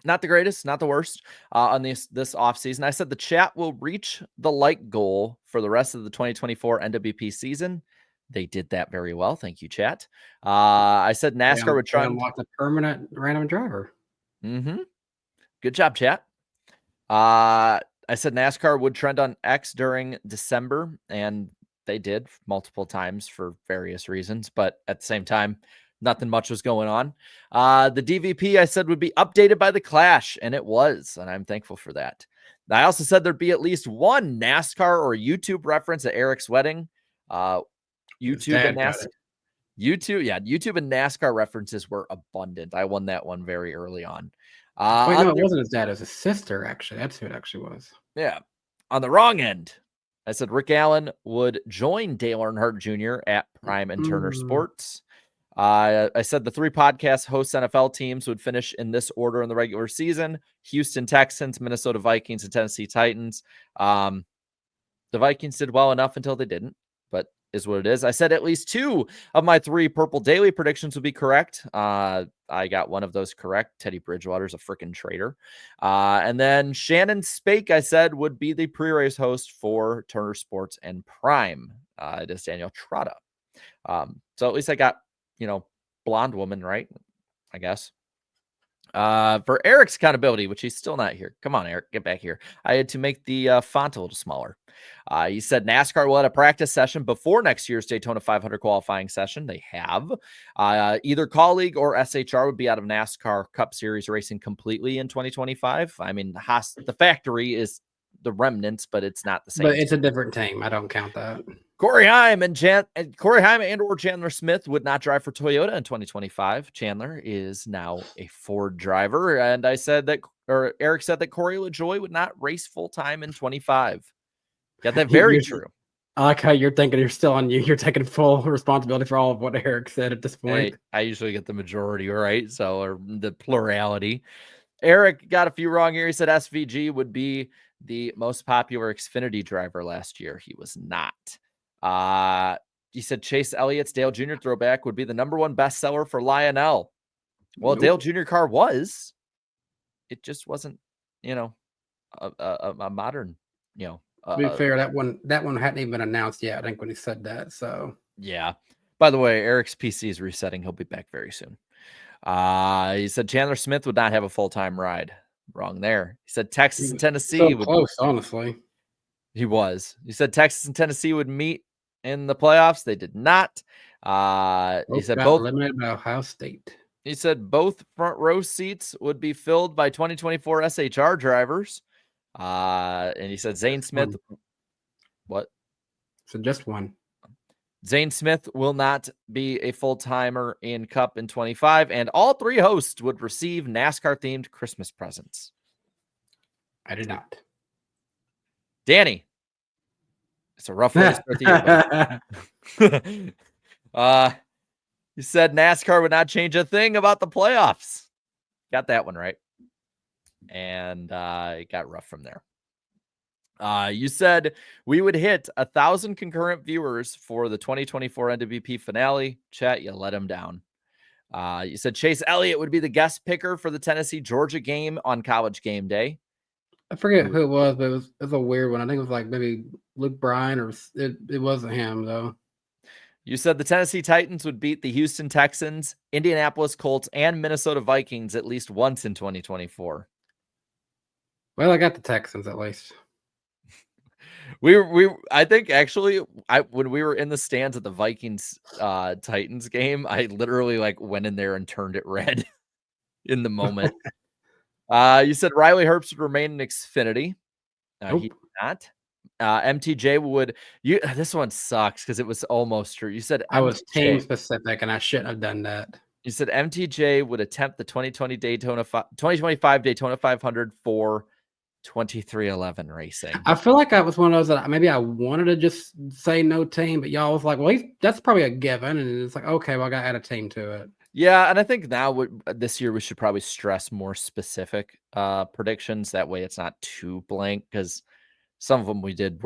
Not the greatest, not the worst on this off season. I said the chat will reach the like goal for the rest of the 2024 NWP season. They did that very well. Thank you, chat. I said NASCAR would try and unlock the permanent random driver. Good job, chat. I said NASCAR would trend on X during December, and they did multiple times for various reasons, but at the same time, nothing much was going on. The DVP I said would be updated by the Clash, and it was, and I'm thankful for that. I also said there'd be at least one NASCAR or YouTube reference at Eric's wedding. YouTube and NASCAR. YouTube and NASCAR references were abundant. I won that one very early on. Wait, no, it wasn't his dad. It was his sister, actually. That's who it actually was. Yeah. On the wrong end, I said Rick Allen would join Dale Earnhardt Jr. at Prime and Turner Sports. I said the 3 podcast host NFL teams would finish in this order in the regular season: Houston Texans, Minnesota Vikings, and Tennessee Titans. The Vikings did well enough until they didn't, but is what it is. I said at least 2 of my 3 Purple Daily predictions would be correct. I got one of those correct. Teddy Bridgewater's a freaking traitor. And then Shannon Spake, I said, would be the pre-race host for Turner Sports and Prime. It is Daniel Trotta. So at least I got, blonde woman, right? I guess. For Eric's accountability, which he's still not here. Come on, Eric, get back here. I had to make the font a little smaller. He said NASCAR will have a practice session before next year's Daytona 500 qualifying session. They have. Either colleague or SHR would be out of NASCAR Cup Series racing completely in 2025. I mean, the factory is the remnants, but it's not the same. But it's a different team. I don't count that. Corey Heim and or Chandler Smith would not drive for Toyota in 2025. Chandler is now a Ford driver, and Eric said that Corey LaJoie would not race full time in 25. Got that very true. I like how you're thinking you're still on you. You're taking full responsibility for all of what Eric said at this point. I usually get the majority, right? So, or the plurality. Eric got a few wrong here. He said SVG would be the most popular Xfinity driver last year. He was not. He said Chase Elliott's Dale Jr. throwback would be the -- bestseller for Lionel. Well, Dale Jr. car was. It just wasn't, a modern, To be fair, that one hadn't even been announced yet, I think, when he said that. So yeah. By the way, Eric's PC is resetting. He'll be back very soon. He said Chandler Smith would not have a full-time ride. Wrong there. He said Texas and Tennessee would close, honestly. He was. He said Texas and Tennessee would meet in the playoffs. They did not. He said both eliminated by Ohio State. He said both front row seats would be filled by 2024 SHR drivers. And he said Zane Smith. What? So just one. Zane Smith will not be a full-timer in Cup in 25, and all 3 hosts would receive NASCAR-themed Christmas presents. I did not. Danny, it's a rough way to start the year. You said NASCAR would not change a thing about the playoffs. Got that one right. And it got rough from there. You said we would hit 1,000 concurrent viewers for the 2024 NWP finale. Chat, you let him down. You said Chase Elliott would be the guest picker for the Tennessee-Georgia game on College Game Day. I forget who it was, but it was a weird one. I think it was like maybe Luke Bryan, or it wasn't him, though. You said the Tennessee Titans would beat the Houston Texans, Indianapolis Colts, and Minnesota Vikings at least once in 2024. Well, I got the Texans at least. I think actually when we were in the stands at the Vikings Titans game, I literally went in there and turned it red in the moment. You said Riley Herbst would remain in Xfinity. Nope. He did not. MTJ would. This one sucks because it was almost true. You said I was team specific, and I shouldn't have done that. You said MTJ would attempt the 2025 Daytona 500 for 2311 racing. I feel like I was one of those that maybe I wanted to just say no team, but y'all was like, well, that's probably a given. And it's like, okay, well, I got to add a team to it. Yeah, and I think now this year we should probably stress more specific predictions. That way it's not too blank, because some of them we did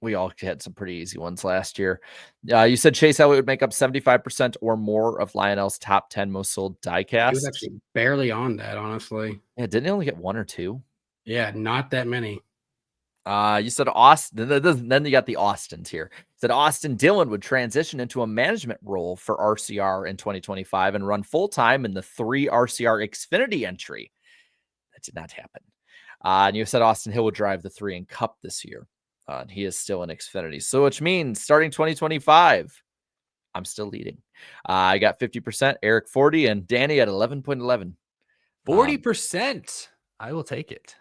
we all had some pretty easy ones last year. You said Chase Elliott would make up 75% or more of Lionel's top 10 most sold diecast. He was actually barely on that, honestly. Yeah, didn't he only get 1 or 2? Yeah, not that many. You said Austin. Then you got the Austins here. Said Austin Dillon would transition into a management role for RCR in 2025 and run full time in the 3 RCR Xfinity entry. That did not happen. And you said Austin Hill would drive the 3 in Cup this year. And he is still in Xfinity. So which means starting 2025, I'm still leading. I got 50%, Eric 40, and Danny at 11.11. 40%. I will take it.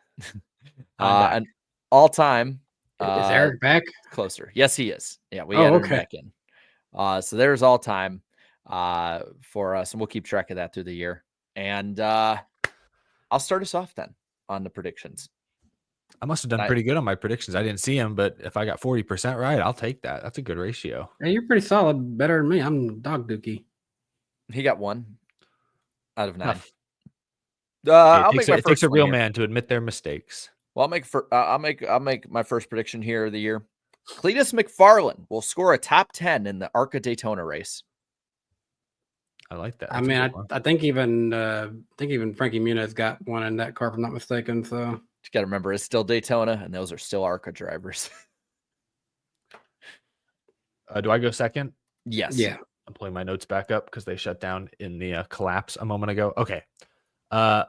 I'm back. And all time. Is Eric back? Closer. Yes, he is. Yeah, we Oh, added him okay. back in. So there's all time for us, and we'll keep track of that through the year. And I'll start us off then on the predictions. I must have done pretty good on my predictions. I didn't see him, but if I got 40% right, I'll take that. That's a good ratio. Yeah, you're pretty solid. Better than me. I'm dog dookie. He got 1 out of 9. It takes a real man to admit their mistakes. Well, I'll make my first prediction here of the year. Cletus McFarland will score a top 10 in the ARCA Daytona race. I like that. I mean, I think even Frankie Muniz got 1 in that car, if I'm not mistaken. So you got to remember, it's still Daytona, and those are still ARCA drivers. Do I go second? Yes. Yeah. I'm pulling my notes back up because they shut down in the collapse a moment ago. Okay. I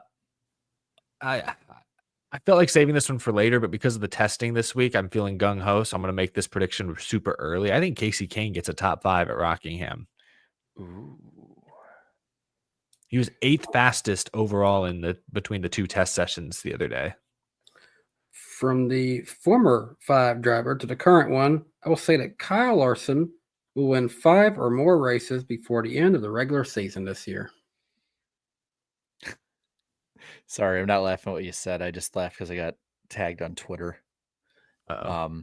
felt like saving this one for later, but because of the testing this week, I'm feeling gung ho. So I'm going to make this prediction super early. I think Casey Kane gets a top 5 at Rockingham. Ooh. He was 8th fastest overall between the 2 test sessions the other day. From the former 5 driver to the current one, I will say that Kyle Larson will win 5 or more races before the end of the regular season this year. Sorry, I'm not laughing at what you said. I just laughed because I got tagged on Twitter. Uh-oh.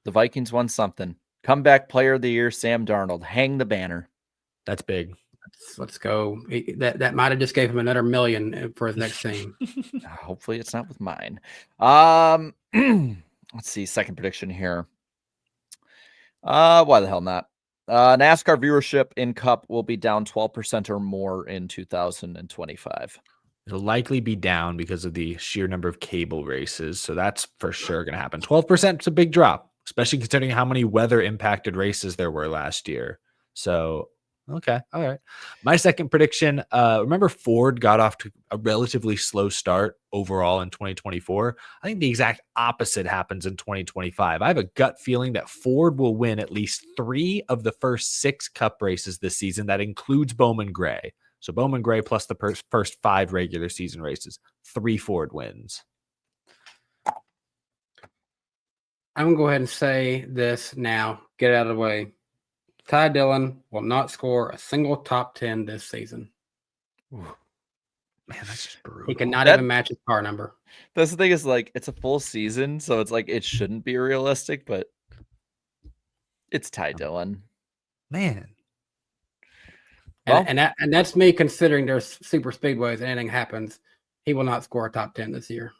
The Vikings won something. Comeback player of the year, Sam Darnold. Hang the banner. That's big. Let's go. That might have just gave him another $1 million for his next team. Hopefully it's not with mine. Let's see. Second prediction here. Why the hell not? NASCAR viewership in Cup will be down 12% or more in 2025. It'll likely be down because of the sheer number of cable races. So that's for sure going to happen. 12% is a big drop, especially considering how many weather impacted races there were last year. So, okay. All right. My second prediction, remember Ford got off to a relatively slow start overall in 2024. I think the exact opposite happens in 2025. I have a gut feeling that Ford will win at least 3 of the first 6 Cup races this season. That includes Bowman Gray. So Bowman Gray plus the first 5 regular season races, 3 Ford wins. I'm going to go ahead and say this now. Get it out of the way. Ty Dillon will not score a single top 10 this season. Ooh. Man, that's just brutal. He cannot even match his car number. That's the thing is, like, it's a full season, so it's like it shouldn't be realistic, but it's Ty Dillon. Man. Well, And that's me considering there's super speedways and anything happens. He will not score a top 10 this year.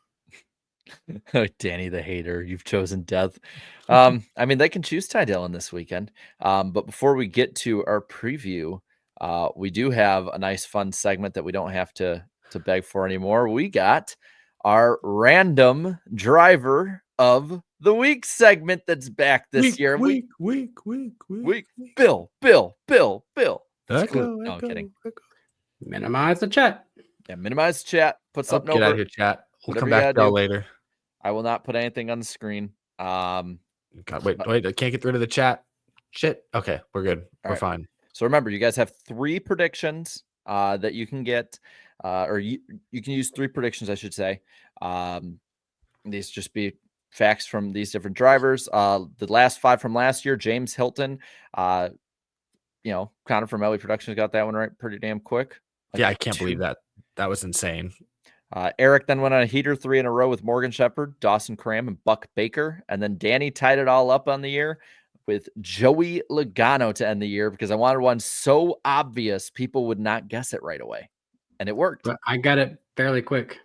Danny the hater, you've chosen death. I mean, they can choose Ty Dillon this weekend. But before we get to our preview, we do have a nice fun segment that we don't have to beg for anymore. We got our random driver of the week segment that's back this year. Week. Bill. Echo, No, I'm kidding. Minimize the chat. Yeah, minimize chat. Put something Get over. out of here, chat. We'll Whatever come you back gotta to y'all do. later. I will not put anything on the screen. God, wait, I can't get rid of the chat. Shit. Okay, we're good. We're fine. So remember, you guys have 3 predictions that you can get, or you can use 3 predictions, I should say. These just be facts from these different drivers. The last 5 from last year, James Hilton, Connor from LE Productions got that one right pretty damn quick. Yeah, I can't believe that. That was insane. Eric then went on a heater 3 in a row with Morgan Shepherd, Dawson Cram, and Buck Baker. And then Danny tied it all up on the year with Joey Logano to end the year because I wanted one so obvious people would not guess it right away. And it worked. But I got it fairly quick.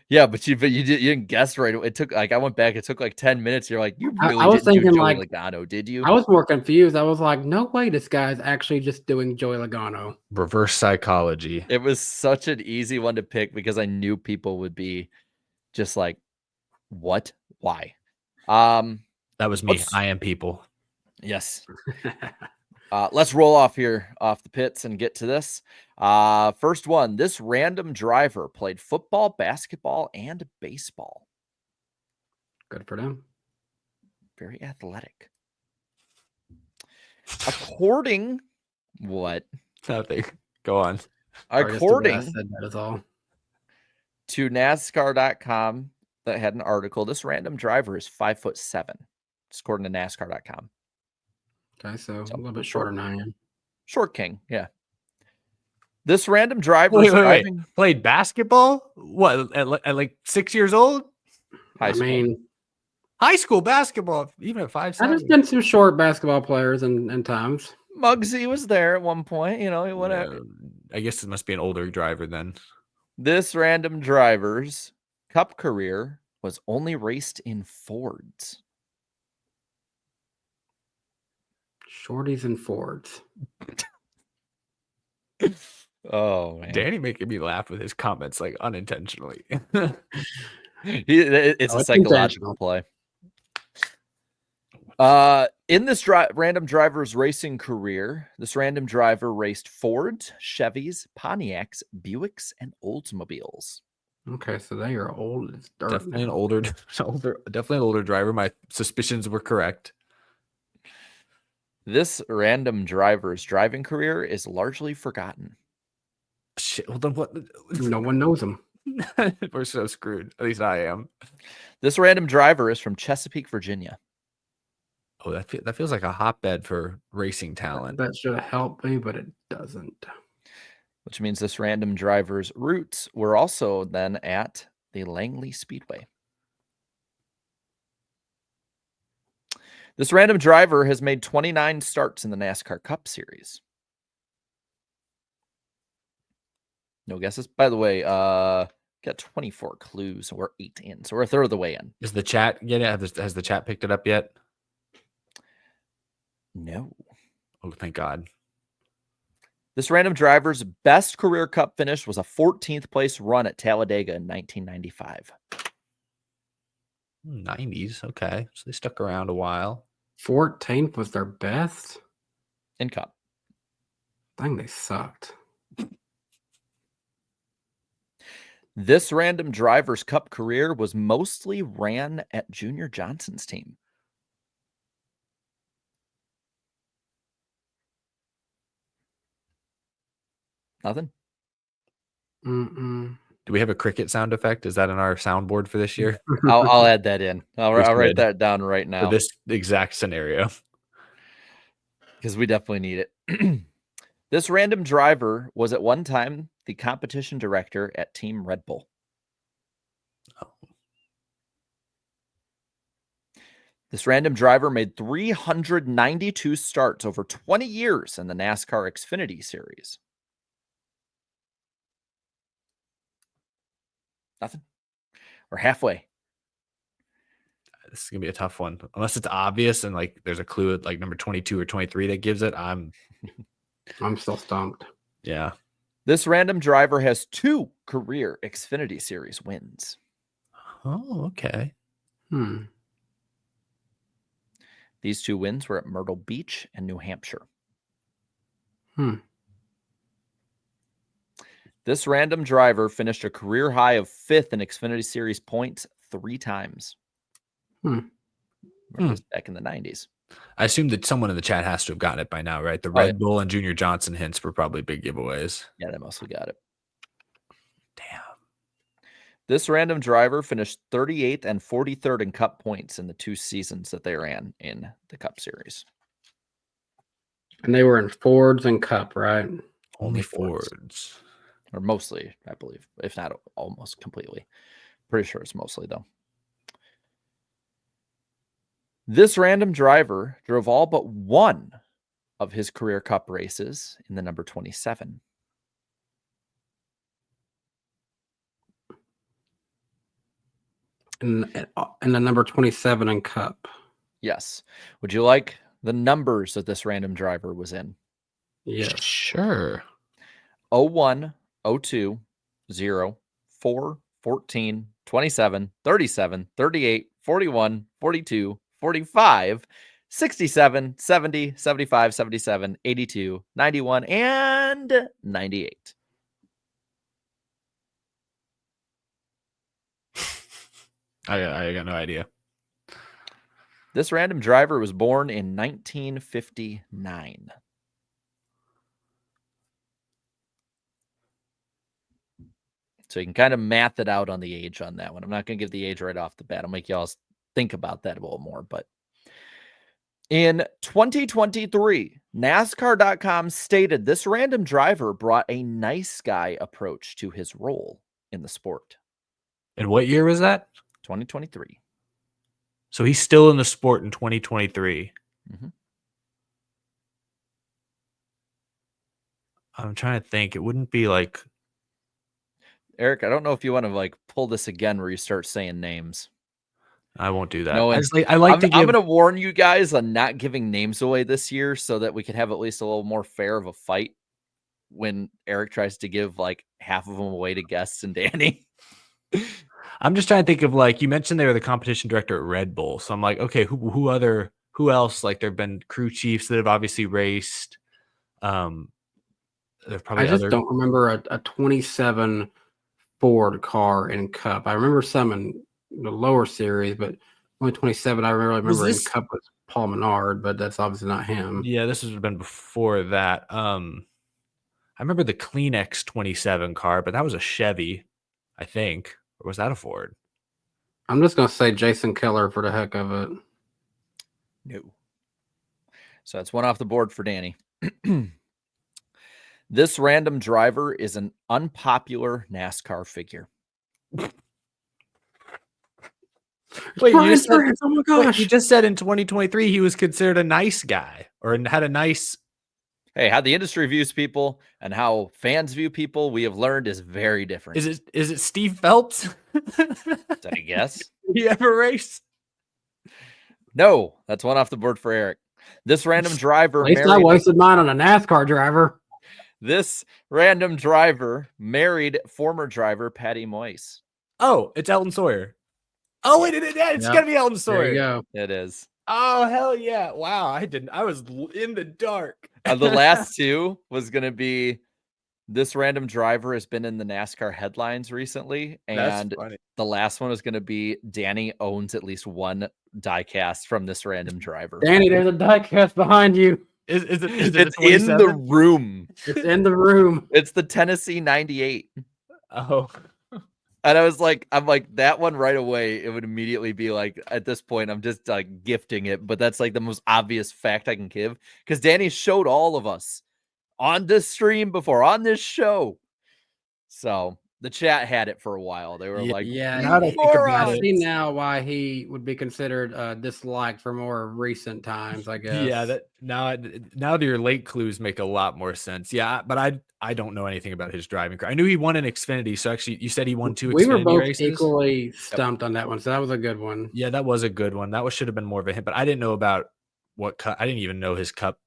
Yeah, but you didn't guess right. It took I went back. It took like 10 minutes. You're like, you really I was didn't do thinking, Joey like, Logano, did you? I was more confused. I was like, no way, this guy's actually just doing Joey Logano. Reverse psychology. It was such an easy one to pick because I knew people would be just like, what? Why? That was me. I am people. Yes. Let's roll off here off the pits and get to this. First one, this random driver played football, basketball, and baseball. Good for them. Very athletic. According what? Nothing. Go on. Sorry, just the way I According said that is all. to NASCAR.com that had an article, this random driver is 5'7", just according to NASCAR.com. Okay, so So, a little bit shorter than I am. Short king, yeah. This random driver Wait. driving Played basketball? What, at like 6 years old? high school. I mean, High school basketball, even at 5'7". I've just been some short basketball players and times. Muggsy was there at one point, whatever. I guess it must be an older driver then. This random driver's Cup career was only raced in Fords. Shorties and Fords. Oh man, Danny making me laugh with his comments like unintentionally. it's a it's psychological intentional. play. In this random driver's racing career, this random driver raced Fords, Chevys, Pontiacs, Buicks, and Oldsmobiles. Okay, so they are old as dirt. Definitely an now. older driver. My suspicions were correct. This random driver's driving career is largely forgotten. Shit. Well, then what? No one knows them. We're so screwed. At least I am. This random driver is from Chesapeake, Virginia. Oh, that feels like a hotbed for racing talent. That should have helped me, but it doesn't. Which means this random driver's roots were also then at the Langley Speedway. This random driver has made 29 starts in the NASCAR Cup Series. No guesses? By the way, got 24 clues. We're 8 in, so we're a third of the way in. Is the chat has the chat picked it up yet? No. Oh, thank God. This random driver's best career Cup finish was a 14th place run at Talladega in 1995. 90s. Okay. So they stuck around a while. 14th was their best. In Cup. Dang, they sucked. This random driver's Cup career was mostly ran at Junior Johnson's team. Nothing? Mm-mm. Do we have a cricket sound effect? Is that in our soundboard for this year? I'll add that in. I'll We write should. that down right For now this exact scenario. because we definitely need it. This random driver was at one time the competition director at Team Red Bull. Oh. This random driver made 392 starts over 20 years in the NASCAR Xfinity Series. Nothing. We're halfway. This is gonna be a tough one. Unless it's obvious and like there's a clue at like number 22 or 23 that gives it. I'm still stumped. yeah. This random driver has 2 career Xfinity Series wins. Oh, okay. These 2 wins were at Myrtle Beach and New Hampshire. This random driver finished a career high of 5th in Xfinity Series points 3 times. Back in the 90s. I assume that someone in the chat has to have gotten it by now, right? The Red Bull and Junior Johnson hints were probably big giveaways. Yeah, they mostly got it. Damn. This random driver finished 38th and 43rd in Cup points in the 2 seasons that they ran in the Cup Series. And they were in Fords and Cup, right? Only Fords. Or mostly, I believe, if not almost completely. Pretty sure it's mostly, though. This random driver drove all but one of his career Cup races in the number 27. And the number 27 in Cup. Yes. Would you like the numbers that this random driver was in? Yes. Sure. 01, 02, 0, 4, 14, 27, 37, 38, 41, 42, 45, 67, 70, 75, 77, 82, 91, and 98. I got no idea. This random driver was born in 1959. So you can kind of math it out on the age on that one. I'm not going to give the age right off the bat. I'll make y'all think about that a little more. But in 2023, NASCAR.com stated this random driver brought a nice guy approach to his role in the sport. And what year was that? 2023. So he's still in the sport in 2023. Mhm. I'm trying to think. It wouldn't be like Eric, I don't know if you want to like pull this again where you start saying names. I won't do that. No, I like I'm to give. going to warn you guys on not giving names away this year so that we can have at least a little more fair of a fight when Eric tries to give like half of them away to guests and Danny. I'm just trying to think of like you mentioned they were the competition director at Red Bull, so I'm like, okay, who else? Like there've been crew chiefs that have obviously raced. There's probably I just other. don't remember a 27 Ford car in Cup. I remember some in the lower series, but only 27 I really remember in this- Cup was Paul Menard, but that's obviously not him. Yeah, this has been before that. I remember the Kleenex 27 car, but that was a Chevy, I think, or was that a Ford? I'm just gonna say Jason Keller for the heck of it. No. So that's one off the board for Danny. This random driver is an unpopular NASCAR figure. Wait, Brian you just said, France, oh my gosh. you just said in 2023 he was considered a nice guy or had a nice. Hey, how the industry views people and how fans view people, we have learned is very different. Is it Steve Phelps? I guess. Did he ever race? No, that's one off the board for Eric. This random driver At least I married wasted mine on a NASCAR driver. this random driver married former driver Patty Moyes. Oh, it's Elton Sawyer. Oh, wait, it's Yep. gonna be Elton There Sawyer. you go. It is. Oh, hell yeah. Wow. I was in the dark. The last two was going to be this random driver has been in the NASCAR headlines recently. And funny. the last one is going to be Danny owns at least one diecast from this random driver. Danny, there's a diecast behind you. Is it It's in the room. It's in the room. It's the Tennessee 98. Oh. And I'm like, that one right away, it would immediately be like, at this point, I'm just like gifting it. But that's like the most obvious fact I can give because Danny showed all of us on this stream before, on this show. So the chat had it for a while. They were like, Yeah, now that I think about I it. see now why he would be considered disliked for more recent times, I guess. Yeah, that now your late clues make a lot more sense. Yeah, but I don't know anything about his driving career. I knew he won an Xfinity. So actually, you said he won 2 we Xfinity were both races. equally stumped on that one, so that was a good one. Yeah, that was a good one. That should have been more of a hint, but I didn't know about what Cup. I didn't even know his Cup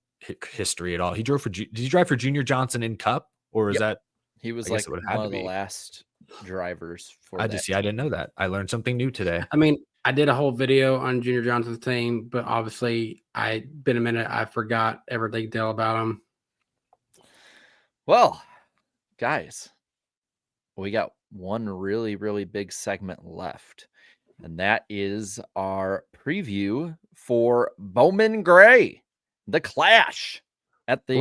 history at all. He drove for. Did he drive for Junior Johnson in Cup, or was that? he was I guess like it would have one to of the be. last drivers for I that. didn't know that. I learned something new today. I mean, I did a whole video on Junior Johnson's team, but obviously, been a minute. I forgot every detail about him. Well, guys, we got one really, really big segment left, and that is our preview for Bowman Gray, the Clash at the.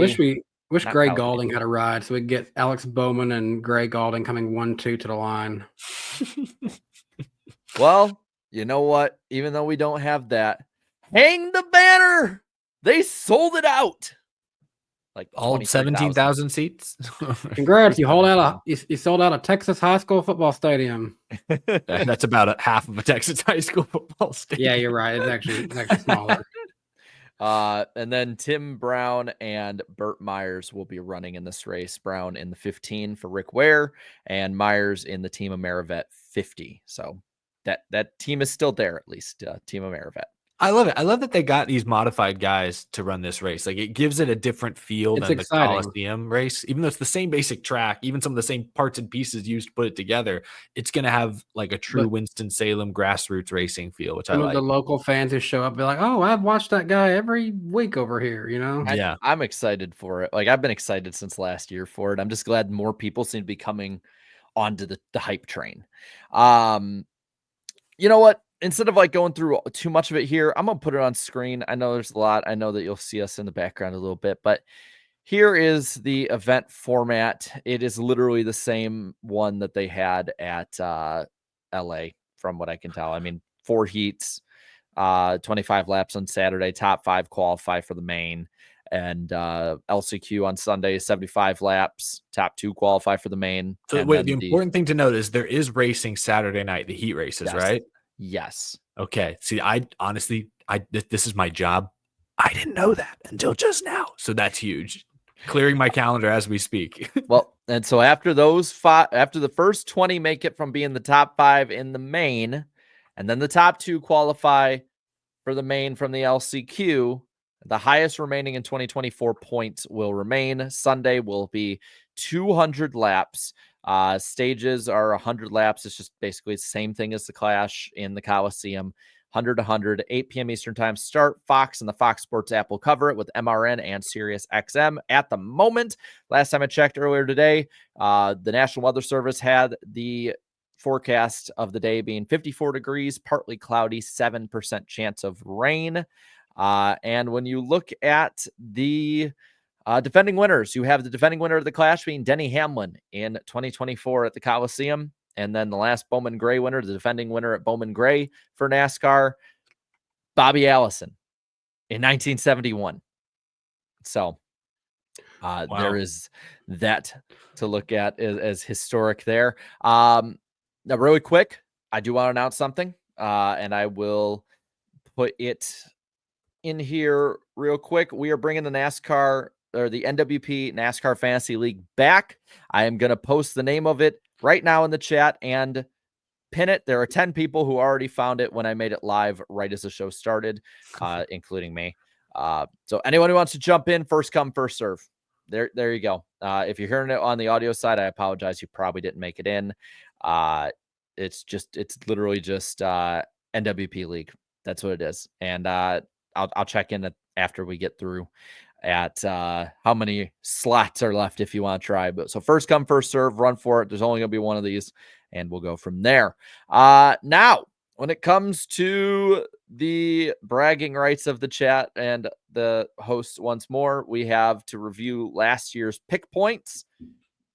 Wish not Gray Talladega. Galding had a ride so we could get Alex Bowman and Gray Galding coming 1-2 to the line. Well, you know what? Even though we don't have that, hang the banner. They sold it out. Like All 17,000 seats. Congrats! You you sold out a Texas high school football stadium. That's about half of a Texas high school football stadium. Yeah, you're right. It's actually smaller. And then Tim Brown and Burt Myers will be running in this race. Brown in the 15 for Rick Ware and Myers in the Team Amerivet 50. So that team is still there, at least Team Amerivet. I love it. I love that they got these modified guys to run this race. Like it gives it a different feel It's than the exciting. Coliseum race. Even though it's the same basic track, even some of the same parts and pieces used to put it together, it's gonna have like a true But Winston-Salem grassroots racing feel, which I some of the like. local fans who show up be like, "Oh, I've watched that guy every week over here," you know? Yeah. I'm excited for it. Like I've been excited since last year for it. I'm just glad more people seem to be coming onto the hype train. You know what? Instead of like going through too much of it here, I'm gonna put it on screen. I know there's a lot. I know that you'll see us in the background a little bit, but here is the event format. It is literally the same one that they had at LA, from what I can tell. I mean, 4 heats, 25 laps on Saturday, top 5 qualify for the main, and LCQ on Sunday, 75 laps, top 2 qualify for the main. So And wait, the then the important thing to note is there is racing Saturday night, the heat races, yes, right? yes. Okay. See, I honestly, this is my job. I didn't know that until just now. So that's huge. Clearing my calendar as we speak. Well, and so after those 5, after the first 20 make it from being the top 5 in the main, and then the top 2 qualify for the main from the LCQ, the highest remaining in 2024 points will remain. Sunday will be 200 laps. Stages are 100 laps. It's just basically the same thing as the Clash in the Coliseum. 100 to 100, 8 p.m. Eastern time start. Fox and the Fox Sports app will cover it with MRN and Sirius XM at the moment. Last time I checked earlier today, the National Weather Service had the forecast of the day being 54 degrees, partly cloudy, 7% chance of rain. And when you look at the defending winners, you have the defending winner of the Clash being Denny Hamlin in 2024 at the Coliseum. And then the last Bowman Gray winner, the defending winner at Bowman Gray for NASCAR, Bobby Allison in 1971. So there is that to look at as historic there. Now, really quick, I do want to announce something, and I will put it in here real quick. We are bringing the NASCAR or the NWP NASCAR Fantasy League back. I am going to post the name of it right now in the chat and pin it. There are 10 people who already found it when I made it live right as the show started, including me. So anyone who wants to jump in, first come, first serve. There you go. If you're hearing it on the audio side, I apologize. You probably didn't make it in. It's literally just NWP League. That's what it is. And I'll check in after we get through at how many slots are left if you want to try. But so first come, first serve, run for it. There's only going to be one of these, and we'll go from there. Now, when it comes to the bragging rights of the chat and the hosts once more, we have to review last year's pick points,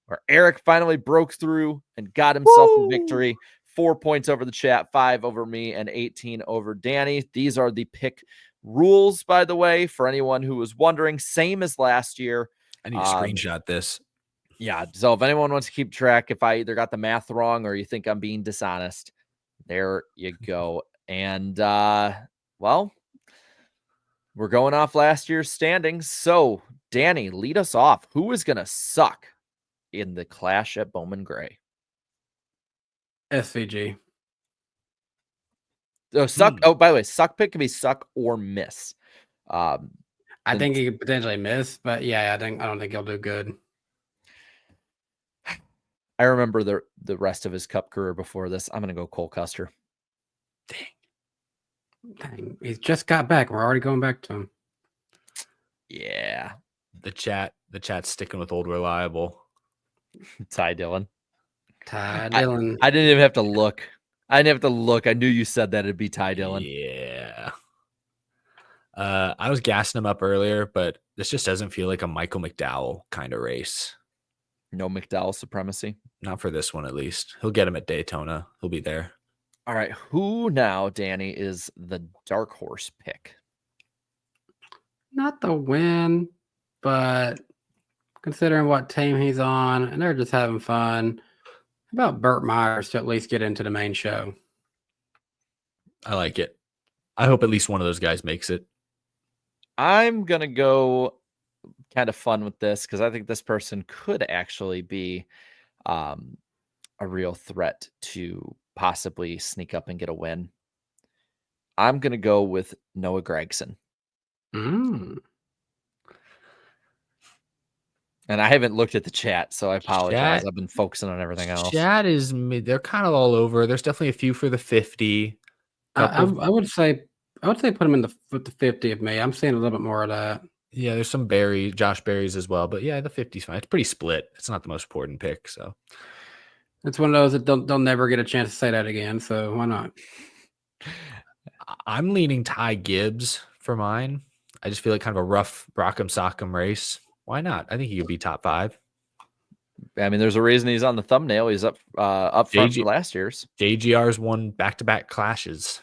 where Eric finally broke through and got himself a victory. 4 points over the chat, 5 over me, and 18 over Danny. These are the pick rules, by the way, for anyone who was wondering. Same as last year. I need to screenshot this. Yeah. So if anyone wants to keep track, if I either got the math wrong or you think I'm being dishonest, there you go. And well, we're going off last year's standings. So Danny, lead us off. Who is going to suck in the Clash at Bowman Gray? SVG. Oh, suck. Oh, by the way, suck pick can be suck or miss. I think he could potentially miss, but yeah, I don't think he'll do good. I remember the rest of his Cup career before this. I'm going to go Cole Custer. Dang, he's just got back. We're already going back to him. Yeah. The chat's sticking with old reliable. Ty Dillon. Ty Dillon. I didn't even have to look. I didn't have to look. I knew you said that it'd be Ty Dillon. Yeah. I was gassing him up earlier, but this just doesn't feel like a Michael McDowell kind of race. No McDowell supremacy. Not for this one, at least. He'll get him at Daytona. He'll be there. All right. Who now, Danny, is the dark horse pick? Not the win, but considering what team he's on, and they're just having fun. How about Burt Myers to at least get into the main show? I like it. I hope at least one of those guys makes it. I'm going to go kind of fun with this because I think this person could actually be a real threat to possibly sneak up and get a win. I'm going to go with Noah Gragson. Mm. And I haven't looked at the chat, so I apologize. Chat- I've been focusing on everything else. Chat is they're kind of all over. There's definitely a few for the 50. I would say put him in with the 50 of me. I'm seeing a little bit more of that. Yeah, there's some Josh Berries as well. But yeah, the 50's fine. It's pretty split. It's not the most important pick. So It's one of those that they'll never get a chance to say that again. So why not? I'm leaning Ty Gibbs for mine. I just feel like kind of a rough Rock'em Sock'em race. Why not? I think he could be top 5. I mean, there's a reason he's on the thumbnail. He's up front for last year's. JGR's won back-to-back clashes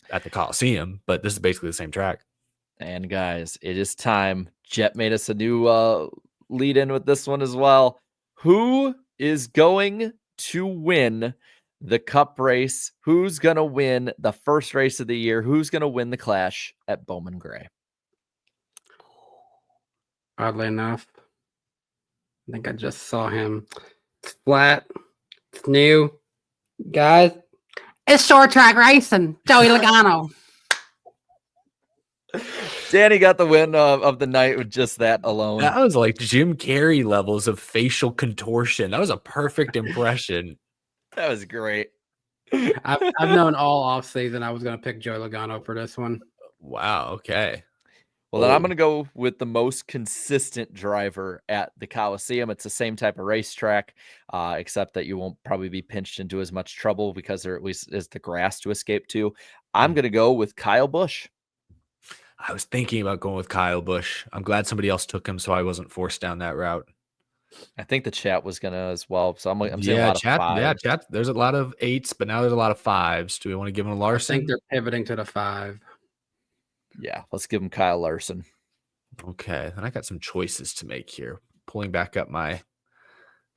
at the Coliseum, but this is basically the same track. And guys, it is time. Jet made us a new lead in with this one as well. Who is going to win the Cup race? Who's going to win the first race of the year? Who's going to win the Clash at Bowman Gray? Oddly enough, I think I just saw him. It's flat. It's new. Guys, it's short track racing. Joey Logano. Danny got the win of the night with just that alone. That was like Jim Carrey levels of facial contortion. That was a perfect impression. That was great. I've known all off season I was going to pick Joey Logano for this one. Wow. Okay. Well, then I'm going to go with the most consistent driver at the Coliseum. It's the same type of racetrack, except that you won't probably be pinched into as much trouble because there at least is the grass to escape to. I'm going to go with Kyle Busch. I was thinking about going with Kyle Busch. I'm glad somebody else took him, so I wasn't forced down that route. I think the chat was going to as well. So I'm seeing a lot of 5s. Yeah, chat. There's a lot of 8s, but now there's a lot of 5s. Do we want to give him a Larson? I think they're pivoting to the 5. Yeah, let's give him Kyle Larson. Okay, then I got some choices to make here. Pulling back up my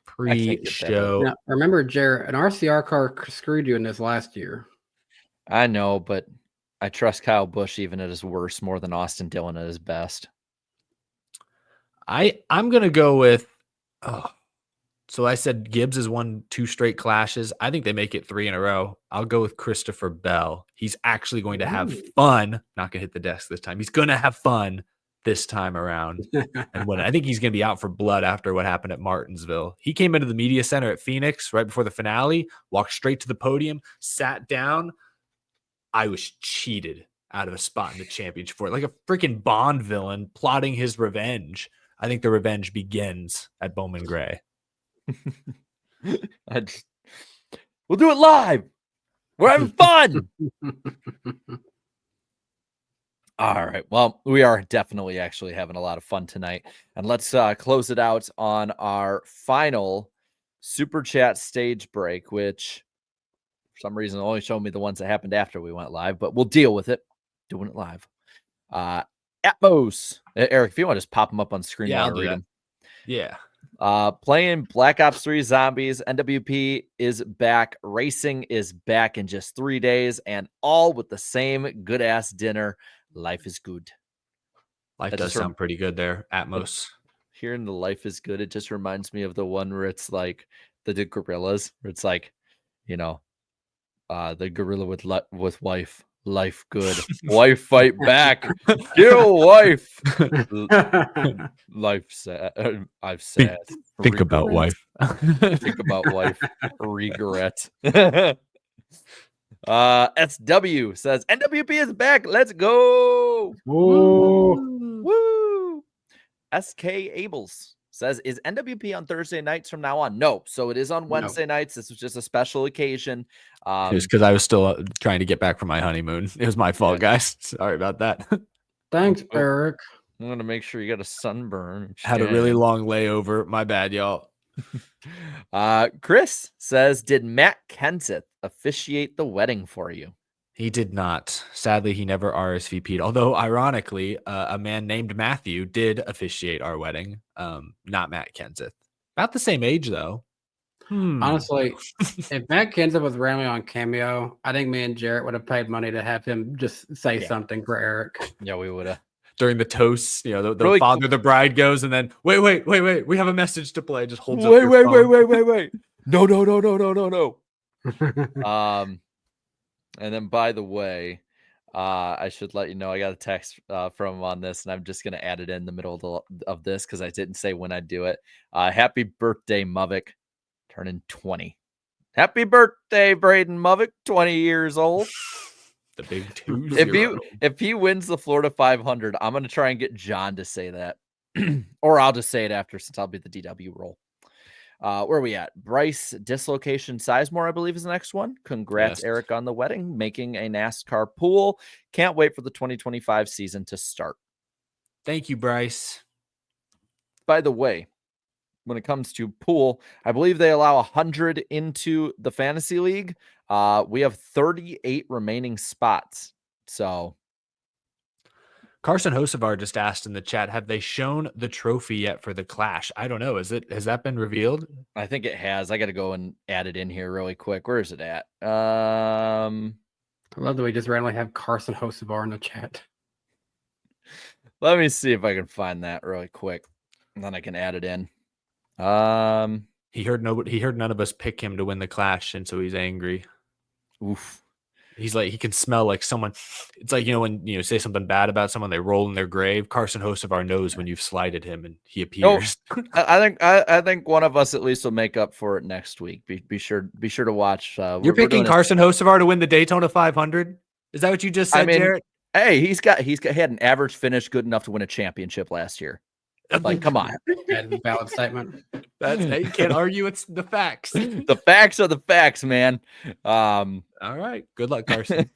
pre-show. Now, remember, Jared, an RCR car screwed you in this last year. I know, but I trust Kyle Busch even at his worst more than Austin Dillon at his best. I'm gonna go with. So I said Gibbs has won 2 straight clashes. I think they make it 3 in a row. I'll go with Christopher Bell. He's actually going to have fun. Not gonna hit the desk this time. He's gonna have fun this time around. And when I think he's gonna be out for blood after what happened at Martinsville. He came into the media center at Phoenix right before the finale, walked straight to the podium, sat down. I was cheated out of a spot in the championship for it, like a freaking Bond villain plotting his revenge. I think the revenge begins at Bowman Gray. We'll do it live. We're having fun. All right. Well, we are definitely actually having a lot of fun tonight. And let's close it out on our final Super Chat stage break, which for some reason only showed me the ones that happened after we went live, but we'll deal with it. Doing it live. Atmos. Eric, if you want to just pop them up on screen, Yeah, while I'll I do read that. them. Yeah. Playing Black Ops 3 Zombies. NWP is back. Racing is back in just 3 days, and all with the same good ass dinner. Life is good. Life That does just sound pretty good there. Atmos. Hearing the life is good, it just reminds me of the one where it's like the gorillas, where it's like, you know, the gorilla with wife. Life good. Wife fight back. Kill wife. Life sad. I've sad. Think about wife. Think about wife. Regret. SW says NWP is back. Let's go. Woo. SK Ables says, is NWP on Thursday nights from now on? No. So it is on Wednesday nights. This was just a special occasion. It was because I was still trying to get back from my honeymoon. It was my fault, guys. Sorry about that. Thanks, Eric. I'm going to make sure you got a sunburn. Had a really long layover. My bad, y'all. Chris says, did Matt Kenseth officiate the wedding for you? He did not. Sadly, he never RSVP'd. Although, ironically, a man named Matthew did officiate our wedding. Not Matt Kenseth. About the same age, though. Honestly, if Matt Kenseth was randomly on Cameo, I think me and Jarrett would have paid money to have him just say something for Eric. Yeah, we would have. During the toasts, you know, the Really father, the bride goes, and then wait. We have a message to play. Just holds up. Wait. No. And then, by the way, I should let you know I got a text from him on this, and I'm just gonna add it in the middle of this because I didn't say when I'd do it. Happy birthday, Muvik, turning 20. Happy birthday, Braden Muvik, 20 years old. The big 2 If he wins the Florida 500, I'm gonna try and get John to say that, or I'll just say it after since I'll be the DW role. Where are we at? Bryce Dislocation Sizemore, I believe, is the next one. Congrats, Yes. Eric, on the wedding, making a NASCAR pool. Can't wait for the 2025 season to start. Thank you, Bryce. By the way, when it comes to pool, I believe they allow 100 into the fantasy league. We have 38 remaining spots. So Carson Hosevar just asked in the chat, have they shown the trophy yet for the Clash? I don't know. Has that been revealed? I think it has. I got to go and add it in here really quick. Where is it at? I love that we just randomly have Carson Hosevar in the chat. Let me see if I can find that really quick, and then I can add it in. He heard none of us pick him to win the Clash, and so he's angry. Oof. He's like, he can smell like someone. It's like, when you say something bad about someone, they roll in their grave. Carson Hosevar knows when you've slighted him, and he appears. I think one of us at least will make up for it next week. Be sure to watch. You're picking Carson Hosevar to win the Daytona 500. Is that what you just said, Jarrett? Hey, he had an average finish good enough to win a championship last year. Like, come on. That's a valid statement. You can't argue. It's the facts. The facts are the facts, man. All right. Good luck, Carson.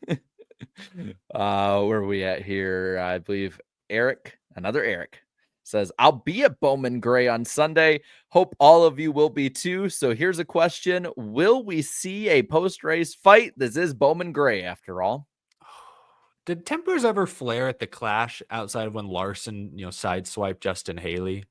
Where are we at here? I believe another Eric says, I'll be at Bowman Gray on Sunday. Hope all of you will be too. So here's a question. Will we see a post-race fight? This is Bowman Gray after all. Did tempers ever flare at the Clash outside of when Larson, sideswiped Justin Haley?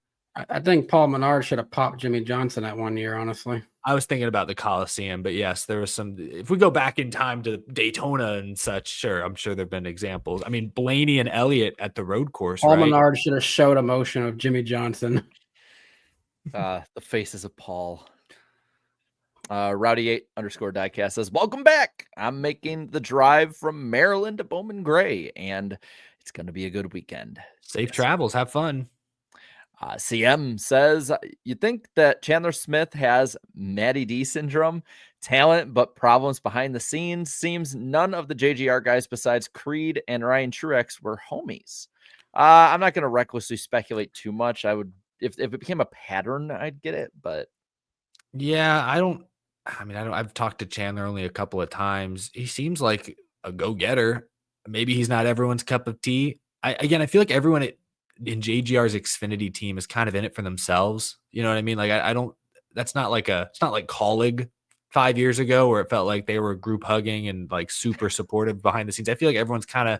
I think Paul Menard should have popped Jimmy Johnson that one year, honestly. I was thinking about the Coliseum, but yes, there was some. If we go back in time to Daytona and such, sure, I'm sure there have been examples. I mean, Blaney and Elliott at the road course, Paul right? Menard should have showed emotion of Jimmy Johnson. The faces of Paul. Rowdy8_diecast says, welcome back. I'm making the drive from Maryland to Bowman Gray, and it's going to be a good weekend. Safe travels. Have fun. CM says, you think that Chandler Smith has Matty D syndrome, talent, but problems behind the scenes? Seems none of the JGR guys besides Creed and Ryan Truex were homies. I'm not going to recklessly speculate too much. I would, if it became a pattern, I'd get it, but yeah, I've talked to Chandler only a couple of times. He seems like a go-getter. Maybe he's not everyone's cup of tea. I feel like everyone in JGR's Xfinity team is kind of in it for themselves. You know what I mean? Like, it's not like Colleague 5 years ago where it felt like they were group hugging and like super supportive behind the scenes. I feel like everyone's kind of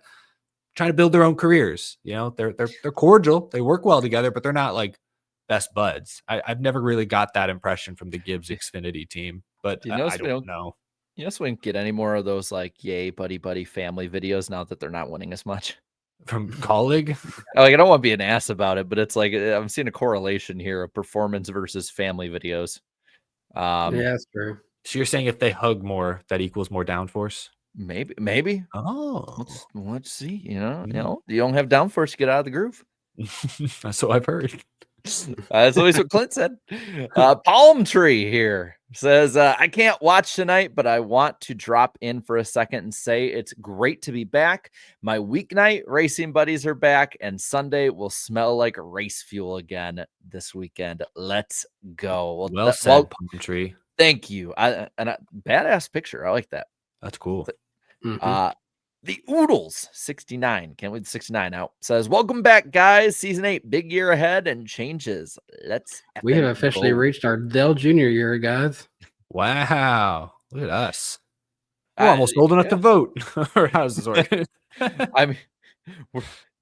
trying to build their own careers. They're cordial. They work well together, but they're not like best buds. I've never really got that impression from the Gibbs Xfinity team, but I don't know. You just wouldn't get any more of those like, yay, buddy family videos now that they're not winning as much. From Colleague? Like, I don't want to be an ass about it, but it's like I'm seeing a correlation here of performance versus family videos. Yeah, that's true. So you're saying if they hug more, that equals more downforce? Maybe. Oh, let's see. You don't have downforce, get out of the groove. That's what I've heard. That's always what Clint said. Palm Tree here says, I can't watch tonight, but I want to drop in for a second and say it's great to be back. My weeknight racing buddies are back, and Sunday will smell like race fuel again this weekend. Let's go. Well said, Palm Tree. Thank you. Badass picture. I like that. That's cool. The Oodles 69, can't wait to 69 out, says, welcome back, guys. Season 8, big year ahead and changes. We have officially reached our Dell Junior year, guys. Wow. Look at us. We're almost old enough to vote. Or how does this work? I mean,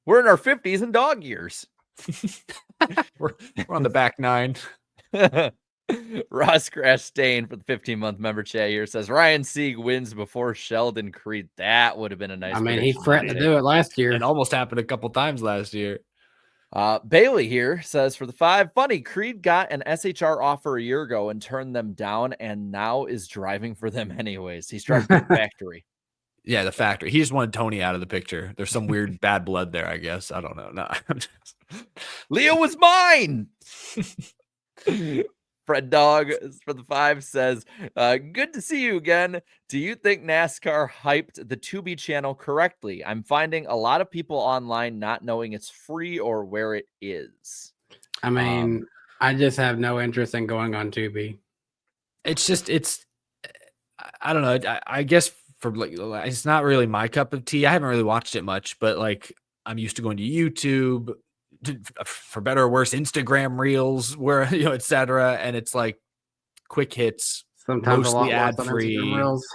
we're in our 50s and dog years. we're on the back nine. Ross Grastain for the 15-month member chat here says Ryan Sieg wins before Sheldon Creed. That would have been a nice. I mean, he threatened to do it last year. It almost happened a couple times last year. Bailey here says for the 5, funny, Creed got an SHR offer a year ago and turned them down, and now is driving for them anyways. He's driving for the factory. Yeah, the factory. He just wanted Tony out of the picture. There's some weird bad blood there, I guess. I don't know. No, I'm just- Leo was mine. Fred Dog for the 5 says, good to see you again. Do you think NASCAR hyped the Tubi channel correctly? I'm finding a lot of people online not knowing it's free or where it is. I mean, I just have no interest in going on Tubi. it's I don't know. I guess for like it's not really my cup of tea. I haven't really watched it much, but like I'm used to going to YouTube, for better or worse, Instagram reels, where etc. And it's like quick hits, Sometimes a mostly lot ad worse on Instagram free. Reels.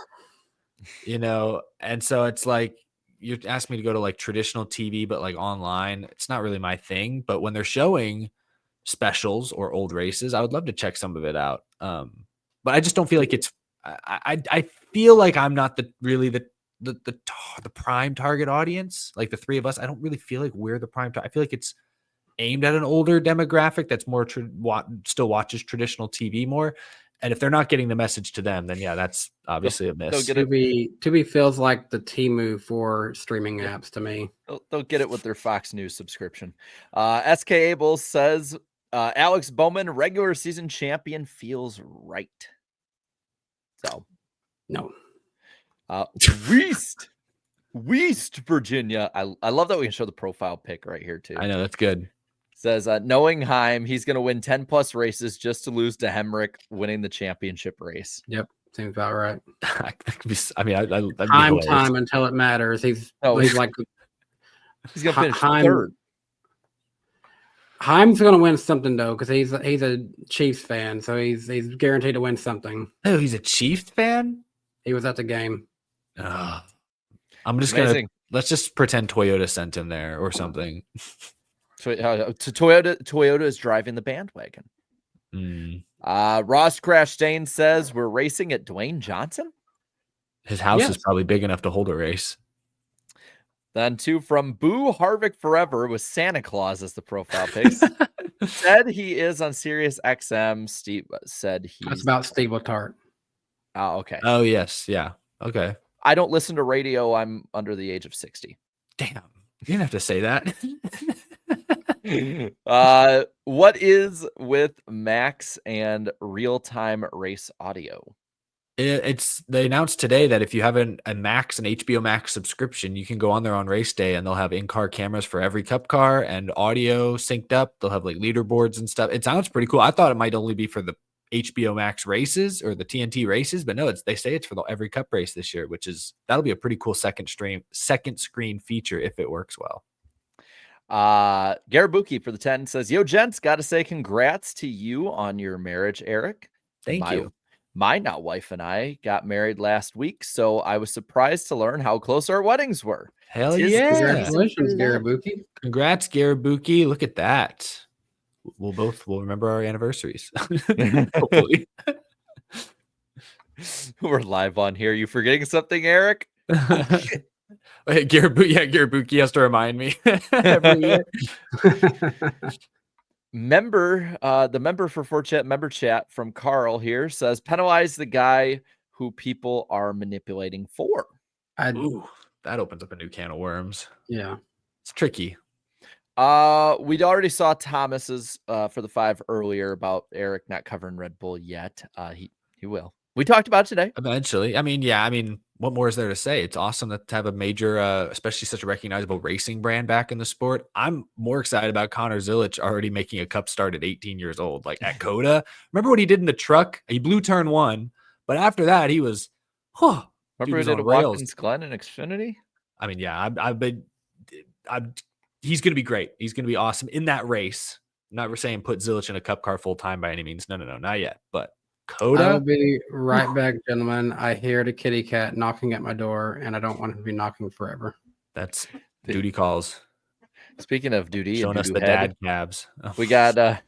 And so it's like you asked me to go to like traditional TV, but like online, it's not really my thing. But when they're showing specials or old races, I would love to check some of it out. But I just don't feel like it's. I feel like I'm not the prime target audience. Like the three of us, I don't really feel like we're the prime. I feel like it's aimed at an older demographic that's more still watches traditional TV more. And if they're not getting the message to them, then yeah, that's obviously a miss. Tubi feels like the Temu for streaming apps to me. They'll get it with their Fox News subscription. SK Abel says, Alex Bowman, regular season champion, feels right. So, no. West Virginia. I love that we can show the profile pic right here too. I know, that's good. Says, knowing Heim, he's going to win 10 plus races just to lose to Hemrick winning the championship race. Yep, seems about right. I mean, time until it matters. He's like he's going to finish third. Heim's going to win something though, because he's a Chiefs fan, so he's guaranteed to win something. Oh, he's a Chiefs fan. He was at the game. I'm just let's just pretend Toyota sent him there or something. Toyota is driving the bandwagon. Ross Crash Stain says we're racing at Dwayne Johnson. His house is probably big enough to hold a race. Then 2 from Boo Harvick Forever with Santa Claus as the profile pics. Said he is on Sirius XM. Steve said he's. That's about Steve Letarte. Oh, okay. Oh yes, yeah. Okay. I don't listen to radio. I'm under the age of 60. Damn, you didn't have to say that. What is with Max and real-time race audio? They announced today that if you have an HBO Max subscription, you can go on there on race day and they'll have in-car cameras for every cup car and audio synced up. They'll have like leaderboards and stuff. It sounds pretty cool. I thought it might only be for the HBO Max races or the TNT races, but no, they say it's for every cup race this year, that'll be a pretty cool second screen feature if it works well. Garabuki for the 10 says, yo, gents, got to say congrats to you on your marriage, Eric. Thank you. My now wife and I got married last week, so I was surprised to learn how close our weddings were. Hell yeah. Congratulations, Garabuki. Congrats, Garabuki. Look at that. We'll remember our anniversaries. Hopefully. We're live on here. You forgetting something, Eric? Garabuki has to remind me every year. The member for 4chat member chat from Carl here says penalize the guy who people are manipulating for. Ooh, that opens up a new can of worms. Yeah, it's tricky. We already saw Thomas's for the 5 earlier about Eric not covering Red Bull yet. He will. We talked about it today. Eventually. I mean, what more is there to say? It's awesome to have a major, especially such a recognizable racing brand back in the sport. I'm more excited about Connor Zilic already making a cup start at 18 years old, like at Coda. Remember what he did in the truck? He blew turn 1, but after that, he was, remember he did a Watkins Glen in Xfinity? I mean, yeah, he's going to be great. He's going to be awesome in that race. I'm not saying put Zilic in a cup car full time by any means. No, not yet. But Coda. I'll be right back, gentlemen. I hear the kitty cat knocking at my door, and I don't want him to be knocking forever. That's duty calls. Speaking of duty, showing us the dad cabs. We got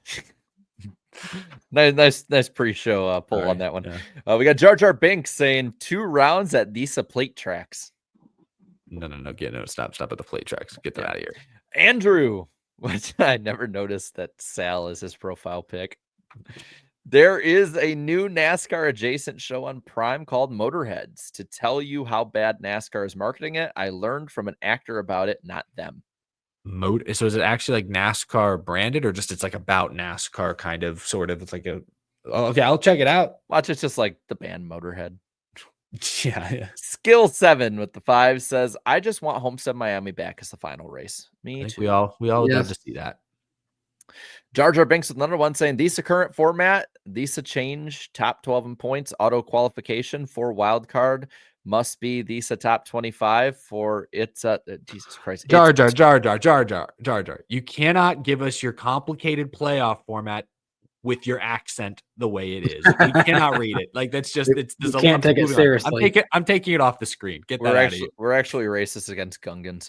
nice pre-show poll on that one. Yeah. We got Jar Jar Binks saying 2 rounds at Lisa plate tracks. No. Stop at the plate tracks. Get that out of here. Andrew, which I never noticed that Sal is his profile pic. There is a new NASCAR adjacent show on Prime called Motorheads. To tell you how bad NASCAR is marketing it, I learned from an actor about it, not them. So is it actually like NASCAR branded, or just it's like about NASCAR kind of sort of? It's like a okay, I'll check it out. Watch, it's just like the band Motorhead. Yeah. Skill 7 with the 5 says, I just want Homestead Miami back as the final race. Me I think too. we all would love Yes. to see that. Jar Jar Binks with another one saying, these a current format, these a change, top 12 in points, auto qualification for wild card must be these a top 25 for it's Jesus Christ. Jar Jar. You cannot give us your complicated playoff format with your accent the way it is. We cannot read it. Like that's just You can't take it seriously. I'm taking it off the screen. Get that out of here. We're actually racist against Gungans.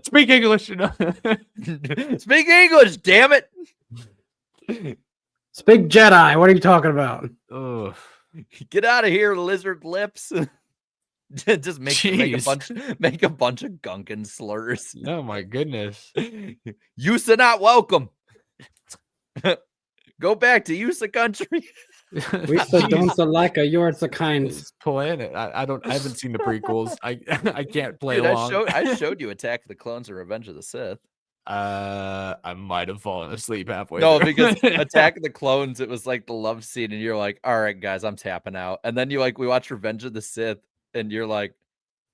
Speak English. Speak English, damn it. Speak Jedi. What are you talking about? Oh, Get out of here, lizard lips. Just make a bunch of Gungan slurs. oh my goodness. USA not welcome. Go back to USA country. We don't like a yours a kind. This planet. I haven't seen the prequels. I can't play Dude, along. I showed you Attack of the Clones or Revenge of the Sith. I might have fallen asleep halfway. No, through. because Attack of the Clones, it was like the love scene, and you're like, all right, guys, I'm tapping out. And then we watch Revenge of the Sith, and you're like,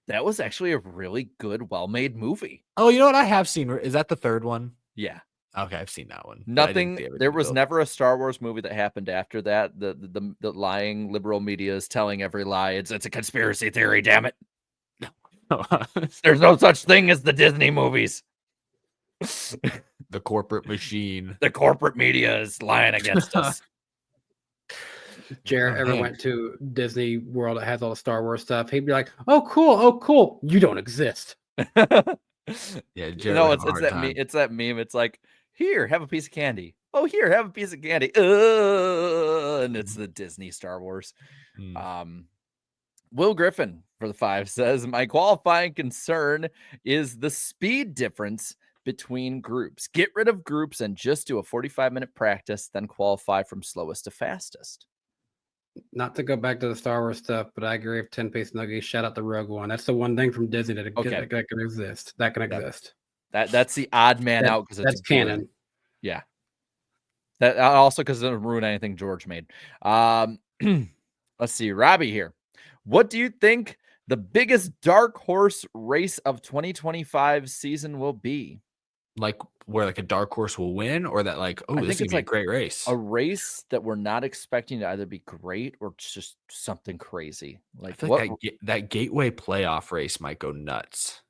that was actually a really good, well-made movie. Oh, you know what I have seen? Is that the third one? Yeah. Okay, I've seen that one. but I didn't Nothing. see everything There was until- never a Star Wars movie that happened after that. The lying liberal media is telling every lie. It's a conspiracy theory. Damn it. There's no such thing as the Disney movies. the corporate machine. The corporate media is lying against us. Jared Oh, ever man. went to Disney World that has all the Star Wars stuff, he'd be like, "Oh, cool. You don't exist." Yeah, Jared No, would it's have a hard that time. it's that meme. It's like, here, have a piece of candy. Oh, here, have a piece of candy. And it's the Disney Star Wars. Mm. Will Griffin for the 5 says, my qualifying concern is the speed difference between groups. Get rid of groups and just do a 45-minute practice, then qualify from slowest to fastest. Not to go back to the Star Wars stuff, but I agree with 10-piece nuggies. Shout out to Rogue One. That's the one thing from Disney that, Okay. that can exist. That can exist. That's the odd man out because That's canon. Yeah. That also because it doesn't ruin anything George made. Let's see, Robbie here. What do you think the biggest dark horse race of 2025 season will be? Like where like a dark horse will win, or that like, oh, I this think is gonna it's be like a great race. A race that we're not expecting to either be great or just something crazy. I Like feel what? like that gateway playoff race might go nuts.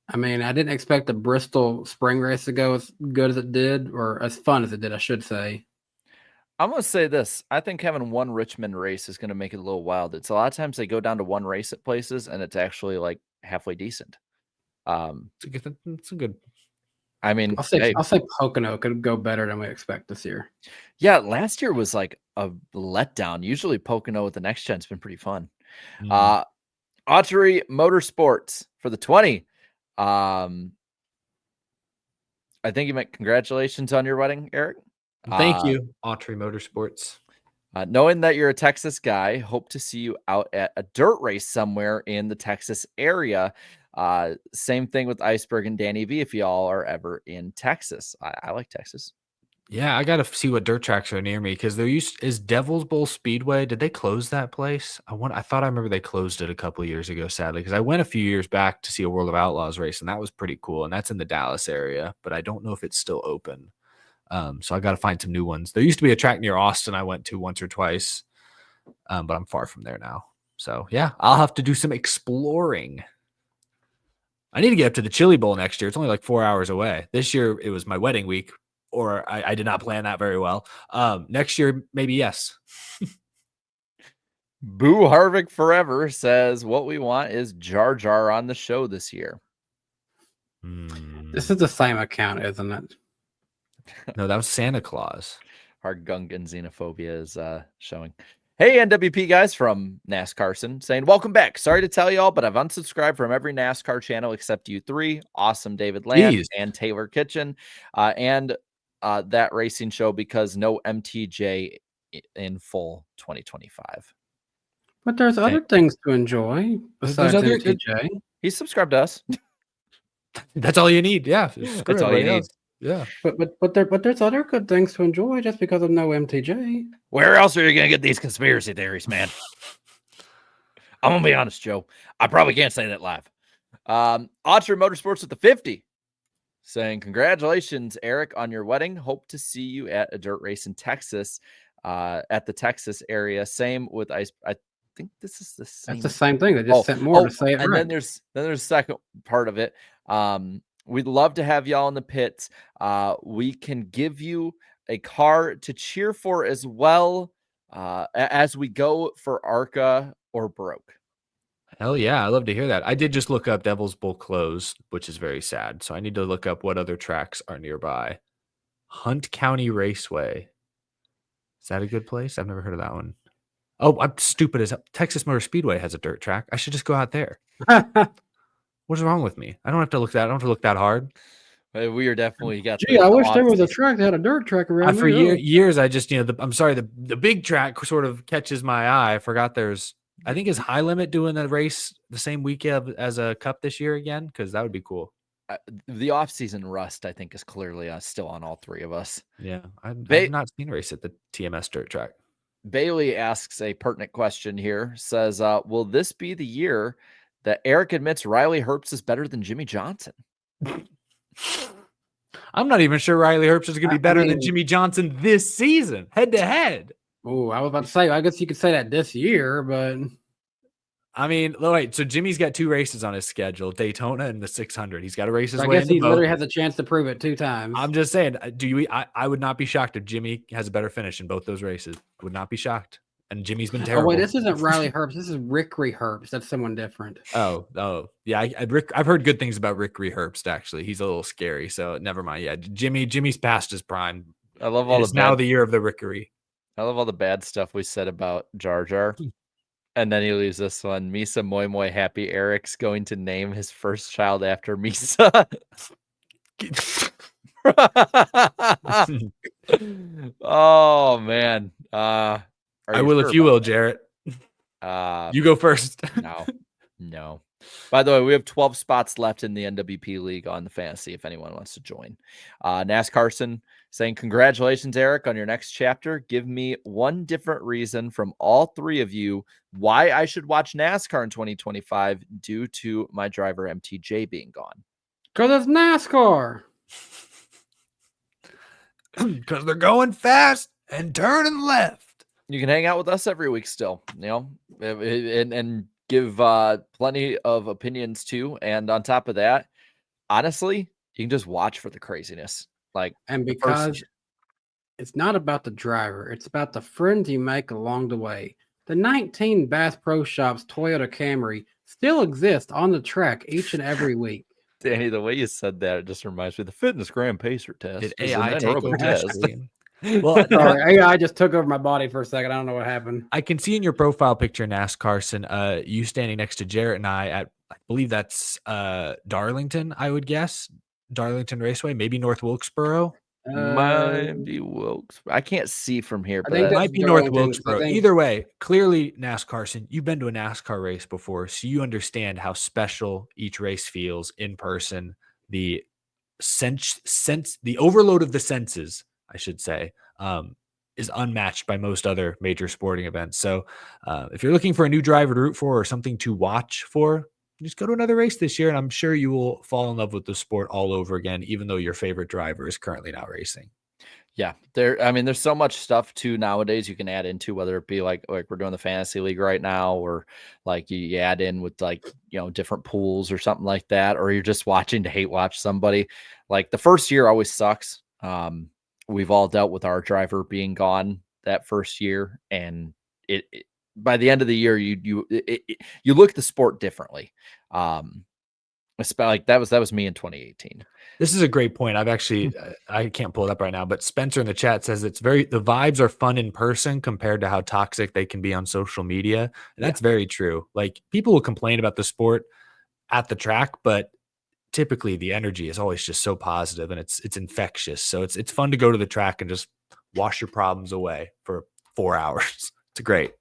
I mean, I didn't expect the Bristol spring race to go as good as it did, or as fun as it did, I should say. I'm going to say this. I think having one Richmond race is going to make it a little wild. It's a lot of times they go down to one race at places and it's actually like halfway decent. It's a good. I mean, I'll say hey, Pocono could go better than we expect this year. yeah, last year was like a letdown. Usually Pocono with the next gen's been pretty fun. Mm. Autry Motorsports for the 20. I think you meant congratulations on your wedding, Eric. Thank you, Autry Motorsports. Knowing that you're a Texas guy, hope to see you out at a dirt race somewhere in the Texas area. Same thing with Iceberg and Danny V if y'all are ever in Texas. I like Texas. Yeah, I gotta see what dirt tracks are near me because there is Devil's Bowl Speedway. Did they close that place? I thought I remember they closed it a couple of years ago, sadly, because I went a few years back to see a World of Outlaws race, and that was pretty cool. And that's in the Dallas area, but I don't know if it's still open. So I got to find some new ones. There used to be a track near Austin I went to once or twice, but I'm far from there now. So yeah, I'll have to do some exploring. I need to get up to the Chili Bowl next year. It's only like 4 hours away. This year it was my wedding week, or I did not plan that very well. Next year, maybe yes. Boo Harvick Forever says what we want is Jar Jar on the show this year. This is the same account, isn't it? No, that was Santa Claus. Our Gungan xenophobia is showing. Hey, NWP guys from NASCARson saying, welcome back. Sorry to tell y'all, but I've unsubscribed from every NASCAR channel except you three. Awesome David Land Jeez. and Taylor Kitchen. And that racing show because no MTJ in full 2025. But there's other things to enjoy besides other- MTJ. He's subscribed to us. That's all you need. Yeah. Screw That's all you everybody need. else. Yeah. But there's other good things to enjoy just because of no MTJ. Where else are you gonna get these conspiracy theories, man? I'm gonna be honest, Joe. I probably can't say that live. Autry Motorsports with the 50 saying, congratulations, Eric, on your wedding. Hope to see you at a dirt race in Texas, at the Texas area. Same with I think this is the same. That's the same thing. They just sent more to say it and right. then there's a second part of it. We'd love to have y'all in the pits. We can give you a car to cheer for as well, as we go for ARCA or broke. Hell yeah, I love to hear that. I did just look up Devil's Bowl closed, which is very sad. So I need to look up what other tracks are nearby. Hunt County Raceway. Is that a good place? I've never heard of that one. Oh, I'm stupid as Texas Motor Speedway has a dirt track. I should just go out there. What's wrong with me? I don't have to look that hard. We are definitely got. Gee, I wish there was a track that had a dirt track around For here. years, I just, I'm sorry, the big track sort of catches my eye. I forgot I think is High Limit doing the race the same weekend as a Cup this year again? Because that would be cool. The off-season rust, I think, is clearly still on all three of us. Yeah, I've not seen a race at the TMS dirt track. Bailey asks a pertinent question here. Says, will this be the year that Eric admits Riley Herbst is better than Jimmy Johnson? I'm not even sure Riley Herbst is going to be better than Jimmy Johnson this season, head to head. Oh, I was about to say, I guess you could say that this year, but I mean, wait. So Jimmy's got 2 races on his schedule: Daytona and the 600. He's got to race his way. I guess he literally has a chance to prove it 2 times. I'm just saying. I would not be shocked if Jimmy has a better finish in both those races. Would not be shocked. And Jimmy's been terrible. Oh wait, this isn't Riley Herbst. This is Rick Herbst. That's someone different. Oh, yeah. I've heard good things about Rick Herbst. Actually, he's a little scary. So never mind. Yeah, Jimmy's past his prime. I love all it's now the year of the Rickery. I love all the bad stuff we said about Jar Jar. And then he leaves this one. Misa Moy Moy Happy Eric's going to name his first child after Misa. Oh man. I will if you will, Jarrett. You go first. No. By the way, we have 12 spots left in the NWP League on the fantasy if anyone wants to join. NASCARson saying, congratulations, Eric, on your next chapter. Give me one different reason from all 3 of you why I should watch NASCAR in 2025 due to my driver MTJ being gone. Because it's NASCAR. Because they're going fast and turning left. You can hang out with us every week still, and give plenty of opinions too. And on top of that, honestly, you can just watch for the craziness. And because it's not about the driver, it's about the friends you make along the way. The 19 Bass Pro Shops Toyota Camry still exists on the track each and every week. Danny, the way you said that, it just reminds me of the Fitness Grand Pacer test. Did AI take over test? Well, sorry, AI just took over my body for a second. I don't know what happened. I can see in your profile picture, NASCARson, you standing next to Jarrett and I believe that's Darlington, I would guess. Darlington Raceway, maybe North Wilkesboro. Might be Wilkesboro. I can't see from here, but think It might be North Wilkesboro. Either way, clearly, NASCARson, you've been to a NASCAR race before, so you understand how special each race feels in person. The the overload of the senses, I should say, is unmatched by most other major sporting events. So if you're looking for a new driver to root for or something to watch for, just go to another race this year, and I'm sure you will fall in love with the sport all over again, even though your favorite driver is currently not racing. Yeah, there's so much stuff too nowadays you can add into, whether it be like we're doing the fantasy league right now, or like you add in with different pools or something like that, or you're just watching to hate watch somebody. Like the first year always sucks. We've all dealt with our driver being gone that first year, and it by the end of the year you look at the sport differently. Like that was me in 2018. This is a great point. I've actually, I can't pull it up right now, but Spencer in the chat says the vibes are fun in person compared to how toxic they can be on social media. And that's very true. Like people will complain about the sport at the track, but typically the energy is always just so positive and it's infectious. So it's fun to go to the track and just wash your problems away for 4 hours. It's great.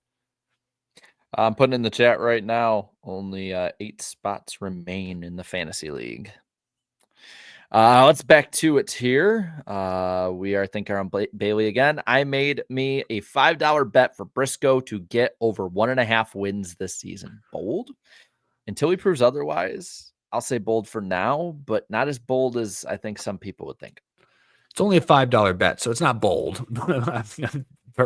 I'm putting in the chat right now. Only 8 spots remain in the fantasy league. Let's back to it here. We are, I think, on Bailey again. I made me a $5 bet for Briscoe to get over 1.5 wins this season. Bold? Until he proves otherwise, I'll say bold for now, but not as bold as I think some people would think. It's only a $5 bet, so it's not bold.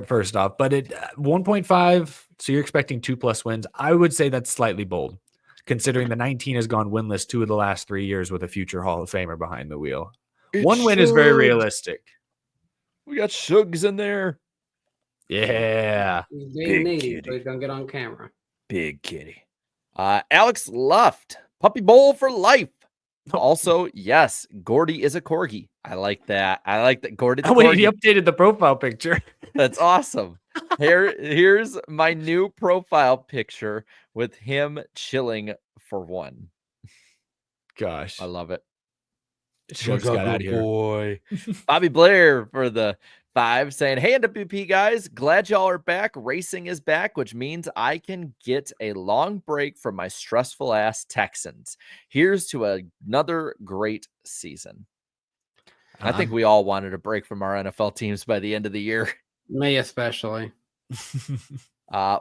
First off, but it 1.5. So you're expecting 2+ wins. I would say that's slightly bold, considering the 19 has gone winless 2 of the last 3 years with a future Hall of Famer behind the wheel. One win is very realistic. We got Shugs in there. Yeah. He's being needy, so he's gonna get on camera. Big kitty. Alex Luft, puppy bowl for life. Also, yes, Gordy is a corgi. I like that. I like that Gordy. Oh, wait, he updated the profile picture. That's awesome. Here's my new profile picture with him chilling for one. Gosh, I love it. Shugs got out of here. Boy. Bobby Blair for the 5 saying, hey, NWP guys, glad y'all are back. Racing is back, which means I can get a long break from my stressful ass Texans. Here's to another great season. I think we all wanted a break from our NFL teams by the end of the year. Me especially.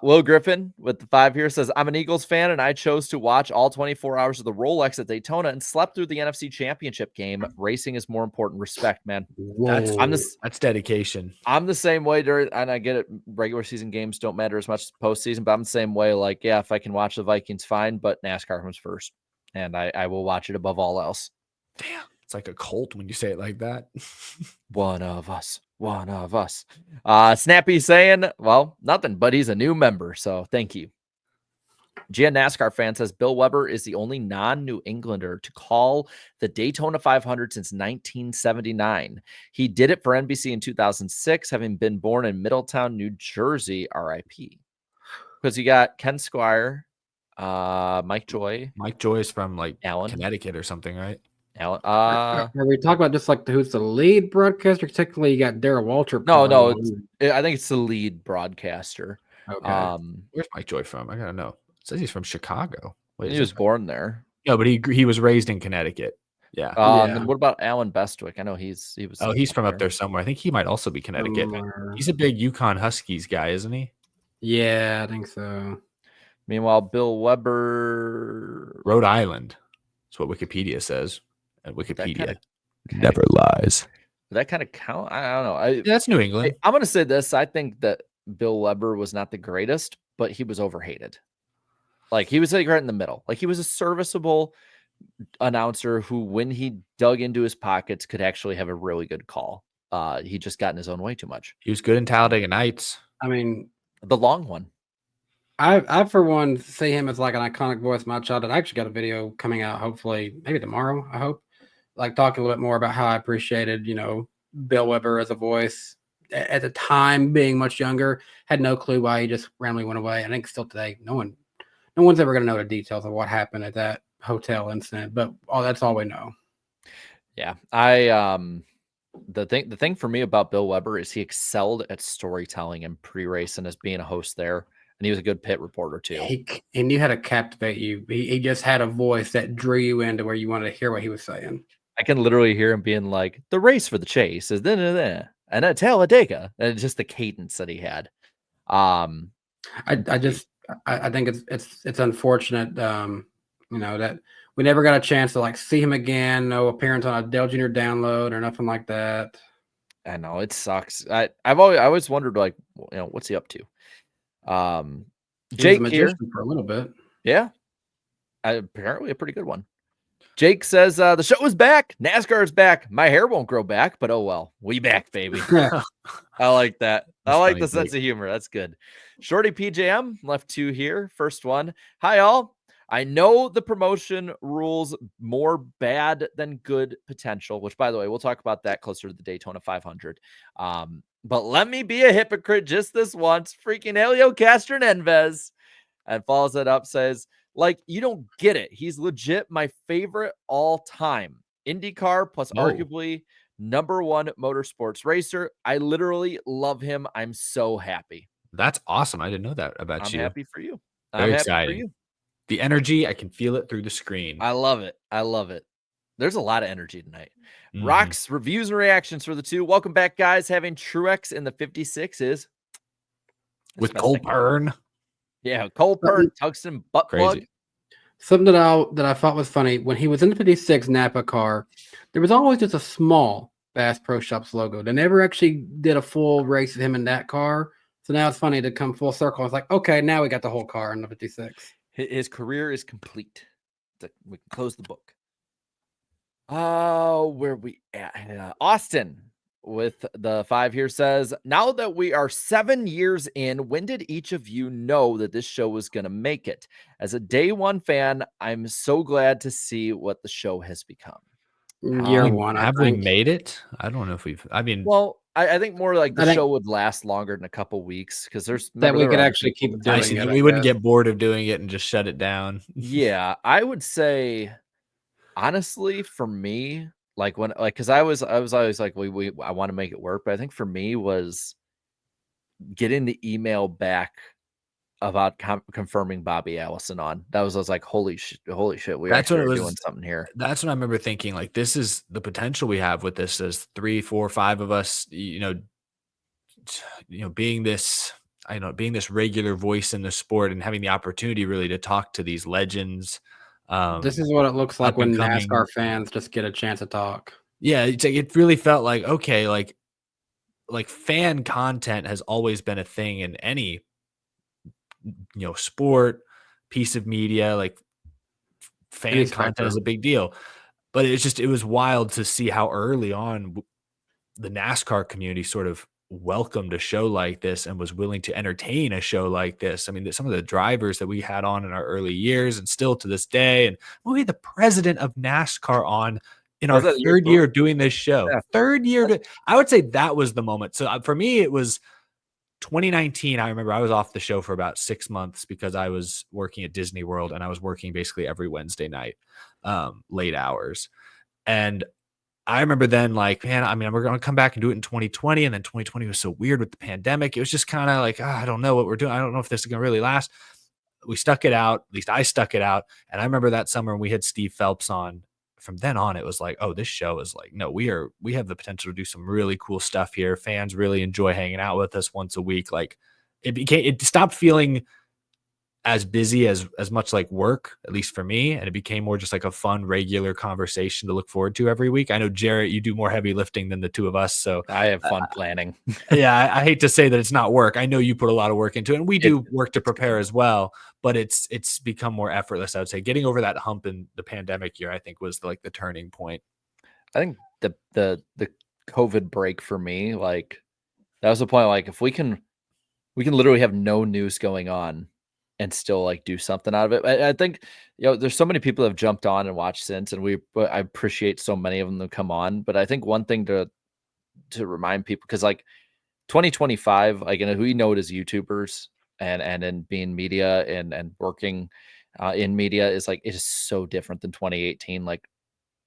Will Griffin with the 5 here says, I'm an Eagles fan and I chose to watch all 24 hours of the Rolex at Daytona and slept through the NFC Championship game. Racing is more important. Respect, man. That's dedication. I'm the same way during, and I get it. Regular season games don't matter as much as postseason, but I'm the same way. Like, yeah, if I can watch the Vikings, fine, but NASCAR comes first, and I will watch it above all else. Damn, it's like a cult when you say it like that. One of us. Snappy saying, well, nothing, but he's a new member, so thank you. Gian NASCAR fan says Bill Weber is the only non-New Englander to call the Daytona 500 since 1979. He did it for NBC in 2006, having been born in Middletown, New Jersey, RIP. Because you got Ken Squire, Mike Joy. Mike Joy is from like Alan. Connecticut or something, right? Alan. Are we talking about just like who's the lead broadcaster? Technically, you got Darryl Waltrip. No, I think it's the lead broadcaster. Okay. Where's Mike Joy from? I gotta know. It says he's from Chicago. Wait, he was born there. No, but he was raised in Connecticut. Yeah. And what about Alan Bestwick? I know he was. Oh, he's from up there somewhere. I think he might also be Connecticut. He's a big Yukon Huskies guy, isn't he? Yeah, I think so. Meanwhile, Bill Weber, Rhode Island. That's what Wikipedia says. At Wikipedia Never lies. That kind of count. I don't know. Yeah, that's New England. I'm going to say this. I think that Bill Weber was not the greatest, but he was overhated. Like he was like right in the middle. Like he was a serviceable announcer who, when he dug into his pockets, could actually have a really good call. He just got in his own way too much. He was good in Talladega Nights. I mean, the long one. I for one see him as like an iconic voice of my childhood. I actually got a video coming out, hopefully, maybe tomorrow. I hope, like talking a little bit more about how I appreciated, Bill Weber as a voice at the time, being much younger. Had no clue why he just randomly went away. I think still today, no one's ever going to know the details of what happened at that hotel incident. But that's all we know. Yeah, the thing for me about Bill Weber is he excelled at storytelling and pre-race and as being a host there. And he was a good pit reporter too. He knew how to captivate you. He just had a voice that drew you into where you wanted to hear what he was saying. I can literally hear him being like, the race for the chase is and at Talladega. And it's just the cadence that he had. I think it's unfortunate, that we never got a chance to like see him again. No appearance on a Dale Jr. download or nothing like that. I know it sucks. I always wondered, like, what's he up to? Jake here for a little bit. Yeah. Apparently a pretty good one. Jake says the show is back. NASCAR is back. My hair won't grow back, but oh well. We back, baby. I like that. I like the sense of humor. That's good. Shorty PJM left 2 here. First one. Hi all. I know the promotion rules more bad than good potential, which by the way, we'll talk about that closer to the Daytona 500. But let me be a hypocrite just this once. Freaking Helio Castro Nenvez. And follows it up, says, Like, you don't get it. He's legit my favorite all time. IndyCar plus Oh. arguably #1 motorsports racer. I literally love him. I'm so happy. That's awesome. I didn't know that about I'm you. happy for you. I'm Very happy for exciting. you. The energy, I can feel it through the screen. I love it. I love it. There's a lot of energy tonight. Mhm. Rocks, reviews, and reactions for the two. Welcome back, guys. Having Truex in the 56 is With best Cole thing. Pern. Yeah, Cole Pern, tungsten butt plug. Crazy. Something that I thought was funny when he was in the 56 Napa car, there was always just a small Bass Pro Shops logo. They never actually did a full race of him in that car. So now it's funny to come full circle. It's like, okay, now we got the whole car in the 56. His career is complete. We can close the book. Oh, where we at? Austin with the 5 here says, now that we are 7 years in, when did each of you know that this show was going to make it? As a day one fan, I'm so glad to see what the show has become. Year one, I Have we think. made it? I don't know if we've. I mean, Well, I think more like the I think- show would last longer than a couple weeks because there's That we there could were other actually people keep that I doing did see it, that I we wouldn't guess. get bored of doing it and just shut it down. Yeah, I would say honestly for me, like when because I was always like I want to make it work, but I think for me was getting the email back about confirming Bobby Allison on. That was I was like, holy shit, we That's what actually it are was. doing something here. That's what I remember thinking. Like, this is the potential we have with this as 3, 4, 5 of us. Being this. Being this regular voice in the sport and having the opportunity really to talk to these legends. This is what it looks like up when and coming. NASCAR fans just get a chance to talk. Yeah, it's like, it really felt like, okay, like fan content has always been a thing in any sport, piece of media. Like, fan Any content is spectrum. a big deal. But it was wild to see how early on the NASCAR community sort of welcomed a show like this and was willing to entertain a show like this. I mean, some of the drivers that we had on in our early years and still to this day, and we had the president of NASCAR on in our Was that your third year doing this show. Yeah. Third year, I would say that was the moment. So for me, it was 2019. I remember I was off the show for about 6 months because I was working at Disney World and I was working basically every Wednesday night, late hours. And I remember then, like, man, I mean, we're going to come back and do it in 2020. And then 2020 was so weird with the pandemic. It was just kind of like, I don't know what we're doing. I don't know if this is going to really last. We stuck it out. At least I stuck it out. And I remember that summer we had Steve Phelps on. From then on, it was like, oh, this show is like, no, we have the potential to do some really cool stuff here. Fans really enjoy hanging out with us once a week. Like, it stopped feeling as busy as much like work, at least for me. And it became more just like a fun, regular conversation to look forward to every week. I know, Jarrett, you do more heavy lifting than the two of us. So I have fun planning. yeah, I hate to say that it's not work. I know you put a lot of work into it, and we do work to prepare as well, but it's become more effortless. I would say getting over that hump in the pandemic year, I think, was like the turning point. I think the COVID break for me, like that was the point. Like if we can literally have no news going on and still like do something out of it. I think, there's so many people that have jumped on and watched since, and I appreciate so many of them that come on. But I think one thing to remind people, because like 2025, like, we know it as YouTubers and in being media and working in media is like, it is so different than 2018. Like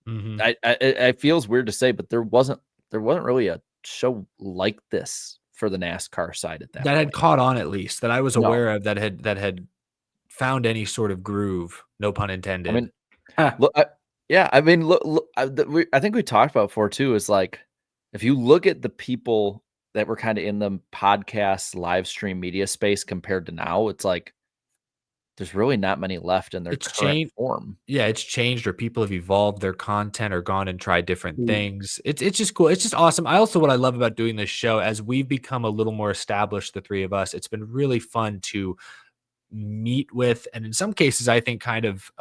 it feels weird to say, but there wasn't really a show like this for the NASCAR side at that That had point. caught on, at least that I was No. aware of, that had found any sort of groove, no pun intended. I mean, look, I mean, look, I think we talked about before too, is like, if you look at the people that were kind of in the podcast live stream media space compared to now, it's like, there's really not many left in their current form. Yeah, it's changed, or people have evolved their content or gone and tried different things. It's just cool. It's just awesome. What I love about doing this show, as we've become a little more established, the three of us, it's been really fun to meet with, and in some cases, I think kind of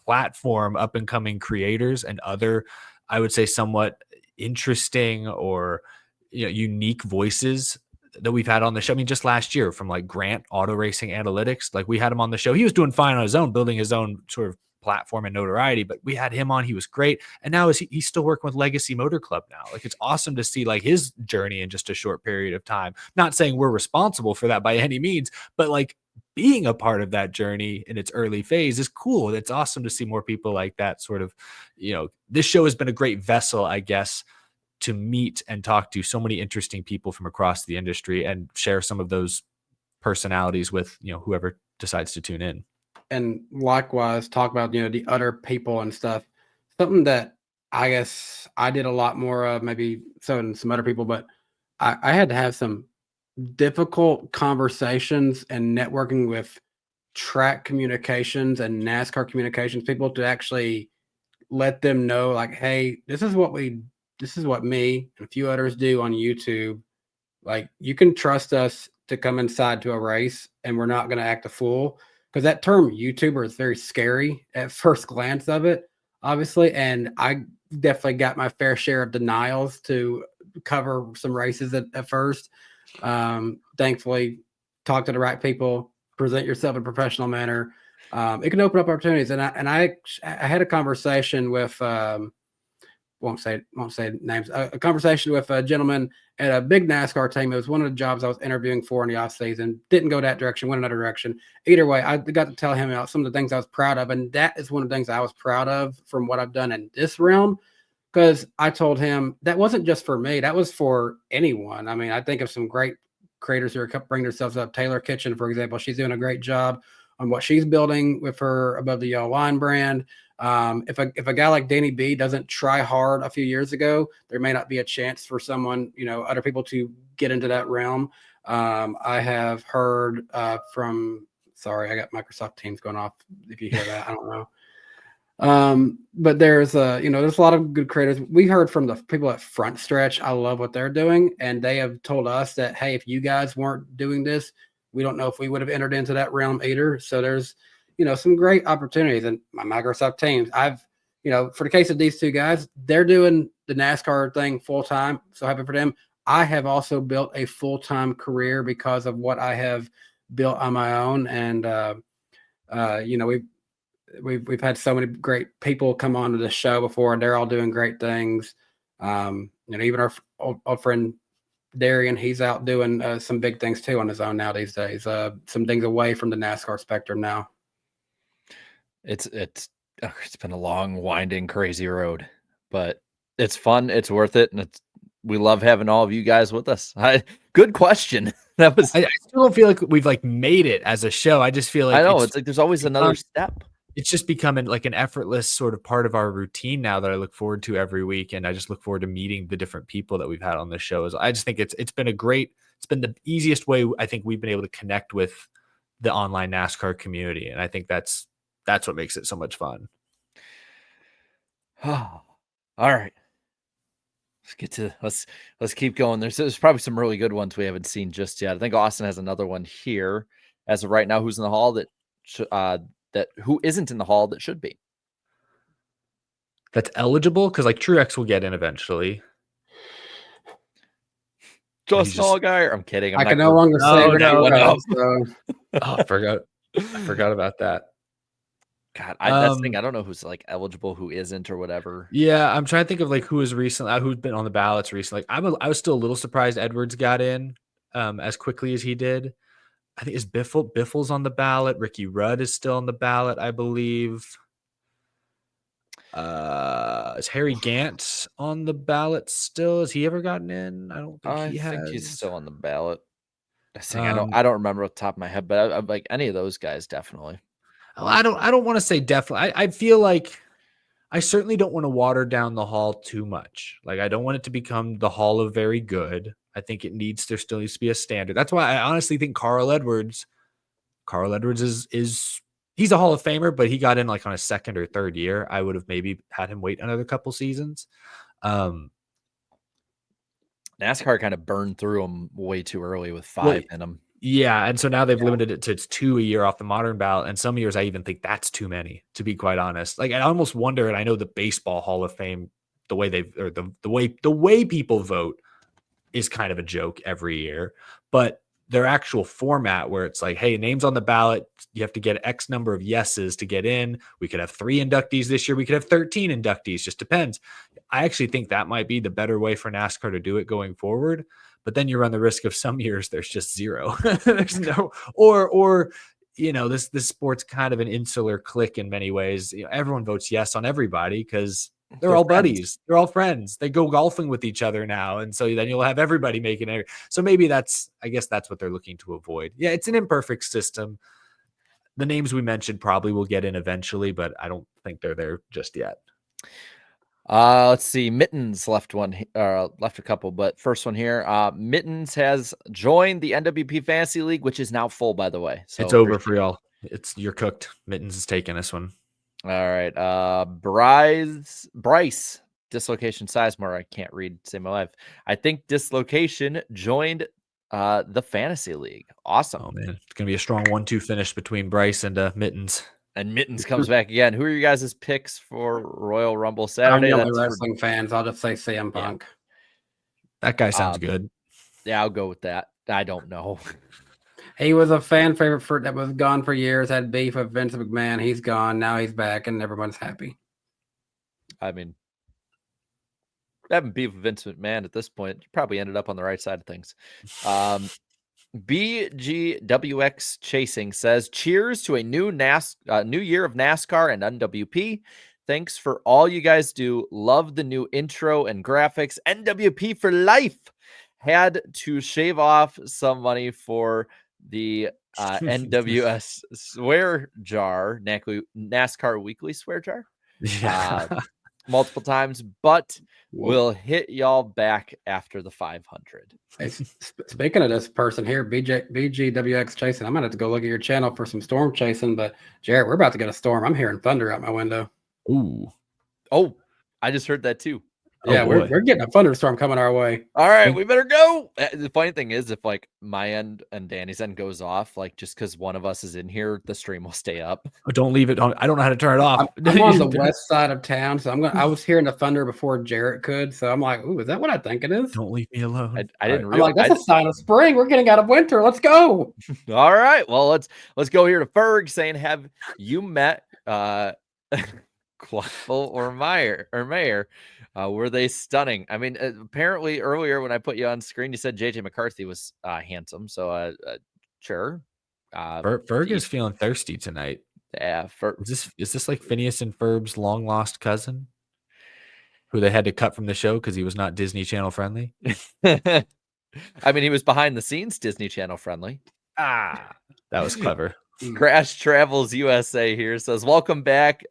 platform up and coming creators and other, I would say, somewhat interesting or unique voices that we've had on the show. I mean, just last year, from like Grant Auto Racing Analytics, like we had him on the show. He was doing fine on his own, building his own sort of platform and notoriety, but we had him on. He was great. And now he's still working with Legacy Motor Club now. Like, it's awesome to see like his journey in just a short period of time. Not saying we're responsible for that by any means, but like being a part of that journey in its early phase is cool. It's awesome to see more people like that sort of, this show has been a great vessel, I guess, to meet and talk to so many interesting people from across the industry and share some of those personalities with, whoever decides to tune in. And likewise, talk about, the other people and stuff. Something that I guess I did a lot more of, maybe so than some other people, but I had to have some difficult conversations and networking with track communications and NASCAR communications people to actually let them know, like, hey, this is what me and a few others do on YouTube. Like, you can trust us to come inside to a race and we're not going to act a fool, because that term YouTuber is very scary at first glance of it, obviously. And I definitely got my fair share of denials to cover some races at first. Thankfully, talk to the right people, present yourself in a professional manner. It can open up opportunities. And I had a conversation with won't say names. A conversation with a gentleman at a big NASCAR team. It was one of the jobs I was interviewing for in the off season. Didn't go that direction, went another direction. Either way, I got to tell him about some of the things I was proud of, and that is one of the things I was proud of from what I've done in this realm. Because I told him that wasn't just for me; that was for anyone. I mean, I think of some great creators who are bringing themselves up. Taylor Kitchen, for example, she's doing a great job on what she's building with her Above the Yellow Line brand. If a guy like Danny B doesn't try hard a few years ago, there may not be a chance for someone, other people to get into that realm. I have heard from, sorry, I got Microsoft Teams going off. If you hear that, I don't know. But there's there's a lot of good creators. We heard from the people at Front Stretch. I love what they're doing. And they have told us that, hey, if you guys weren't doing this, we don't know if we would have entered into that realm either. So there's, some great opportunities. And my Microsoft Teams, I've, for the case of these two guys, they're doing the NASCAR thing full time. So happy for them. I have also built a full-time career because of what I have built on my own. And, we've had so many great people come on to the show before, and they're all doing great things. Even our old friend Darian, he's out doing some big things too on his own now these days. Some things away from the NASCAR spectrum now. It's been a long, winding, crazy road, but it's fun. It's worth it, and we love having all of you guys with us. Good question. That was. I still don't feel like we've made it as a show. I just feel like I know it's like there's always another step. It's just becoming like an effortless sort of part of our routine now that I look forward to every week. And I just look forward to meeting the different people that we've had on this show. I just think it's been the easiest way I think we've been able to connect with the online NASCAR community. And I think that's what makes it so much fun. All right. Let's keep going. There's probably some really good ones we haven't seen just yet. I think Austin has another one here as of right now. Who's in the hall who isn't in the hall that should be? That's eligible, because Truex will get in eventually. Just all guy. I'm kidding. I can no longer say no. So. Oh, I forgot about that. God, that's the thing. I don't know who's eligible, who isn't, or whatever. Yeah, I'm trying to think of who's been on the ballots recently. I was still a little surprised Edwards got in as quickly as he did. I think is Biffle's on the ballot. Ricky Rudd is still on the ballot, I believe. Is Harry Gant on the ballot still? Has he ever gotten in? I don't think he has. I think he's still on the ballot. I don't remember off the top of my head, but I like any of those guys definitely. I don't want to say definitely. I feel like I certainly don't want to water down the hall too much. I don't want it to become the hall of very good. I think there still needs to be a standard. That's why I honestly think Carl Edwards is he's a Hall of Famer, but he got in on a second or third year. I would have maybe had him wait another couple seasons. NASCAR kind of burned through him way too early with 5 in them. Yeah, and so now they've limited it to 2 a year off the modern ballot, and some years I even think that's too many, to be quite honest. I almost wonder, and I know the Baseball Hall of Fame, the way people vote is kind of a joke every year, but their actual format where it's hey, names on the ballot, you have to get X number of yeses to get in. We could have 3 inductees this year. We could have 13 inductees. Just depends. I actually think that might be the better way for NASCAR to do it going forward. But then you run the risk of some years there's just 0. There's no, or this sport's kind of an insular clique in many ways. Everyone votes yes on everybody because they're all friends. buddies. They're all friends. They go golfing with each other now. And so then you'll have everybody making it. So maybe I guess that's what they're looking to avoid. Yeah, it's an imperfect system. The names we mentioned probably will get in eventually, but I don't think they're there just yet. Let's see. Mittens left left a couple, but first one here. Mittens has joined the NWP Fantasy League, which is now full, by the way. So It's over for y'all. You're cooked. Mittens is taking this one. All right. Bryce, Dislocation Sizemore. I can't read, save my life. I think Dislocation joined the Fantasy League. Awesome. Oh, man. It's going to be a strong 1-2 finish between Bryce and Mittens. And Mittens comes back again. Who are you guys' picks for Royal Rumble I'm Saturday? the only wrestling fans. I'll just say CM Punk. That guy sounds good. Yeah, I'll go with that. I don't know. He was a fan favorite that was gone for years, had beef with Vince McMahon. He's gone. Now he's back, and everyone's happy. I mean, having beef with Vince McMahon at this point, you probably ended up on the right side of things. BGWX Chasing says, cheers to a new year of NASCAR and NWP. Thanks for all you guys do. Love the new intro and graphics. NWP for life. Had to shave off some money for the NWS swear jar, NASCAR weekly swear jar. Yeah. Multiple times, but we'll hit y'all back after the 500. Hey, speaking of this person here, BGWX Chasing, I'm going to have to go look at your channel for some storm chasing, but Jared, we're about to get a storm. I'm hearing thunder out my window. Ooh. Oh, I just heard that too. Yeah, we're getting a thunderstorm coming our way. All right, we better go. The funny thing is, if like my end and Danny's end goes off, like just because one of us is in here, the stream will stay up. Oh, don't leave it on. I don't know how to turn it off. I'm on the west side of town, so I was hearing the thunder before Jarrett could, so I'm like, ooh, is that what I think it is? Don't leave me alone. I didn't I'm realize. like, that's a sign of spring. We're getting out of winter. Let's go. All right, well let's go here to Ferg saying, have you met Quaffle or Mayer? Were they stunning? I mean, apparently earlier when I put you on screen, you said JJ McCarthy was handsome. So sure. Ferg is feeling thirsty tonight. Yeah. Is this like Phineas and Ferb's long lost cousin, who they had to cut from the show because he was not Disney Channel friendly? I mean, he was behind the scenes Disney Channel friendly. That was clever. Crash Travels USA here says, welcome back.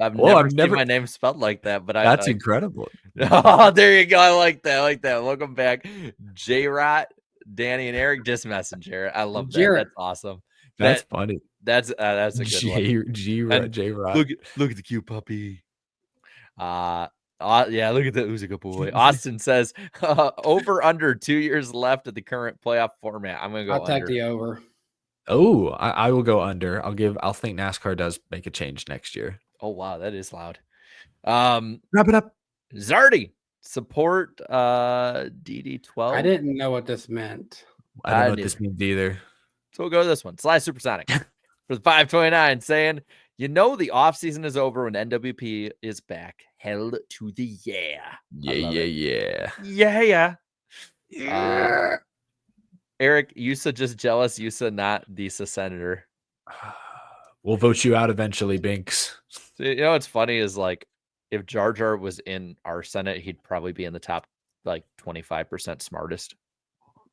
I've never seen my name spelled like that, but that's incredible. Oh, there you go. I like that. Welcome back, J-Rot, Danny, and Eric. Just messenger. I love that. That's awesome. That's funny. That's a good one. J-Rot. Look at the cute puppy. Yeah, look at that. Who's a good boy? Austin says, over under 2 years left of the current playoff format. I'm gonna go. I'll take the over. Oh, I will go under. I'll think NASCAR does make a change next year. Oh wow, that is loud. Wrap it up. Zardy, support DD12. I didn't know what this meant. I don't know what this means either. So we'll go to this one. Sly Supersonic for the 529 saying, the offseason is over when NWP is back. Hell to the yeah. Yeah. Eric, Yusa just jealous. Yusa not Disa Senator. We'll vote you out eventually, Binks. So, what's funny is like if Jar Jar was in our Senate, he'd probably be in the top like 25% smartest.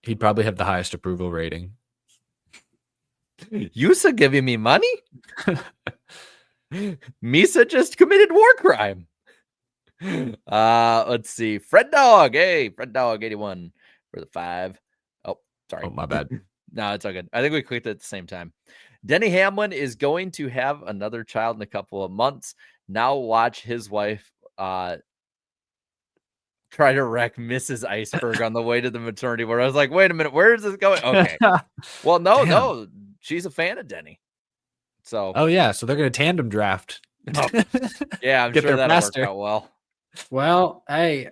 He'd probably have the highest approval rating. Yusa giving me money? Misa just committed war crime. Let's see. Fred Dog. Hey, Fred Dog 81 for the 5. Oh, sorry. Oh, my bad. No, it's all good. I think we clicked at the same time. Denny Hamlin is going to have another child in a couple of months. Now watch his wife try to wreck Mrs. Iceberg on the way to the maternity ward. I was like, wait a minute, where is this going? Okay. Well, no, she's a fan of Denny. So oh yeah, so they're gonna tandem draft. Oh, yeah, I'm sure that'll work out well. Well, hey,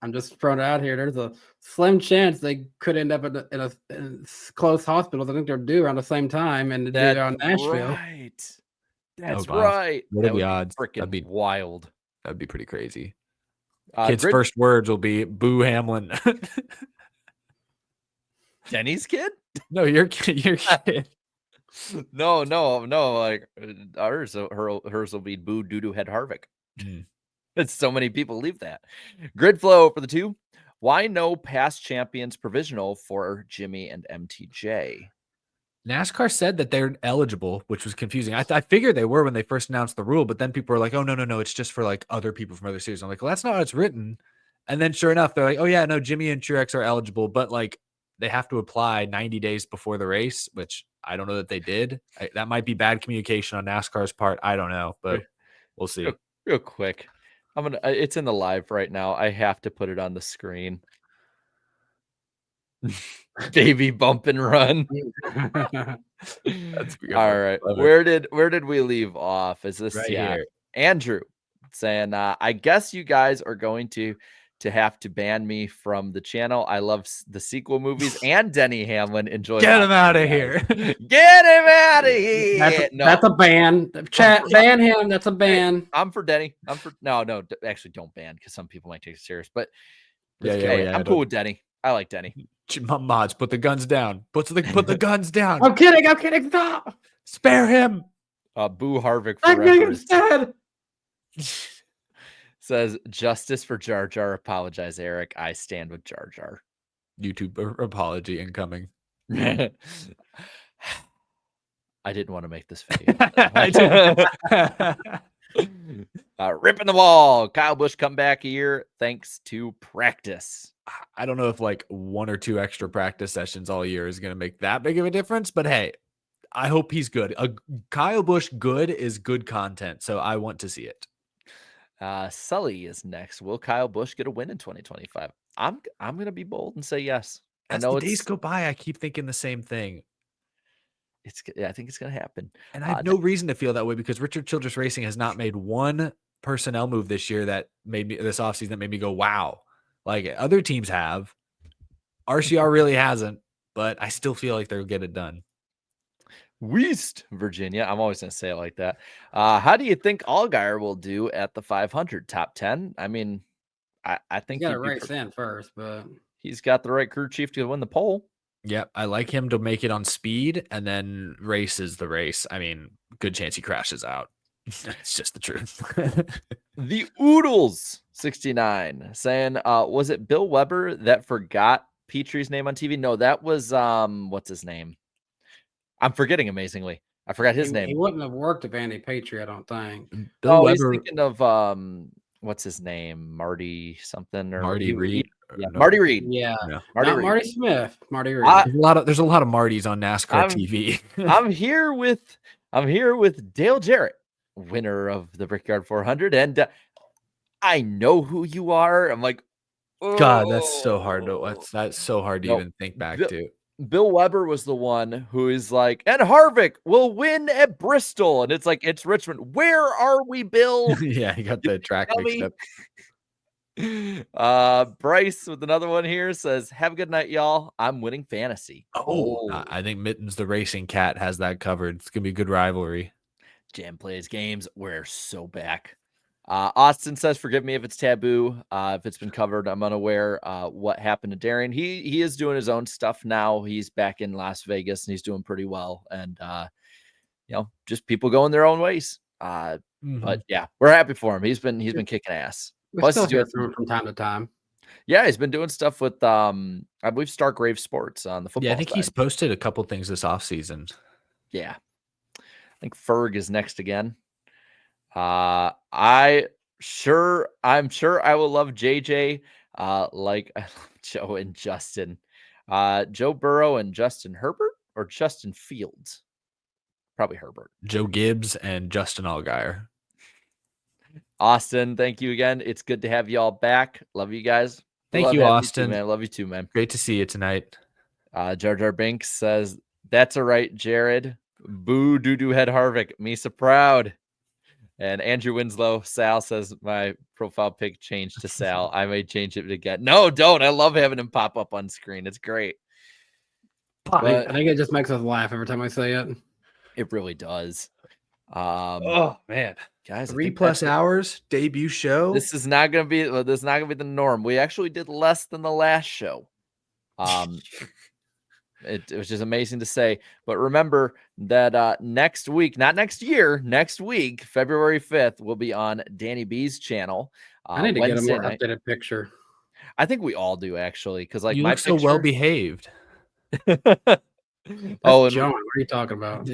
I'm just throwing it out here. There's a slim chance they could end up in a close hospitals. I think they're due around the same time, and they're on Nashville. Right. That's wow. right. What are the odds? That'd be wild. That'd be pretty crazy. Kid's first words will be "Boo Hamlin." Denny's kid? No, your kid. Your kid. No. Like hers will be Boo Doo Doo Head Harvick. Mm. It's so many people leave that. Grid flow for the 2. Why no past champions provisional for Jimmy and MTJ? NASCAR said that they're eligible, which was confusing. I figured they were when they first announced the rule, but then people were like, "Oh no, it's just for like other people from other series." I'm like, "Well, that's not how it's written." And then sure enough, they're like, "Oh yeah, no, Jimmy and Truex are eligible, but like they have to apply 90 days before the race," which I don't know that they did. That might be bad communication on NASCAR's part. I don't know, but we'll see. Real quick. It's in the live right now. I have to put it on the screen. Baby bump and run. That's All right. Where did we leave off? Is this right here? Andrew saying, I guess you guys are going to have to ban me from the channel. I love the sequel movies and Denny Hamlin. Enjoy. Get him out of here. Get him out of here. That's a ban. Chat, ban him. That's a ban. I'm for Denny. No, actually don't ban because some people might take it serious. But Yeah, I'm cool with Denny. I like Denny. Mods, put the guns down. Put the guns down. I'm kidding. Stop. Spare him. Boo Harvick I'm forever. getting instead. Says justice for Jar Jar. Apologize, Eric. I stand with Jar Jar. YouTube apology incoming. I didn't want to make this face. Ripping the wall. Kyle Busch come back a year thanks to practice. I don't know if like 1 or 2 extra practice sessions all year is going to make that big of a difference, but hey, I hope he's good. Kyle Busch good is good content, so I want to see it. Sully is next. Will Kyle Busch get a win in 2025? I'm going to be bold and say yes. As the days go by, I keep thinking the same thing. I think it's going to happen. And I have no reason to feel that way because Richard Childress Racing has not made one personnel move this year that made me this offseason that made me go, wow. Like other teams have. RCR really hasn't, but I still feel like they'll get it done. West Virginia. I'm always going to say it like that. How do you think Allgaier will do at the 500? Top 10? I mean, I think you got to race in first, but he's got the right crew chief to win the pole. Yep, I like him to make it on speed and then race is the race. I mean, good chance he crashes out. It's just the truth. The Oodles 69 saying, was it Bill Weber that forgot Petrie's name on TV? No, that was what's his name? I'm forgetting amazingly. I forgot his name. He wouldn't have worked if Andy Petrie, I don't think. Bill Weber, he's thinking of what's his name? Marty something or Marty Reed. Yeah, no. Marty Reed. Yeah. No. Marty Smith. Marty Reed. There's a lot of Martys on NASCAR TV. I'm here with Dale Jarrett, winner of the Brickyard 400, and I know who you are. I'm like, oh. God, that's so hard to even think back to. Bill Weber was the one who is like, and Harvick will win at Bristol, and it's like it's Richmond. Where are we, Bill? Yeah, he got the track mixed up. Bryce with another one here says, have a good night, y'all. I'm winning fantasy. I think Mittens the racing cat has that covered. It's gonna be a good rivalry. Jam plays games. We're so back. Austin says, forgive me if it's taboo. If it's been covered, I'm unaware what happened to Darian. He is doing his own stuff now. He's back in Las Vegas and he's doing pretty well. And just people going their own ways. But yeah, we're happy for him. He's been kicking ass. We still hear from time to time. Yeah, he's been doing stuff with I believe Stargrave Sports on the football. Yeah, I think side. he's posted a couple things this offseason. Yeah. I think Ferg is next again. I'm sure I will love JJ like I love Joe and Justin. Joe Burrow and Justin Herbert or Justin Fields? Probably Herbert. Joe Gibbs and Justin Allgaier. Austin, thank you again. It's good to have you all back. Love you guys. Thank you, Austin. Man, love you too, man. Great to see you tonight. Jar Jar Binks says, that's all right, Jared. Boo doo doo head Harvick. Me so proud. And Andrew Winslow, Sal says my profile pic changed to Sal. I may change it again. No, don't. I love having him pop up on screen. It's great. I think it just makes us laugh every time I say it. It really does. Oh man, guys, 3+ hours debut show. This is not gonna be the norm. We actually did less than the last show. it was just amazing to say. But remember that next week, not next year, next week, February 5th, will be on Danny B's channel. I need to get a Wednesday more night. updated picture. I think we all do actually, because like You my look so picture. well behaved. That's Oh, and John. What are you talking about?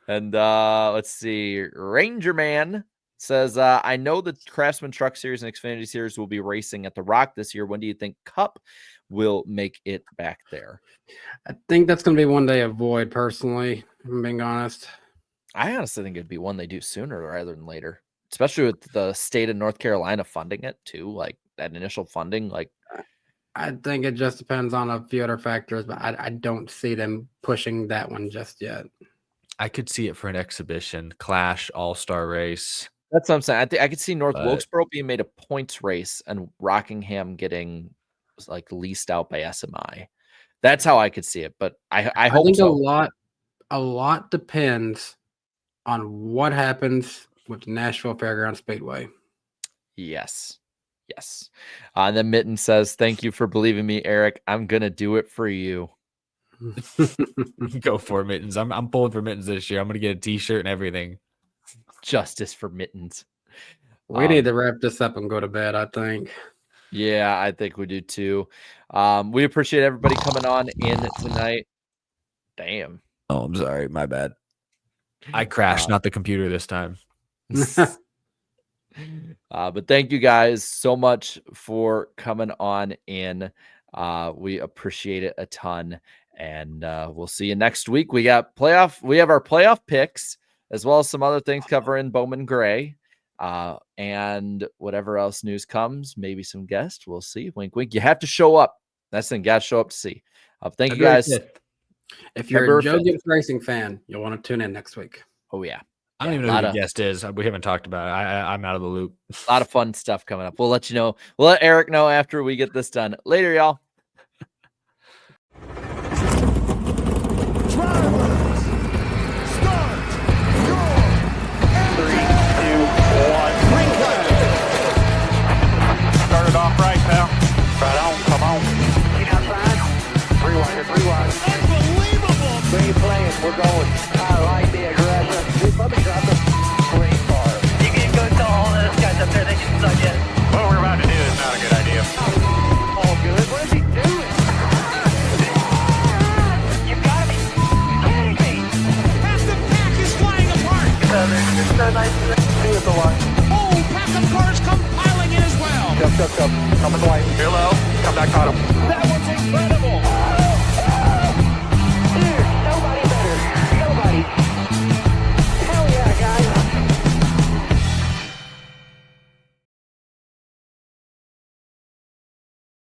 and let's see. Ranger Man says, I know the Craftsman Truck Series and Xfinity Series will be racing at the Rock this year. When do you think Cup will make it back there? I think that's going to be one they avoid, personally, if I'm being honest. I honestly think it'd be one they do sooner rather than later, especially with the state of North Carolina funding it too, like that initial funding. Like, I think it just depends on a few other factors, but I don't see them pushing that one just yet. I could see it for an exhibition, Clash, All-Star race. that's what I'm saying. I think I could see North But- Wilkesboro being made a points race and Rockingham getting like leased out by SMI. That's how I could see it, but I hope think so. a lot depends on what happens with the Nashville Fairgrounds Speedway. Yes. And then Mitten says, "Thank you for believing me, Eric. I'm gonna do it for you." Go for it, Mittens. I'm pulling for Mittens this year. I'm gonna get a t-shirt and everything. Justice for Mittens. We need to wrap this up and go to bed, I think. Yeah, I think we do too. We appreciate everybody coming on in tonight. Damn. Oh, I'm sorry. My bad. I crashed, not the computer this time. But thank you guys so much for coming on in. We appreciate it a ton. And we'll see you next week. We have our playoff picks, as well as some other things covering Bowman Gray. And whatever else news comes, maybe some guests. We'll see. Wink, wink. You have to show up. That's the thing. Got to show up to see. Thank you guys. If you're February a Joe 5th. Gibbs Racing fan, you'll want to tune in next week. Oh, yeah. I don't even know who the guest is. We haven't talked about it. I'm out of the loop. A lot of fun stuff coming up. We'll let you know. We'll let Eric know after we get this done. Later, y'all. Started off right now. Right on, come on. Get outside. Rewind. Unbelievable. Where you playing? We're going. I like the aggression. Dude, let me drop the great car. You can go tell all those guys up there they can suck in. What we're about to do is not a good idea. All good. What is he doing? You gotta be kidding me. Half the pack is flying apart. It's so nice to See you at the line. Oh, pack of cars come piling in as well. Come. Coming right. Hello. Come back on him. That was incredible.